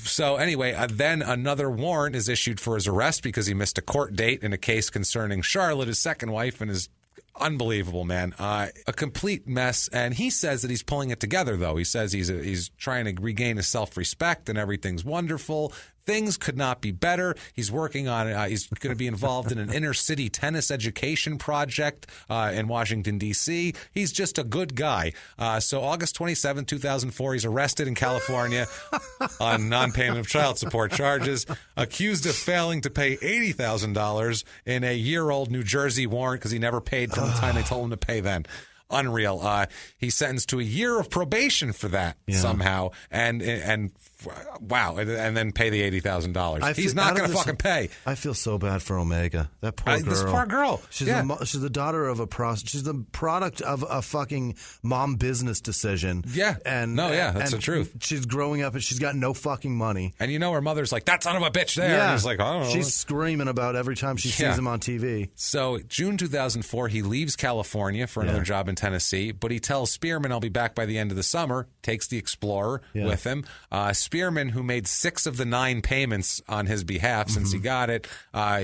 So anyway, then another warrant is issued for his arrest because he missed a court date in a case concerning Charlotte, his second wife, and his unbelievable, man. A complete mess. And he says that he's pulling it together, though. He says he's trying to regain his self-respect and everything's wonderful. Things could not be better. He's working on it. He's going to be involved in an inner-city tennis education project in Washington, D.C. He's just a good guy. So August 27, 2004, he's arrested in California on non-payment of child support charges, accused of failing to pay $80,000 in a year-old New Jersey warrant because he never paid from the time they told him to pay then. Unreal. He's sentenced to a year of probation for that somehow, and Wow, and then pay the $80,000. He's not going to fucking pay. I feel so bad for Omega. That poor girl. This poor girl. She's the daughter of a prostitute. She's the product of a fucking mom business decision. Yeah. That's the truth. She's growing up and she's got no fucking money. And her mother's like, that son of a bitch there. Yeah. And he's like, I don't know. She's screaming about every time she sees him on TV. So June 2004, he leaves California for another job in Tennessee, but he tells Spearman, I'll be back by the end of the summer, takes the Explorer with him. Spearman, who made 6 of the 9 payments on his behalf since he got it,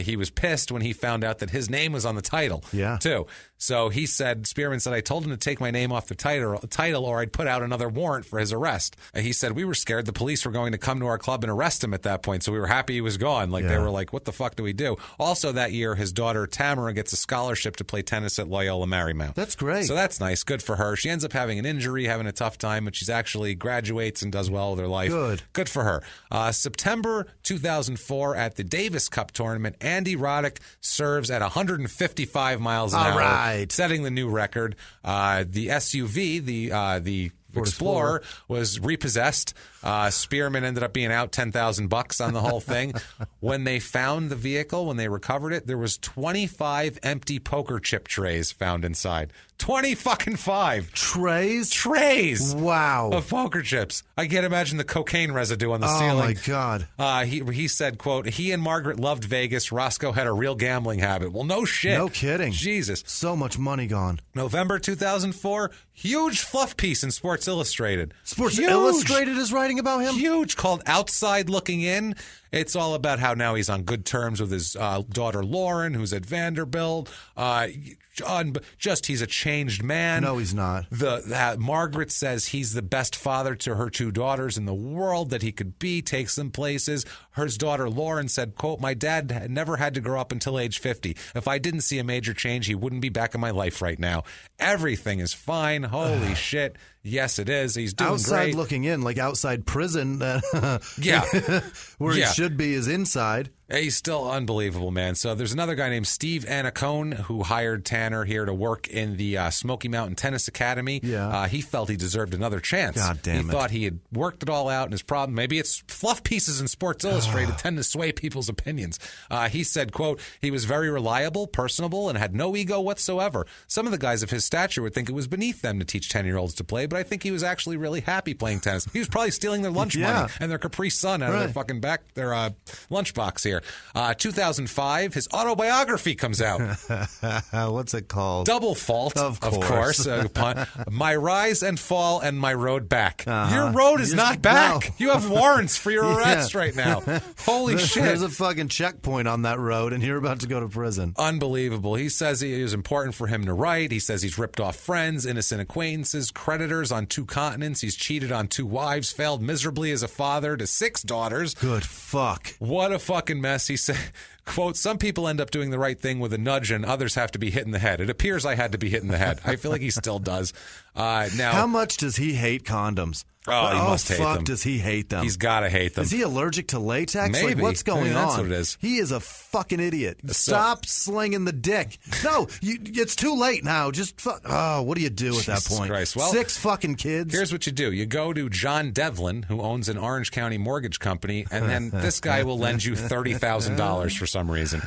he was pissed when he found out that his name was on the title, too. So Spearman said, I told him to take my name off the title or I'd put out another warrant for his arrest. He said, we were scared the police were going to come to our club and arrest him at that point, so we were happy he was gone. They were like, what the fuck do we do? Also that year, his daughter Tamara gets a scholarship to play tennis at Loyola Marymount. That's great. So that's nice. Good for her. She ends up having an injury, having a tough time, but she's actually graduates and does well with her life. Good for her. September 2004 at the Davis Cup tournament, Andy Roddick serves at 155 miles an hour, setting the new record. The SUV, the Explorer was repossessed. Spearman ended up being out $10,000 on the whole thing. When they found the vehicle, when they recovered it, there was 25 empty poker chip trays found inside. 25 trays. Wow, of poker chips. I can't imagine the cocaine residue on the ceiling. Oh my God. He said, quote, he and Margaret loved Vegas. Roscoe had a real gambling habit. Well, no shit. No kidding. Jesus. So much money gone. November 2004, huge fluff piece in Sports Illustrated. Sports Illustrated is writing about him? Huge, called Outside Looking In. It's all about how now he's on good terms with his daughter Lauren, who's at Vanderbilt. He's a changed man. No, he's not. Margaret says he's the best father to her 2 daughters in the world that he could be, takes them places. Her daughter Lauren said, quote, my dad never had to grow up until age 50. If I didn't see a major change, he wouldn't be back in my life right now. Everything is fine. Holy shit. Yes, it is. He's doing outside great. Looking in, like outside prison. Yeah. Where he should be is inside. He's still unbelievable, man. So there's another guy named Steve Anacone who hired Tanner here to work in the Smoky Mountain Tennis Academy. Yeah. He felt he deserved another chance. God damn it. He thought he had worked it all out, and his problem, maybe it's fluff pieces in Sports Illustrated tend to sway people's opinions. He said, quote, he was very reliable, personable, and had no ego whatsoever. Some of the guys of his stature would think it was beneath them to teach 10-year-olds to play, but I think he was actually really happy playing tennis. He was probably stealing their lunch money and their Capri Sun out of their fucking their lunchbox here. 2005, his autobiography comes out. What's it called? Double Fault, of course. My Rise and Fall and My Road Back. Your road is not back. No. You have warrants for your arrest right now. Holy shit. There's a fucking checkpoint on that road, and you're about to go to prison. Unbelievable. He says it was important for him to write. He says he's ripped off friends, innocent acquaintances, creditors on 2 continents. He's cheated on 2 wives, failed miserably as a father to 6 daughters. Good fuck. What a fucking mess. He said, quote, some people end up doing the right thing with a nudge and others have to be hit in the head. It appears I had to be hit in the head. I feel like he still does. Now, how much does he hate condoms? Oh, he must hate them. Does he hate them? He's got to hate them. Is he allergic to latex? Maybe. Like, what's going on? That's what it is. He is a fucking idiot. Stop slinging the dick. No, it's too late now. Just what do you do at that point? Christ. Well, 6 fucking kids. Here's what you do. You go to John Devlin, who owns an Orange County mortgage company, and then this guy will lend you $30,000 for some reason.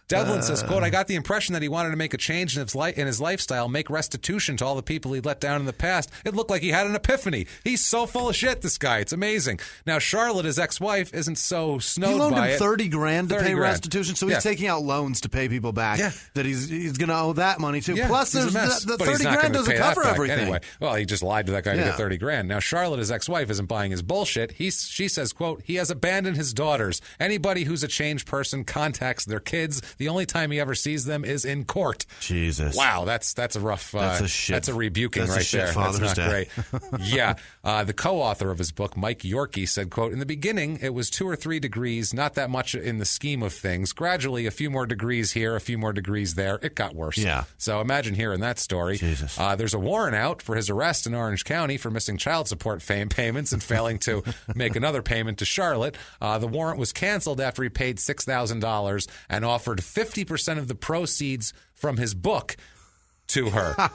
Devlin says, quote, I got the impression that he wanted to make a change in his lifestyle, make restitution to all the people he let down in the past. It looked like he had an epiphany. He's so full of shit, this guy. It's amazing. Now, Charlotte, his ex-wife, isn't so snowed by it. He loaned him $30,000 to pay restitution, so he's taking out loans to pay people back. Yeah. That he's going to owe that money, too. Yeah, plus, there's the $30,000 doesn't cover everything. Anyway, well, he just lied to that guy to get $30,000. Now, Charlotte, his ex-wife, isn't buying his bullshit. She says, quote, he has abandoned his daughters. Anybody who's a changed person contacts their kids. The only time he ever sees them is in court. Jesus. Wow, that's a rough. That's a rebuking right there. Father's that's not Day. Great. Yeah. The co-author of his book, Mike Yorkie, said, quote, in the beginning, it was 2 or 3 degrees, not that much in the scheme of things. Gradually, a few more degrees here, a few more degrees there. It got worse. Yeah. So imagine hearing that story. Jesus. There's a warrant out for his arrest in Orange County for missing child support payments and failing to make another payment to Charlotte. The warrant was canceled after he paid $6,000 and offered 50% of the proceeds from his book to her.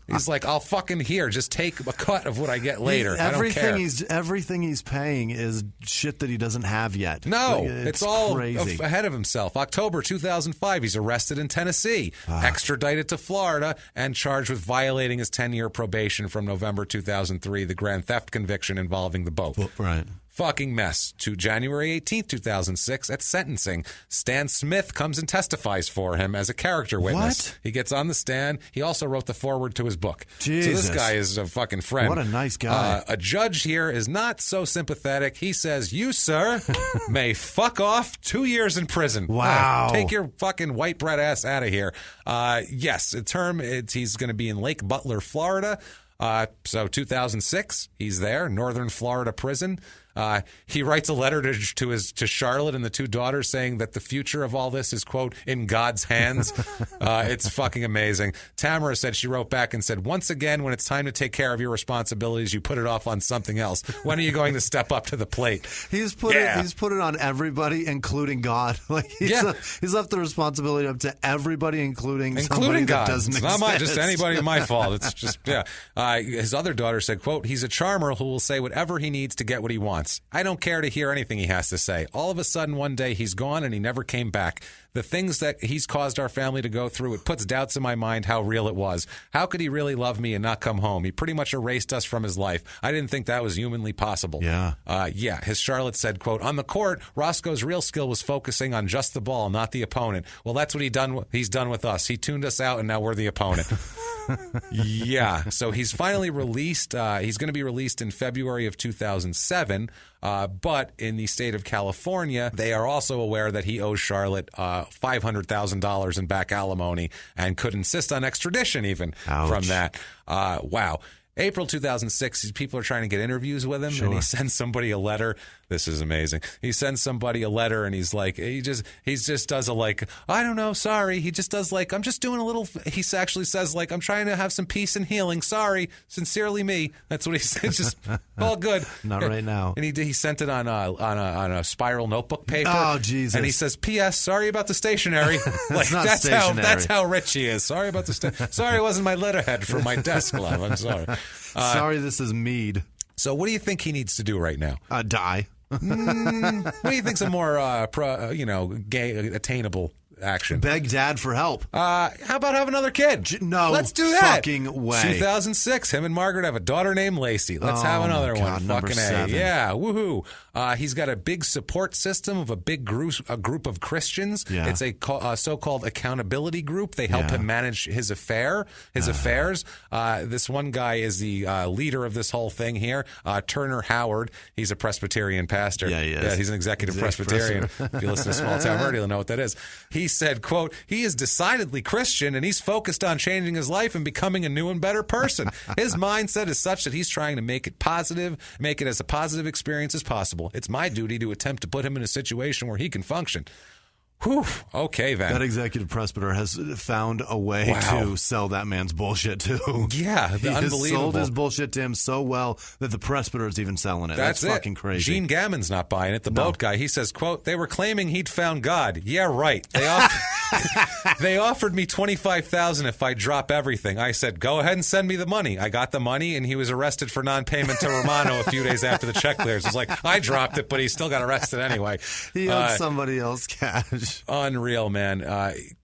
He's like, I'll fucking just take a cut of what I get later. I don't care. Everything he's paying is shit that he doesn't have yet. No, Like, it's all crazy. ahead of himself. October 2005, he's arrested in Tennessee, extradited to Florida, and charged with violating his 10-year probation from November 2003, the grand theft conviction involving the boat. Right. Fucking mess. To January 18th, 2006, at sentencing, Stan Smith comes and testifies for him as a character witness. What? He gets on the stand. He also wrote the foreword to his book. Jesus. So this guy is a fucking friend. What a nice guy. A judge here is not so sympathetic. He says, you, sir, may fuck off 2 years in prison. Wow. Take your fucking white bread ass out of here. Yes, he's going to be in Lake Butler, Florida. So 2006, he's there, Northern Florida prison. He writes a letter to Charlotte and the two daughters saying that the future of all this is, quote, in God's hands. It's fucking amazing. Tamara said, she wrote back and said, once again, when it's time to take care of your responsibilities, you put it off on something else. When are you going to step up to the plate? He's put it on everybody, including God. Like he's left the responsibility up to everybody, including somebody God. that doesn't exist. Not just anybody my fault. It's just, his other daughter said, quote, he's a charmer who will say whatever he needs to get what he wants. I don't care to hear anything he has to say. All of a sudden, one day, he's gone and he never came back. The things that he's caused our family to go through, it puts doubts in my mind how real it was. How could he really love me and not come home? He pretty much erased us from his life. I didn't think that was humanly possible. Yeah. His Charlotte said, quote, on the court, Roscoe's real skill was focusing on just the ball, not the opponent. Well, that's what he's done with us. He tuned us out, and now we're the opponent. Yeah. So he's finally released. He's going to be released in February of 2007. But in the state of California, they are also aware that he owes Charlotte $500,000 in back alimony and could insist on extradition even from that. Wow. April 2006, these people are trying to get interviews with him, and he sends somebody a letter. This is amazing. He sends somebody a letter, and he's like, he just does a like, I don't know, sorry. He just does like, I'm just doing a little. He actually says like, I'm trying to have some peace and healing. Sorry, sincerely me. That's what he says. Just all good. Not right now. And he sent it on a spiral notebook paper. Oh Jesus! And he says, P.S. Sorry about the stationery. Like not stationary. That's how rich he is. Sorry about the sorry, it wasn't my letterhead for my desk glove. I'm sorry. Sorry, this is mead. So what do you think he needs to do right now? Die. What do you think's a more, attainable action? Beg dad for help. How about have another kid? No, let's do that. Fucking way. 2006, him and Margaret have a daughter named Lacey. Let's have another one. Fucking A. Yeah, woohoo. He's got a big support system of a big group of Christians. Yeah. It's a so-called accountability group. They help him manage his affairs. This one guy is the leader of this whole thing here. Turner Howard. He's a Presbyterian pastor. Yeah, he is. Yeah, he's an executive Presbyterian. If you listen to Small Town Murder, you'll know what that is. He said, quote, he is decidedly Christian and he's focused on changing his life and becoming a new and better person. His mindset is such that he's trying to make it as a positive experience as possible. It's my duty to attempt to put him in a situation where he can function. Whew. Okay, then. That executive presbyter has found a way to sell that man's bullshit, too. Yeah, unbelievable. He has sold his bullshit to him so well that the presbyter is even selling it. That's fucking crazy. Gene Gammon's not buying it. The boat guy, he says, quote, they were claiming he'd found God. Yeah, right. They offered me $25,000 if I drop everything. I said, go ahead and send me the money. I got the money, and he was arrested for non-payment to Romano a few days after the check clears. It's like, I dropped it, but he still got arrested anyway. He owed somebody else cash. Unreal, man.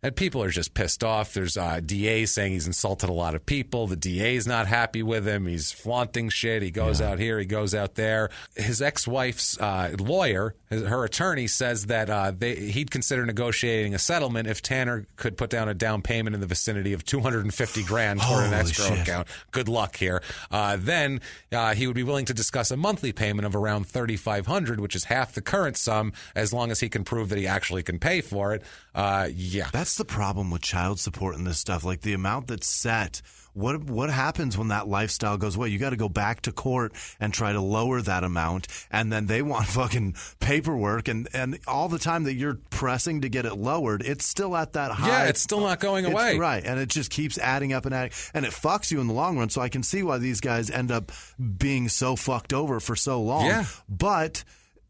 And people are just pissed off. There's DA saying he's insulted a lot of people. The DA's not happy with him. He's flaunting shit. He goes out here. He goes out there. His ex-wife's lawyer, her attorney, says that he'd consider negotiating a settlement if Tanner could put down a down payment in the vicinity of $250,000 toward an escrow account. Good luck here. Then he would be willing to discuss a monthly payment of around $3,500, which is half the current sum, as long as he can prove that he actually can pay for it. That's the problem with child support and this stuff. Like the amount that's set. What happens when that lifestyle goes away? You got to go back to court and try to lower that amount, and then they want fucking paperwork, and all the time that you're pressing to get it lowered, it's still at that high. Yeah, it's still not going away. Right, and it just keeps adding up and adding, and it fucks you in the long run. So I can see why these guys end up being so fucked over for so long. Yeah. But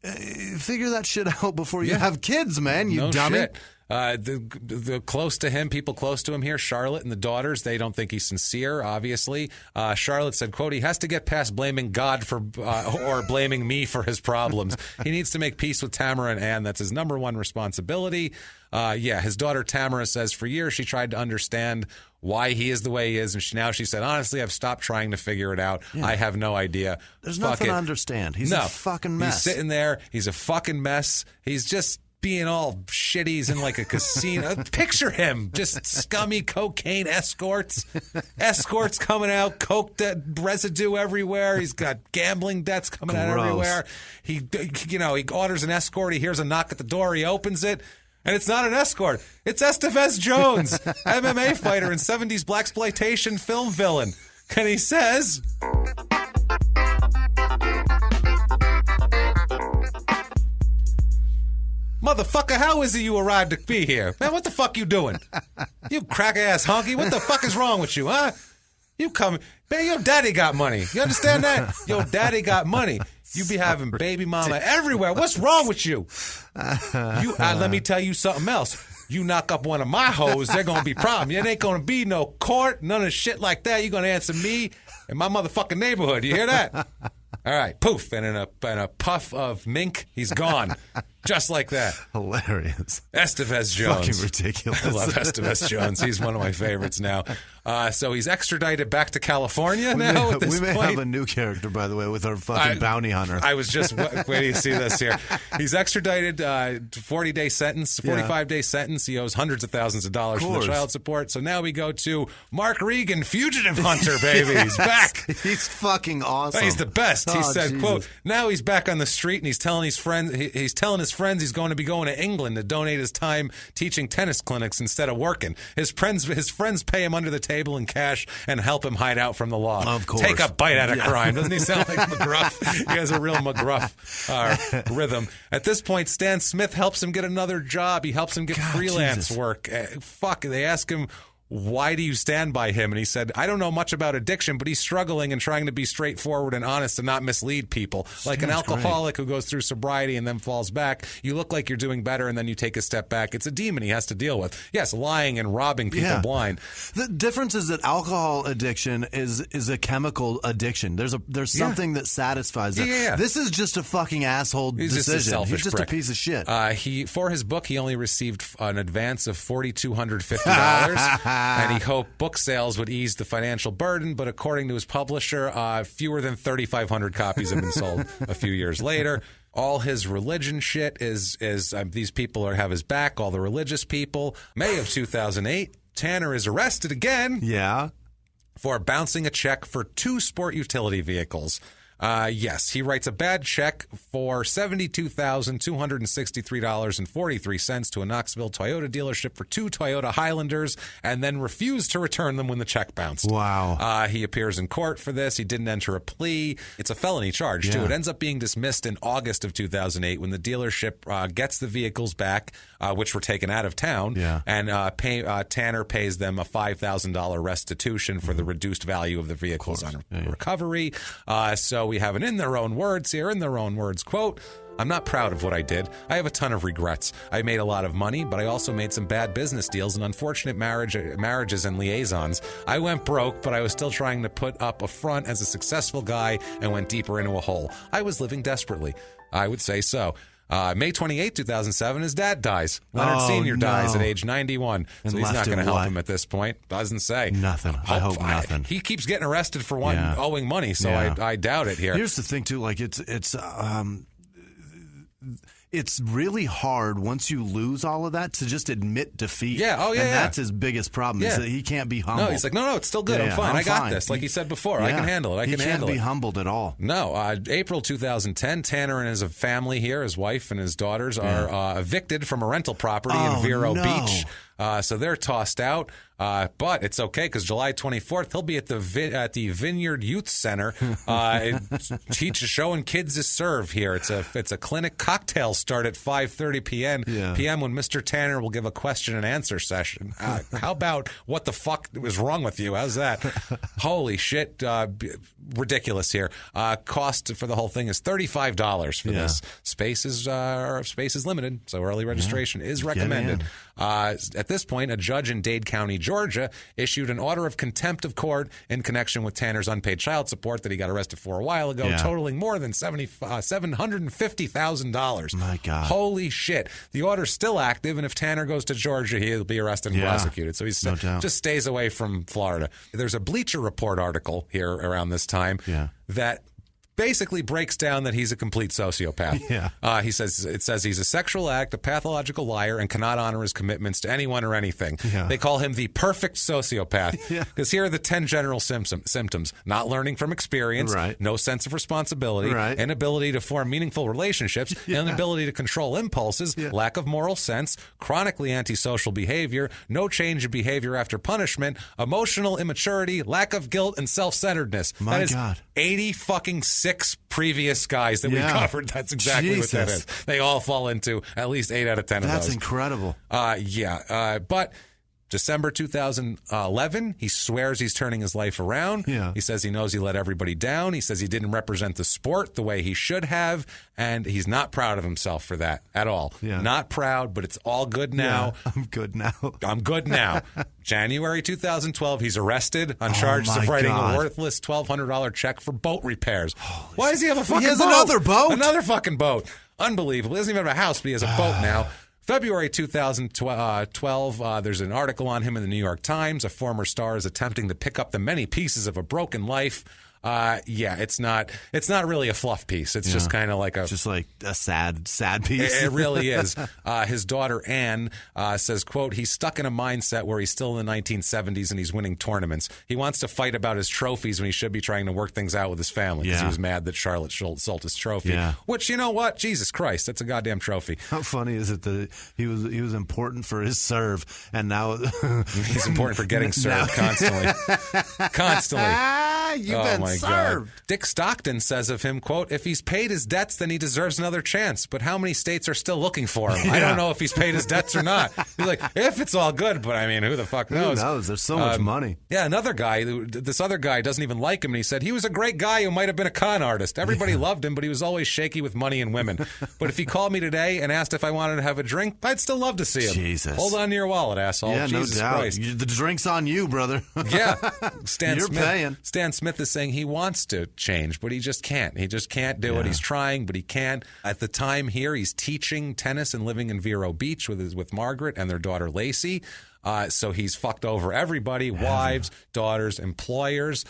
figure that shit out before you have kids, man, you dummy. Shit. The close to him, people close to him here, Charlotte and the daughters, they don't think he's sincere, obviously. Charlotte said, quote, he has to get past blaming God for or blaming me for his problems. He needs to make peace with Tamara and Ann. That's his number one responsibility. His daughter Tamara says for years she tried to understand why he is the way he is, and now she said, honestly, I've stopped trying to figure it out. I have no idea. There's nothing to understand. He's a fucking mess. He's sitting there. He's a fucking mess. He's just being all shitty. He's in like a casino. Picture him, just scummy cocaine escorts coming out, coke residue everywhere. He's got gambling debts coming out everywhere. He orders an escort. He hears a knock at the door. He opens it. And it's not an escort. It's Estevez Jones, MMA fighter and 70s blaxploitation film villain. And he says, motherfucker, how is it you arrived to be here? Man, what the fuck you doing? You crack-ass honky. What the fuck is wrong with you, huh? You come, man, your daddy got money. You understand that? Your daddy got money. You be having baby mama everywhere. What's wrong with you? Let me tell you something else. You knock up one of my hoes, they're going to be problem. It ain't going to be no court, none of shit like that. You're going to answer me in my motherfucking neighborhood. You hear that? All right, poof, and in a puff of mink, he's gone. Just like that. Hilarious. Estevez Jones. Fucking ridiculous. I love Estevez Jones. He's one of my favorites now. So he's extradited back to California now at this point. We may point. have a new character, by the way, with our fucking bounty hunter. I was just wait till you see this here. He's extradited, 40-day sentence, 45-day sentence. He owes hundreds of thousands of dollars for the child support. So now we go to Mark Regan, fugitive hunter, baby. He's back. He's fucking awesome. He's the best. He said, Jesus. quote, now he's back on the street and he's telling his friends, he's going to be going to England to donate his time teaching tennis clinics instead of working. His friends pay him under the table in cash and help him hide out from the law. Of course. Take a bite out of crime. Doesn't he sound like McGruff? He has a real McGruff rhythm. At this point, Stan Smith helps him get another job. He helps him get freelance work. They ask him, why do you stand by him? And he said, I don't know much about addiction, but he's struggling and trying to be straightforward and honest and not mislead people. Like an alcoholic who goes through sobriety and then falls back. You look like you're doing better and then you take a step back. It's a demon he has to deal with. Yes, lying and robbing people blind. The difference is that alcohol addiction is a chemical addiction. There's something that satisfies it. Yeah. This is just a fucking asshole decision. Just a selfish He's just prick. a piece of shit. For his book, he only received an advance of $4,250. And he hoped book sales would ease the financial burden, but according to his publisher, fewer than 3,500 copies have been sold a few years later. All his religion shit is these people have his back, all the religious people. May of 2008, Tanner is arrested again. Yeah. For bouncing a check for 2 sport utility vehicles. Yes, he writes a bad check for $72,263.43 to a Knoxville Toyota dealership for 2 Toyota Highlanders and then refused to return them when the check bounced. Wow. He appears in court for this. He didn't enter a plea. It's a felony charge, too. It ends up being dismissed in August of 2008 when the dealership gets the vehicles back, which were taken out of town, and Tanner pays them a $5,000 restitution for the reduced value of the vehicles on recovery. So we have an in their own words here, quote, I'm not proud of what I did. I have a ton of regrets. I made a lot of money, but I also made some bad business deals and unfortunate marriages and liaisons. I went broke, but I was still trying to put up a front as a successful guy and went deeper into a hole. I was living desperately. I would say so. May 28, 2007, his dad dies. Leonard Sr. dies at age 91. So he's not going to help him at this point. Doesn't say. Nothing. I hope nothing. He keeps getting arrested for owing money, so I doubt it here. Here's the thing, too. Like, it's really hard once you lose all of that to just admit defeat. And that's his biggest problem is that he can't be humble. No, he's like, no, it's still good. I'm fine. I got this. Like he said before, I can handle it. He can't be humbled at all. No. April 2010, Tanner and his family here, his wife and his daughters, are evicted from a rental property in Vero Beach. So they're tossed out. But it's okay because July 24th, he'll be at the Vineyard Youth Center showing kids to serve here. It's a clinic. Cocktails start at 5:30 p.m. when Mr. Tanner will give a question and answer session. How about what the fuck was wrong with you? How's that? Holy shit. Ridiculous here. Cost for the whole thing is $35 for this. Space is limited, so early registration is recommended. At this point, a judge in Dade County, Georgia, issued an order of contempt of court in connection with Tanner's unpaid child support that he got arrested for a while ago, totaling more than $750,000. My God. Holy shit. The order's still active, and if Tanner goes to Georgia, he'll be arrested and prosecuted. So he just stays away from Florida. There's a Bleacher Report article here around this time that basically breaks down that he's a complete sociopath. It says he's a sexual addict, a pathological liar, and cannot honor his commitments to anyone or anything. They call him the perfect sociopath because here are the 10 general symptoms: not learning from experience, no sense of responsibility, inability to form meaningful relationships, inability to control impulses, lack of moral sense, chronically antisocial behavior, no change in behavior after punishment, emotional immaturity, lack of guilt, and self-centeredness. My that is God. 80 fucking 6 previous guys that we covered. That's exactly what that is. They all fall into at least 8 out of 10 of those. That's incredible. But December 2011, he swears he's turning his life around. He says he knows he let everybody down. He says he didn't represent the sport the way he should have, and he's not proud of himself for that at all. Not proud, but it's all good now. I'm good now. I'm good now. January 2012, he's arrested on charges of writing a worthless $1,200 check for boat repairs. Why does he have a fucking boat? He has another boat? Another fucking boat. Unbelievable. He doesn't even have a house, but he has a boat now. February 2012, there's an article on him in the New York Times. A former star is attempting to pick up the many pieces of a broken life. It's not really a fluff piece. It's just kind of like a sad piece. It really is. His daughter Anne says, quote, he's stuck in a mindset where he's still in the 1970s and he's winning tournaments. He wants to fight about his trophies when he should be trying to work things out with his family because he was mad that Charlotte sold his trophy. Which, you know what? Jesus Christ, that's a goddamn trophy. How funny is it that he was important for his serve and now he's important for getting served constantly. You've been served. God. Dick Stockton says of him, quote, if he's paid his debts, then he deserves another chance. But how many states are still looking for him? I don't know if he's paid his debts or not. He's like, if it's all good, but I mean, who the fuck knows? Who knows? There's so much money. Another guy, this other guy doesn't even like him, and he said he was a great guy who might have been a con artist. Everybody loved him, but he was always shaky with money and women. But if he called me today and asked if I wanted to have a drink, I'd still love to see him. Jesus. Hold on to your wallet, asshole. Yeah, Jesus no doubt. Christ. The drink's on you, brother. Stan You're Smith, paying. Stan Smith is saying he wants to change, but he just can't. He just can't do it. He's trying, but he can't. At the time here, he's teaching tennis and living in Vero Beach with Margaret and their daughter Lacey. So he's fucked over everybody, wives, daughters, employers.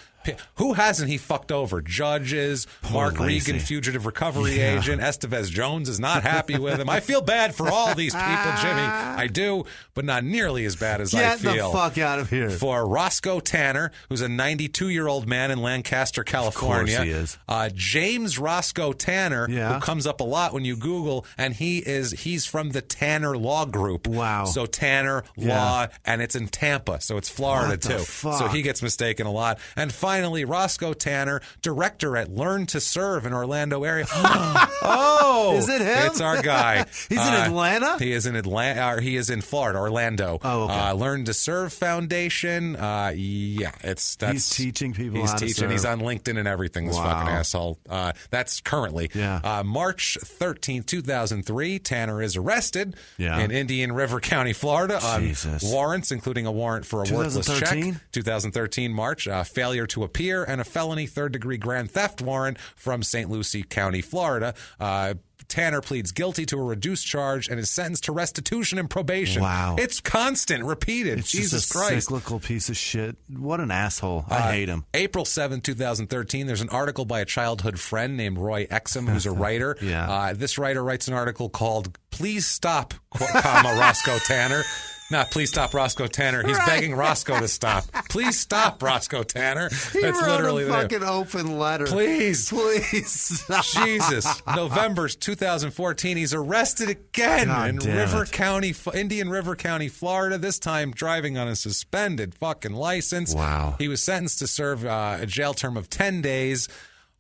Who hasn't he fucked over? Judges, Mark Regan, fugitive recovery agent. Estevez Jones is not happy with him. I feel bad for all these people, Jimmy. I do, but not nearly as bad as I feel. Get the fuck out of here. For Roscoe Tanner, who's a 92-year-old man in Lancaster, California. Of course he is. James Roscoe Tanner, who comes up a lot when you Google, and he's from the Tanner Law Group. Wow. So Tanner Law, and it's in Tampa, so it's Florida too. So he gets mistaken a lot. And finally, Roscoe Tanner, director at Learn to Serve in Orlando area. Is it him? It's our guy. He's in Atlanta? He is in Atlanta. He is in Florida, Orlando. Oh, okay. Learn to Serve Foundation. He's teaching people how to serve. serve. He's on LinkedIn and everything, this fucking asshole. That's currently. March 13th, 2003, Tanner is arrested in Indian River County, Florida on warrants, including a warrant for a worthless check. 2013, March. Failure to appear and a felony third-degree grand theft warrant from St. Lucie County, Florida. Tanner pleads guilty to a reduced charge and is sentenced to restitution and probation. Wow. It's constant, repeated. It's Jesus just a Christ. cyclical piece of shit. What an asshole. I hate him. April 7, 2013, there's an article by a childhood friend named Roy Exum, who's a writer. This writer writes an article called Please Stop, Roscoe Tanner. Nah, please stop Roscoe Tanner. He's begging Roscoe to stop. Please stop, Roscoe Tanner. He That's wrote literally a fucking open letter. Please. Stop. Jesus. November 2014, he's arrested again in Indian River County, Florida, this time driving on a suspended fucking license. Wow. He was sentenced to serve a jail term of 10 days.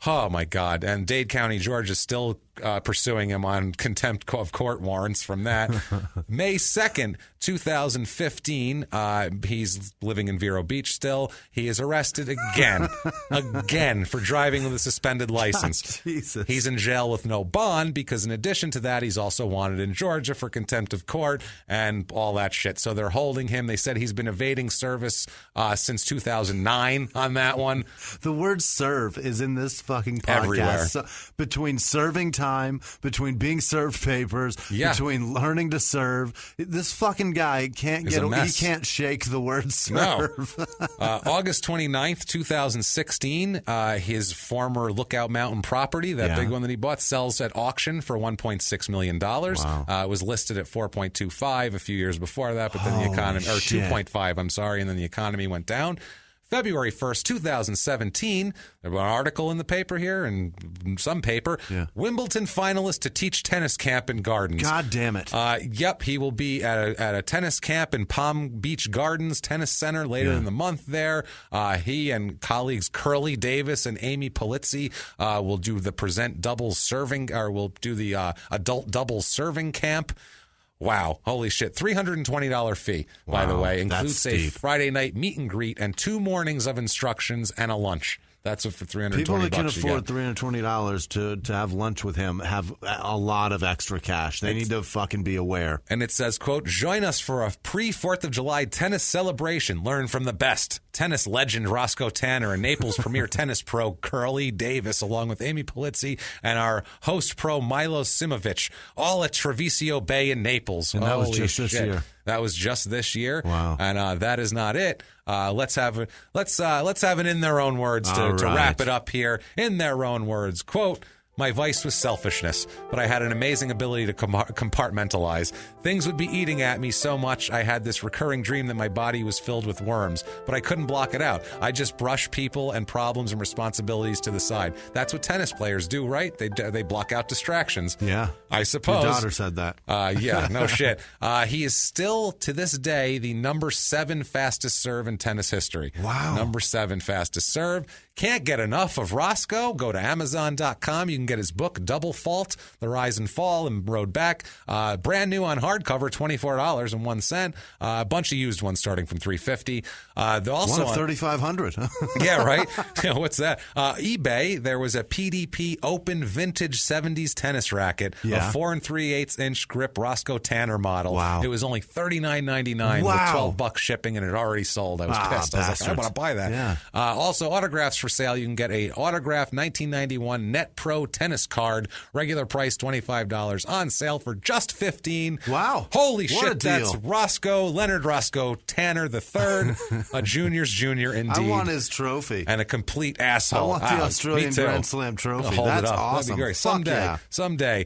Oh, my God. And Dade County, Georgia is still pursuing him on contempt of court warrants from that. May 2nd, 2015, he's living in Vero Beach still. He is arrested again for driving with a suspended license. Jesus. He's in jail with no bond because in addition to that, he's also wanted in Georgia for contempt of court and all that shit. So they're holding him. They said he's been evading service since 2009 on that one. The word serve is in this fucking podcast. Everywhere. So, between serving time, between being served papers, between learning to serve, this fucking guy can't he can't shake the word serve. No. August 29th, 2016, his former Lookout Mountain property, that big one that he bought, sells at auction for $1.6 million. Wow. It was listed at 4.25 a few years before that, but then the economy, or 2.5, I'm sorry, and then the economy went down. February 1st, 2017, there was an article in the paper here, and some paper, Wimbledon finalist to teach tennis camp in Gardens. God damn it. Yep, he will be at a tennis camp in Palm Beach Gardens Tennis Center later in the month there. He and colleagues Curly Davis and Amy Polizzi will do the will do the adult doubles serving camp. Wow. Holy shit. $320 fee, by the way. Includes a Friday night meet and greet and 2 mornings of instructions and a lunch. That's what for $320. People that can afford $320 to have lunch with him have a lot of extra cash. They need to fucking be aware. And it says, quote, join us for a pre-4th of July tennis celebration. Learn from the best. Tennis legend Roscoe Tanner and Naples premier tennis pro Curly Davis, along with Amy Polizzi and our host pro Milo Simovic, all at Treviso Bay in Naples. And that was just this year. That was just this year. Wow. And that is not it. Let's have it in their own words to wrap it up here. In their own words, quote, my vice was selfishness, but I had an amazing ability to compartmentalize. Things would be eating at me so much I had this recurring dream that my body was filled with worms, but I couldn't block it out. I just brush people and problems and responsibilities to the side. That's what tennis players do, right? They block out distractions. Yeah. I suppose. Your daughter said that. Yeah, no shit. He is still, to this day, the number 7 fastest serve in tennis history. Wow. Number 7 fastest serve. Can't get enough of Roscoe? Go to Amazon.com. You can get his book, Double Fault, The Rise and Fall and Road Back. Brand new on hardcover, $24.01. A bunch of used ones starting from $350. Also one of 3,500. Yeah, right? What's that? eBay, there was a PDP Open Vintage 70s tennis racket, a 4 3/8 inch grip Roscoe Tanner model. Wow. It was only $39.99 with $12 shipping, and it already sold. I was pissed. I was like, I want to buy that. Yeah. Also, autographs for sale. You can get a autographed 1991 Net Pro tennis card, regular price $25, on sale for just $15. Wow. Holy What shit, a deal. that's Leonard Roscoe Tanner III, a junior's junior indeed. I want his trophy. And a complete asshole. I want the Australian Me too. Grand Slam trophy. Hold That's it up. awesome. That'd be great. Fuck Someday.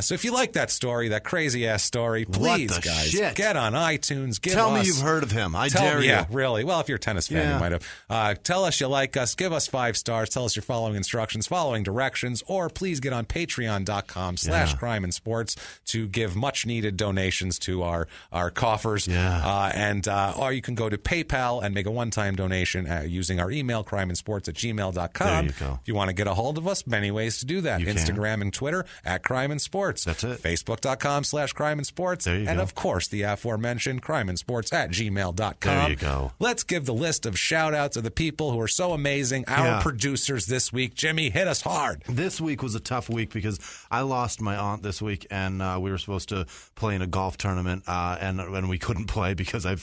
So if you like that story, that crazy-ass story, please, What the guys, shit? get on iTunes. Tell me you've heard of him. I dare you. Yeah, really. Well, if you're a tennis fan, you might have. Tell us you like us. Give us 5 stars. Tell us you're following instructions, following directions, or please get on patreon.com/crime and sports to give much-needed donations to our coffers. Yeah. Or you can go to PayPal and make a one-time donation using our email, crimeandsports@gmail.com. There you go. If you want to get a hold of us, many ways to do that. Instagram and Twitter @Crime and Sports. That's it. Facebook.com/Crime and Sports. There you and go. of course, the aforementioned crimeandsports@gmail.com. There you go. Let's give the list of shout-outs of the people who are so amazing. Our producers this week. Jimmy, hit us hard. This week was a tough week because I lost my aunt this week, and we were supposed to play in a golf tournament, and we couldn't play because I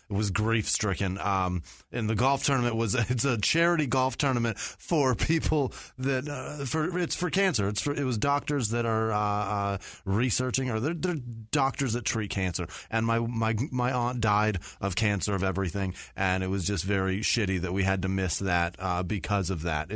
was grief-stricken. And the golf tournament it's a charity golf tournament for people that it's for cancer. It was doctors that are researching, or they're doctors that treat cancer. And my aunt died of cancer of everything, and it was just very shitty that we had to miss that because of that.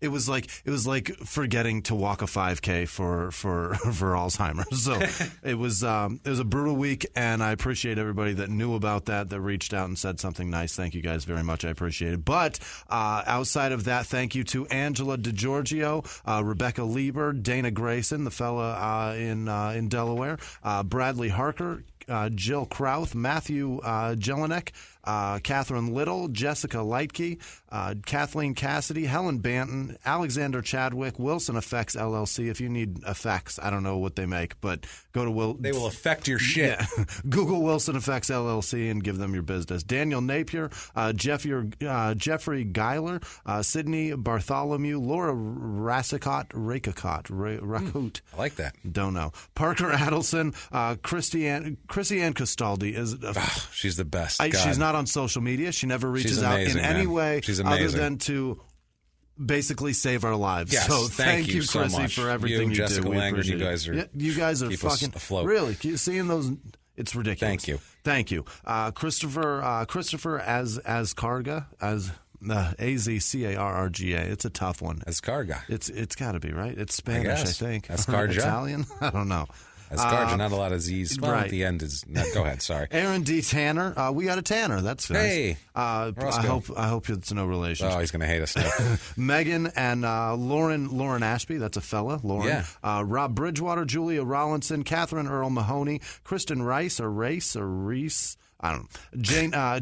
It was like forgetting to walk a 5K for Alzheimer's. So it was a brutal week, and I appreciate everybody that knew about that reached out and said something nice. Thank you guys very much. I appreciate it. But outside of that, thank you to Angela DiGiorgio, Rebecca Lieber, Dana Grayson, the fella in Delaware, Bradley Harker, Jill Krauth, Matthew Jelinek, Catherine Little, Jessica Leitke, Kathleen Cassidy, Helen Banton, Alexander Chadwick, Wilson Effects LLC. If you need effects, I don't know what they make, but go to They will affect your shit. Yeah. Google Wilson Effects LLC and give them your business. Daniel Napier, Jeffrey Geiler, Sydney Bartholomew, Laura Rakut. I like that. Don't know. Parker Adelson, Christiane Costaldi is. She's the best. She's not on social media. She never reaches out in any way other than to basically save our lives. Yes, so thank you, so Chrissy, much. for everything you Jessica do. Langer, you guys are keep fucking us afloat. Really seeing those. It's ridiculous. Thank you. Christopher Azcarga Azcarrga. It's a tough one. Azcarga. It's got to be right. It's Spanish, I think. Azcarja. Italian. I don't know. Azcarja, not a lot of Z's. Well, right. At the end is. No, go ahead. Sorry. Aaron D. Tanner. We got a Tanner. That's nice. Hey. I hope it's no relation. Oh, he's going to hate us now. Megan and Lauren Ashby. That's a fella. Lauren. Yeah. Rob Bridgewater, Julia Rollinson, Catherine Earl Mahoney, Kristen Rice or Reese. I don't know. Jane, I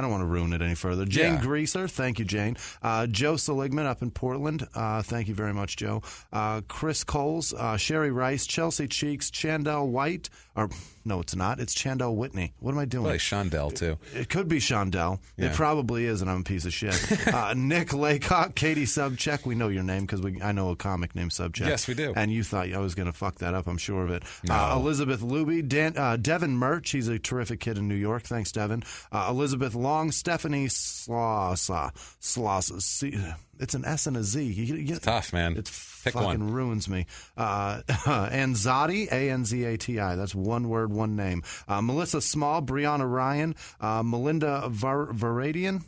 don't want to ruin it any further. Jane Greaser, thank you, Jane. Joe Seligman up in Portland, thank you very much, Joe. Chris Coles, Sherry Rice, Chelsea Cheeks, Chandel White, or no, it's not. It's Chandel Whitney. What am I doing? Well, Shondell, too. It could be Shondell. Yeah. It probably is, and I'm a piece of shit. Nick Laycock, Katie Subcheck. We know your name because I know a comic named Subcheck. Yes, we do. And you thought I was going to fuck that up, I'm sure of it. No. Elizabeth Luby, Devin Murch. He's a terrific kid in New York. Thanks, Devin. Elizabeth Long, Stephanie Sloss. It's an S and a Z. It's tough, man. It Pick fucking one. ruins me. Anzati, Anzati. That's one word, one name. Melissa Small, Brianna Ryan, Melinda Varadian.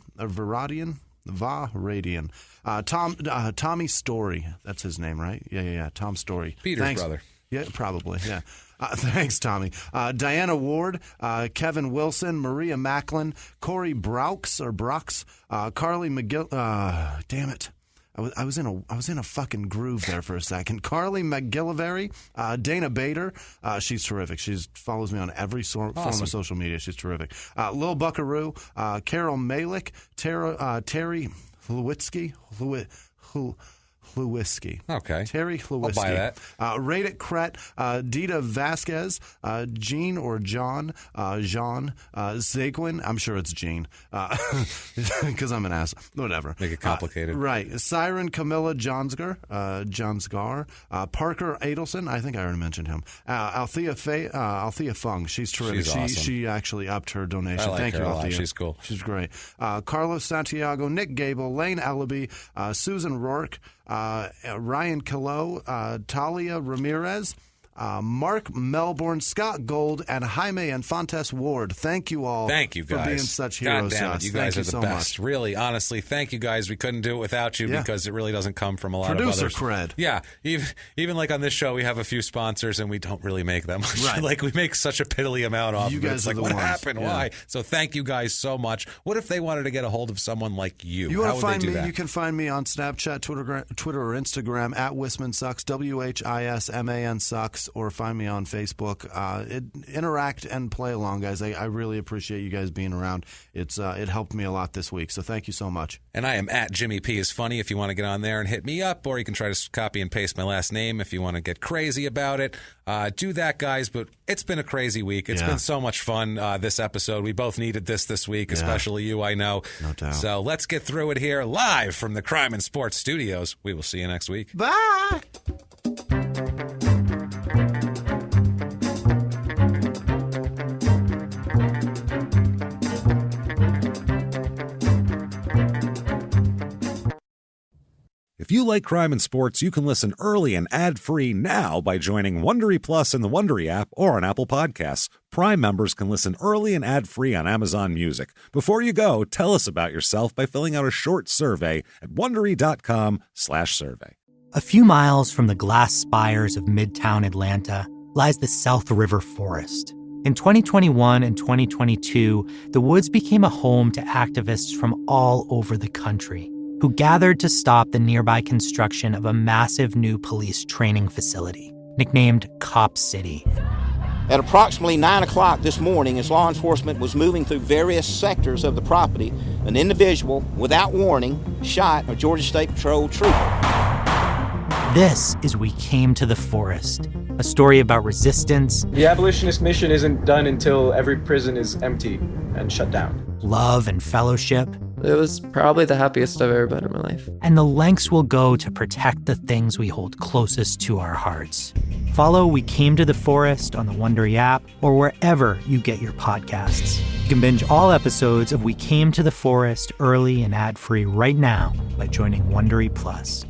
Tommy Story. That's his name, right? Yeah. Tom Story. Peter's brother. Yeah, probably. Yeah. Thanks, Tommy. Diana Ward, Kevin Wilson, Maria Macklin, Corey Brooks, Carly McGill. Damn it. I was in a fucking groove there for a second. Carly McGillivary, Dana Bader, she's terrific. She follows me on every form of social media. She's terrific. Lil Buckaroo, Carol Malik, Terry Lewinsky, Okay. Terry Lewinsky. I'll buy that. Radit Kret, Dita Vasquez, Jean or John, Jean, Zaquin. I'm sure it's Jean, because I'm an ass. Whatever. Make it complicated. Right. Siren Camilla Johnsgar, Parker Adelson. I think I already mentioned him. Althea Fung. She's terrific. She's awesome. She actually upped her donation. I like Thank her you, a lot. Althea. She's cool. She's great. Carlos Santiago, Nick Gable, Lane Ellaby, Susan Rourke, Ryan Kilo, Talia Ramirez, Mark Melbourne, Scott Gold, and Jaime Infantes Ward. Thank you all. Thank you, guys. For being such heroes to us. You guys are the so best. Much. Really, honestly, thank you guys. We couldn't do it without you because it really doesn't come from a lot Producer of others. cred. Yeah, even like on this show, we have a few sponsors and we don't really make that much. Right. Like we make such a piddly amount off you of it. Guys It's are like, the what ones. happened? Yeah. Why? So thank you guys so much. What if they wanted to get a hold of someone like you? You How want to would find they do me? that? You can find me on Snapchat, Twitter, or Instagram at Wisman Sucks, WHISMAN Sucks, or find me on Facebook. Interact and play along, guys. I really appreciate you guys being around. It helped me a lot this week, so thank you so much. And I am at Jimmy P is Funny if you want to get on there and hit me up, or you can try to copy and paste my last name if you want to get crazy about it. Do that, guys, but it's been a crazy week. It's been so much fun, this episode. We both needed this week, especially you, I know. No doubt. So let's get through it here live from the Crime and Sports Studios. We will see you next week. Bye! If If you like crime and sports, you can listen early and ad-free now by joining Wondery Plus in the Wondery app or on Apple Podcasts. Prime members can listen early and ad-free on Amazon Music. Before you go, tell us about yourself by filling out a short survey at Wondery.com/survey. A few miles from the glass spires of Midtown Atlanta lies the South River Forest. In 2021 and 2022, the woods became a home to activists from all over the country who gathered to stop the nearby construction of a massive new police training facility, nicknamed Cop City. At approximately 9 o'clock this morning, as law enforcement was moving through various sectors of the property, an individual, without warning, shot a Georgia State Patrol trooper. This is We Came to the Forest, a story about resistance. The abolitionist mission isn't done until every prison is empty and shut down. Love and fellowship. It was probably the happiest I've ever been in my life. And the lengths we'll go to protect the things we hold closest to our hearts. Follow We Came to the Forest on the Wondery app or wherever you get your podcasts. You can binge all episodes of We Came to the Forest early and ad-free right now by joining Wondery Plus.